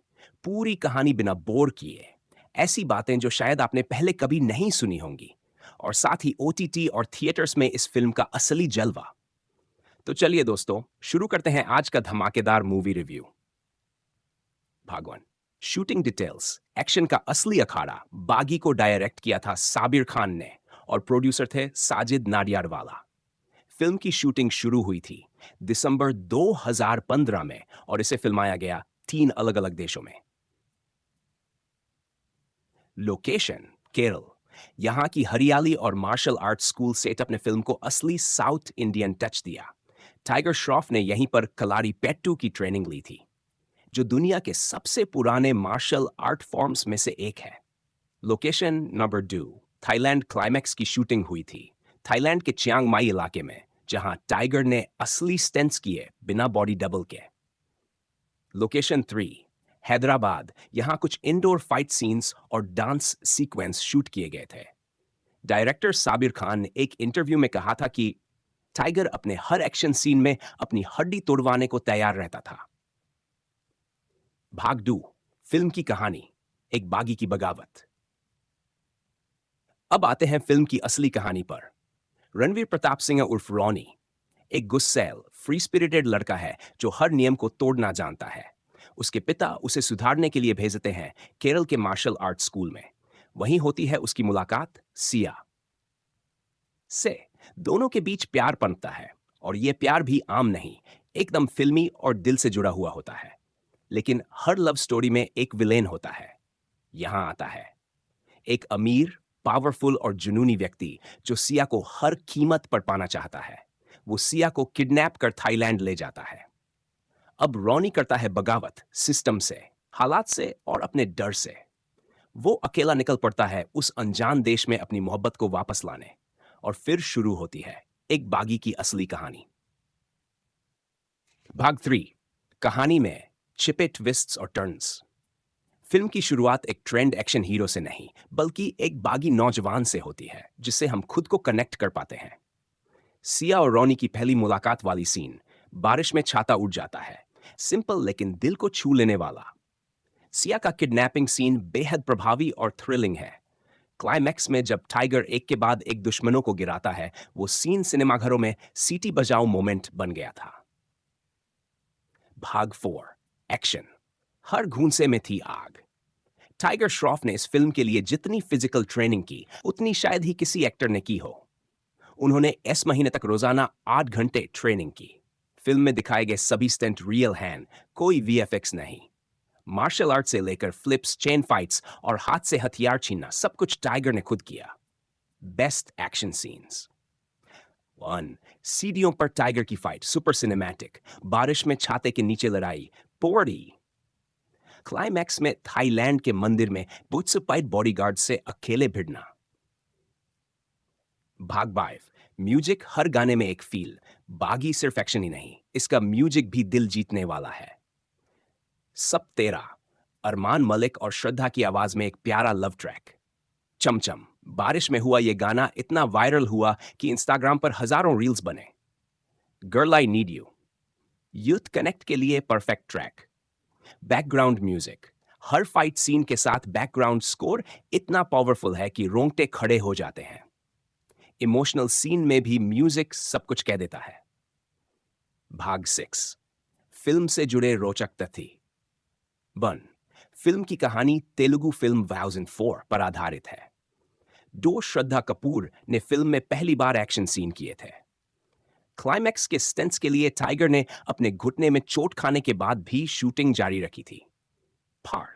S4: पूरी कहानी बिना बोर किए, ऐसी बातें जो शायद आपने पहले कभी नहीं सुनी होंगी, और साथ ही OTT और थिएटर्स में इस फिल्म का असली जलवा। तो चलिए दोस्तों, शुरू करते हैं आज का धमाकेदार मूवी रिव्यू। भाग 1, शूटिंग डिटेल्स। एक्शन का असली अखाड़ा बागी को डायरेक्ट किया था साबिर खान ने और प्रोड्यूसर थे साजिद नाडियाडवाला। फिल्म की शूटिंग शुरू हुई थी दिसंबर 2015 में और इसे फिल्माया गया 3 अलग-अलग देशों में। लोकेशन केरल। यहां की हरियाली और मार्शल आर्ट स्कूल सेटअप ने फिल्म को असली साउथ इंडियन टच दिया। टाइगर श्रॉफ ने यहीं पर कलारी पेट्टू की ट्रेनिंग ली थी, जो दुनिया के सबसे पुराने मार्शल आर्ट फॉर्म्स में से एक है। लोकेशन नंबर 2, थाईलैंड क्लाइमैक्स की शूटिंग हुई थी थाईलैंड के चियांग माई इलाके में, जहां टाइगर ने असली स्टंट्स किए बिना बॉडी डबल के। लोकेशन 3, हैदराबाद। यहां कुछ इंडोर फाइट सीन्स और डांस सीक्वेंस शूट किए गए थे। डायरेक्टर साबिर खान ने एक इंटरव्यू में कहा था कि टाइगर अपने हर एक्शन सीन में अपनी हड्डी तोड़वाने को तैयार रहता था। भाग 2, फिल्म की कहानी, एक बागी की बगावत। अब आते हैं फिल्म की असली कहानी पर। रणवीर प्रताप सिंह उर्फ रॉनी एक गुस्सैल, फ्री स्पिरिटेड लड़का है जो हर नियम को तोड़ना जानता है। उसके पिता उसे सुधारने के लिए भेजते हैं केरल के मार्शल आर्ट स्कूल में। वहीं होती है उसकी मुलाकात सिया से। दोनों के बीच प्यार पनपता है और यह प्यार भी आम नहीं, एकदम फिल्मी और दिल से जुड़ा हुआ होता है। लेकिन हर लव स्टोरी में एक विलेन होता है। यहां आता है एक अमीर, पावरफुल और जुनूनी व्यक्ति जो सिया को हर कीमत पर पाना चाहता है। वो सिया को किडनैप कर थाईलैंड ले जाता है। अब रॉनी करता है बगावत, सिस्टम से, हालात से और अपने डर से। वो अकेला निकल पड़ता है उस अनजान देश में अपनी मोहब्बत को वापस लाने, और फिर शुरू होती है एक बागी की असली कहानी। भाग 3, कहानी में छिपे ट्विस्ट्स और टर्न्स। फिल्म की शुरुआत एक ट्रेंड एक्शन हीरो से नहीं बल्कि एक बागी नौजवान से होती है जिससे हम खुद को कनेक्ट कर पाते हैं। सिया और रॉनी की पहली मुलाकात वाली सीन, बारिश में छाता उड़ जाता है, सिंपल लेकिन दिल को छू लेने वाला। सिया का किडनैपिंग सीन बेहद प्रभावी और थ्रिलिंग है। क्लाइमैक्स में जब टाइगर एक के बाद एक दुश्मनों को गिराता है, वो सीन सिनेमाघरों में सीटी बजाओ मोमेंट बन गया था। भाग 4, एक्शन। हर घूंसे में थी आग। टाइगर श्रॉफ ने इस फिल्म के लिए जितनी फिजिकल ट्रेनिंग की उतनी शायद ही किसी एक्टर ने की हो। उन्होंने इस महीने तक रोजाना 8 घंटे ट्रेनिंग की। फिल्म में दिखाए गए सभी स्टंट रियल हैं, कोई VFX नहीं। मार्शल आर्ट से लेकर फ्लिप्स, चेन फाइट्स और हाथ से हथियार छीनना सब कुछ टाइगर ने खुद किया। बेस्ट एक्शन सीन्स 1, सीढ़ियों पर टाइगर की फाइट, सुपर सिनेमैटिक। बारिश में छाते के नीचे लड़ाई, पोर्डी। क्लाइमैक्स में थाईलैंड के मंदिर में बुत्सुपाइट बॉडीगार्ड से अकेले भिड़ना। भाग 5, म्यूजिक। हर गाने में एक फील। बागी सिर्फ एक्शन ही नहीं, इसका म्यूजिक भी दिल जीतने वाला है। सब तेरा, अरमान मलिक और श्रद्धा की आवाज में एक प्यारा लव ट्रैक। चमचम। बारिश में हुआ यह गाना इतना वायरल हुआ कि इंस्टाग्राम पर हजारों रील्स बने। Girl I need you, youth connect के लिए परफेक्ट ट्रैक। Background music. हर फाइट सीन के साथ बैकग्राउंड स्कोर इतना पावरफुल है कि रोंगटे खड़े हो जाते हैं। इमोशनल सीन में भी म्यूजिक सब कुछ कह देता है। भाग 6, फिल्म से जुड़े रोचक तथ्य। 1, फिल्म की कहानी तेलुगु फिल्म वाउज इन 4 पर आधारित है। श्रद्धा कपूर ने फिल्म में पहली बार एक्शन सीन किए थे। क्लाइमैक्स के स्टंट्स के लिए टाइगर ने अपने घुटने में चोट खाने के बाद भी शूटिंग जारी रखी थी। फार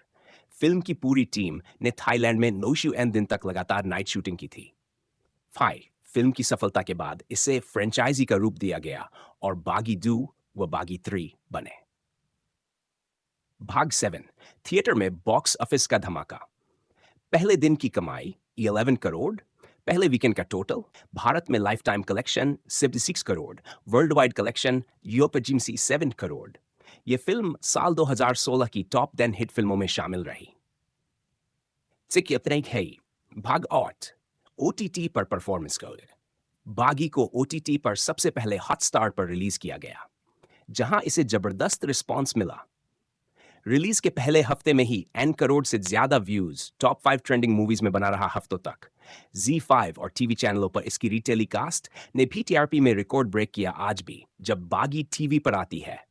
S4: फिल्म की पूरी टीम ने थाईलैंड में नोशु एन दिन तक लगातार नाइट शूटिंग की थी। फाई फिल्म की सफलता के बाद इसे फ्रेंचाइजी का रूप दिया गया और बागी 2 व बागी 3 बने। भाग 7 थिएटर में बॉक्स ऑफिस का धमाका। पहले दिन की कमाई 11 करोड़, पहले वीकेंड का टोटल भारत में life time collection 76 crore, world wide collection यूपीजीएमसी 7 crore. यह फिल्म साल 2016 की टॉप 10 हिट फिल्मों में शामिल रही। भाग 8 ओटीटी पर परफॉर्मेंस करें। बागी को ओटीटी पर सबसे पहले हॉटस्टार पर रिलीज किया गया, जहां इसे जबरदस्त रिस्पांस मिला। रिलीज के पहले हफ्ते में ही N करोड़ से ज्यादा व्यूज टॉप 5 ट्रेंडिंग मूवीज में बना रहा हफ्तों तक। Z5 और टीवी चैनलों पर इसकी रीटेलीकास्ट ने भी टीआरपी में रिकॉर्ड ब्रेक किया। आज भी जब बागी टीवी पर आती है,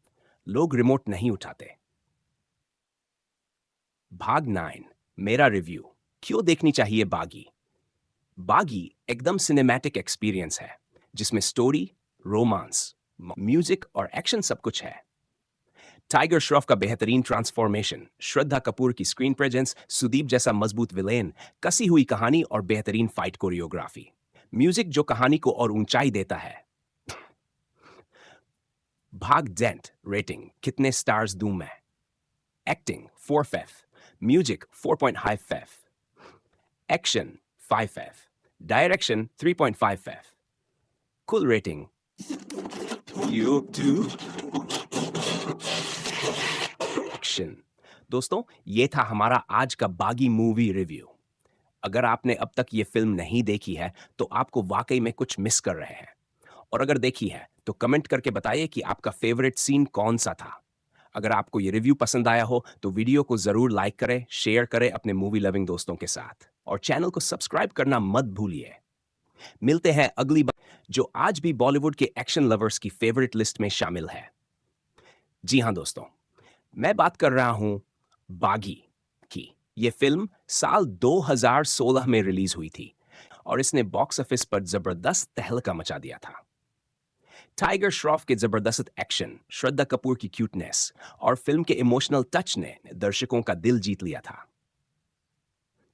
S4: लोग रिमोट नहीं उठाते। भाग 9 मेरा रिव्यू। क्यों देखनी चाहिए बागी? बागी एकदम सिनेमैटिक एक्सपीरियंस है, जिसमें स्टोरी, रोमांस, म्यूजिक और एक्शन सब कुछ है। टाइगर श्रॉफ का बेहतरीन ट्रांसफॉर्मेशन, श्रद्धा कपूर की स्क्रीन प्रेजेंस, सुदीप जैसा मजबूत विलेन, कसी हुई कहानी और बेहतरीन फाइट कोरियोग्राफी, म्यूजिक जो कहानी को और ऊंचाई देता है। भाग डेंट रेटिंग कितने स्टार्स दूं मैं? Acting 4 FF, music 4.5 FF, action 5 FF, direction 3.5 FF, कुल रेटिंग एक्शन। दोस्तों, ये था हमारा आज का बागी मूवी रिव्यू। अगर आपने अब तक ये फिल्म नहीं देखी है तो आपको वाकई में कुछ मिस कर रहे हैं, और अगर देखी है तो कमेंट करके बताइए कि आपका फेवरेट सीन कौन सा था। अगर आपको ये रिव्यू पसंद आया हो तो वीडियो को जरूर लाइक करें, शेयर करें अपने मूवी लविंग दोस्तों के साथ, और चैनल को सब्सक्राइब करना मत भूलिए। मिलते हैं अगली बार, जो आज भी बॉलीवुड के एक्शन लवर्स की फेवरेट लिस्ट में शामिल है। जी हां दोस्तों, मैं बात कर रहा हूं बागी की। यह फिल्म साल 2016 में रिलीज हुई थी और इसने बॉक्स ऑफिस पर जबरदस्त तहलका मचा दिया था। टाइगर श्रॉफ के जबरदस्त एक्शन, श्रद्धा कपूर की क्यूटनेस और फिल्म के इमोशनल टच ने दर्शकों का दिल जीत लिया था।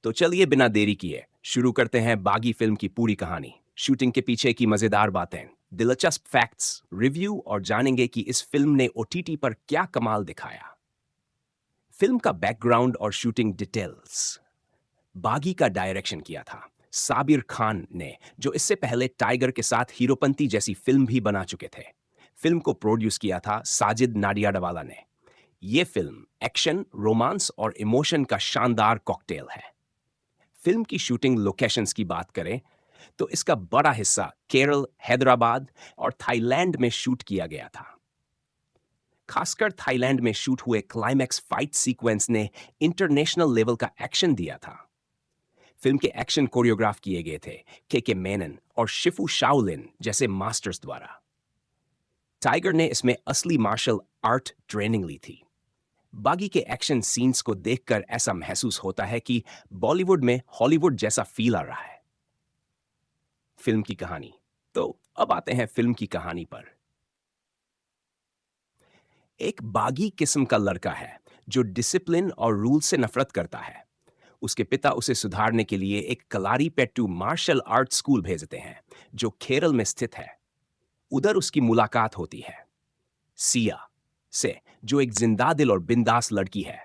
S4: तो चलिए बिना देरी किए शुरू करते हैं बागी फिल्म की पूरी कहानी, शूटिंग के पीछे की मजेदार बातें, दिलचस्प फैक्ट्स, रिव्यू और जानेंगे कि इस फिल्म ने ओटीटी पर क्या कमाल दिखाया। फिल्म का बैकग्राउंड और शूटिंग डिटेल्स। बागी का डायरेक्शन किया था साबिर खान ने, जो इससे पहले टाइगर के साथ हीरोपंती जैसी फिल्म भी बना चुके थे। फिल्म को प्रोड्यूस किया था साजिद नाडियाडवाला ने। यह फिल्म एक्शन, रोमांस और इमोशन का शानदार कॉकटेल है। फिल्म की शूटिंग लोकेशंस की बात करें तो इसका बड़ा हिस्सा केरल, हैदराबाद और थाईलैंड में शूट किया गया था। खासकर थाईलैंड में शूट हुए क्लाइमैक्स फाइट सीक्वेंस ने इंटरनेशनल लेवल का एक्शन दिया था। फिल्म के एक्शन कोरियोग्राफ किए गए थे के मेनन और शिफू शाओलिन जैसे मास्टर्स द्वारा। टाइगर ने इसमें असली मार्शल आर्ट ट्रेनिंग ली थी। बागी के एक्शन सीन्स को देखकर ऐसा महसूस होता है कि बॉलीवुड में हॉलीवुड जैसा फील आ रहा है। फिल्म की कहानी। तो अब आते हैं फिल्म की कहानी पर। एक बागी किस्म का लड़का है जो डिसिप्लिन और रूल से नफरत करता है। उसके पिता उसे सुधारने के लिए एक कलारीपेट्टू मार्शल आर्ट स्कूल भेजते हैं, जो केरल में स्थित है। उधर उसकी मुलाकात होती है सिया से, जो एक जिंदा दिल और बिंदास लड़की है।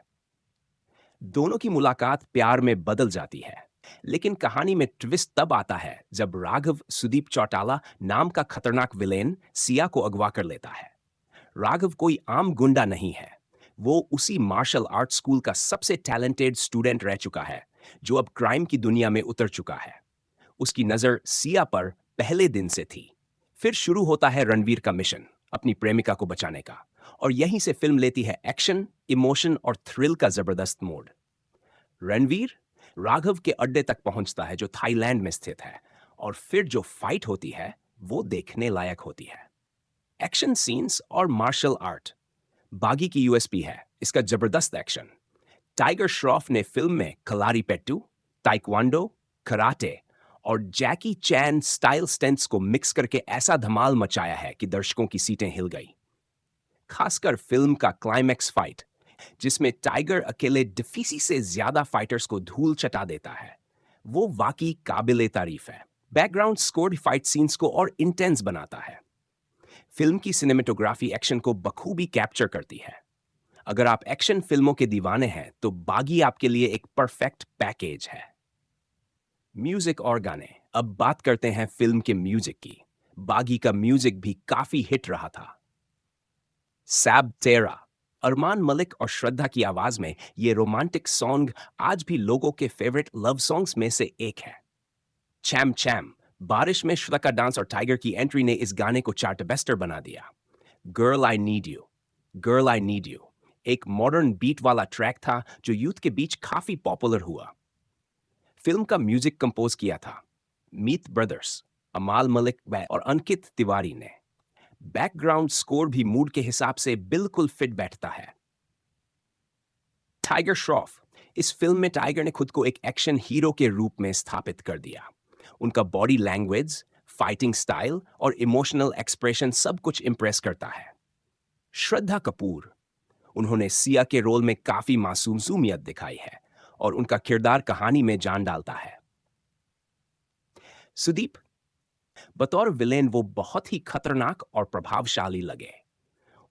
S4: दोनों की मुलाकात प्यार में बदल जाती है, लेकिन कहानी में ट्विस्ट तब आता है जब राघव सुदीप चौटाला नाम का खतरनाक विलेन सिया को अगवा कर लेता है। राघव कोई आम गुंडा नहीं है, वो उसी मार्शल आर्ट स्कूल का सबसे टैलेंटेड स्टूडेंट रह चुका है, जो अब क्राइम की दुनिया में उतर चुका है। उसकी नजर सिया पर पहले दिन से थी। फिर शुरू होता है रणवीर का मिशन, अपनी प्रेमिका को बचाने का, और यहीं से फिल्म लेती है एक्शन, इमोशन और थ्रिल का जबरदस्त मोड। रणवीर राघव के अड्डे तक पहुंचता है, जो थाईलैंड में स्थित है, और फिर जो फाइट होती है वो देखने लायक होती है। एक्शन सीन्स और मार्शल आर्ट बागी की यूएसपी है, इसका जबरदस्त एक्शन। टाइगर श्रॉफ ने फिल्म में कलारीपेट्टू, ताइक्वांडो, कराटे और जैकी चैन स्टाइल स्टंट्स को मिक्स करके ऐसा धमाल मचाया है कि दर्शकों की सीटें हिल गई। खासकर फिल्म का क्लाइमैक्स फाइट, जिसमें टाइगर अकेले डिफीसी से ज्यादा फाइटर्स को धूल चटा देता है, वो वाकई काबिले तारीफ है। बैकग्राउंड स्कोर फाइट सीन्स को और इंटेंस बनाता है। फिल्म की सिनेमेटोग्राफी एक्शन को बखूबी कैप्चर करती है। अगर आप एक्शन फिल्मों के दीवाने हैं तो बागी आपके लिए एक परफेक्ट पैकेज है। म्यूजिक और गाने। अब बात करते हैं फिल्म के म्यूजिक की। बागी का म्यूजिक भी काफी हिट रहा था। सैब तेरा, अरमान मलिक और श्रद्धा की आवाज में ये रोमांटिक सॉन्ग आज भी लोगों के फेवरेट लव सॉन्ग्स में से एक है। चैम चैम, बारिश में श्रद्धा का डांस और टाइगर की एंट्री ने इस गाने को चार्टबस्टर बना दिया। Girl I need you, girl I need you एक मॉडर्न बीट वाला ट्रैक था जो यूथ के बीच काफी पॉपुलर हुआ। फिल्म का म्यूजिक कंपोज किया था मीत ब्रदर्स, अमाल मलिक और अंकित तिवारी ने। बैकग्राउंड स्कोर भी मूड के हिसाब से बिल्कुल फिट बैठता है। टाइगर श्रॉफ, इस फिल्म में टाइगर ने खुद को एक एक्शन हीरो के रूप में स्थापित कर दिया। उनका बॉडी लैंग्वेज, फाइटिंग स्टाइल और इमोशनल एक्सप्रेशन सब कुछ इंप्रेस करता है। श्रद्धा कपूर, उन्होंने सिया के रोल में काफी मासूमियत दिखाई है और उनका किरदार कहानी में जान डालता है। सुदीप, बतौर विलेन वो बहुत ही खतरनाक और प्रभावशाली लगे।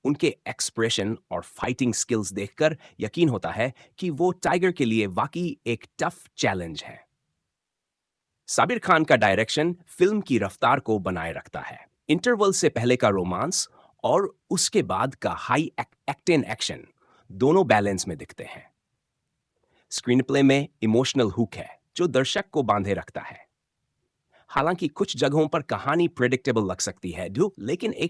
S4: उनके एक्सप्रेशन और फाइटिंग स्किल्स देखकर यकीन होता है कि वो टाइगर के लिए वाकई एक टफ चैलेंज है। साबिर खान का डायरेक्शन फिल्म की रफ्तार को बनाए रखता है। इंटरवल से पहले का रोमांस और उसके बाद का हाई एक्टेन एक्शन दोनों बैलेंस में दिखते हैं। स्क्रीन प्ले में इमोशनल हुक है जो दर्शक को बांधे रखता है। हालांकि कुछ जगहों पर कहानी प्रेडिक्टेबल लग सकती है, लेकिन एक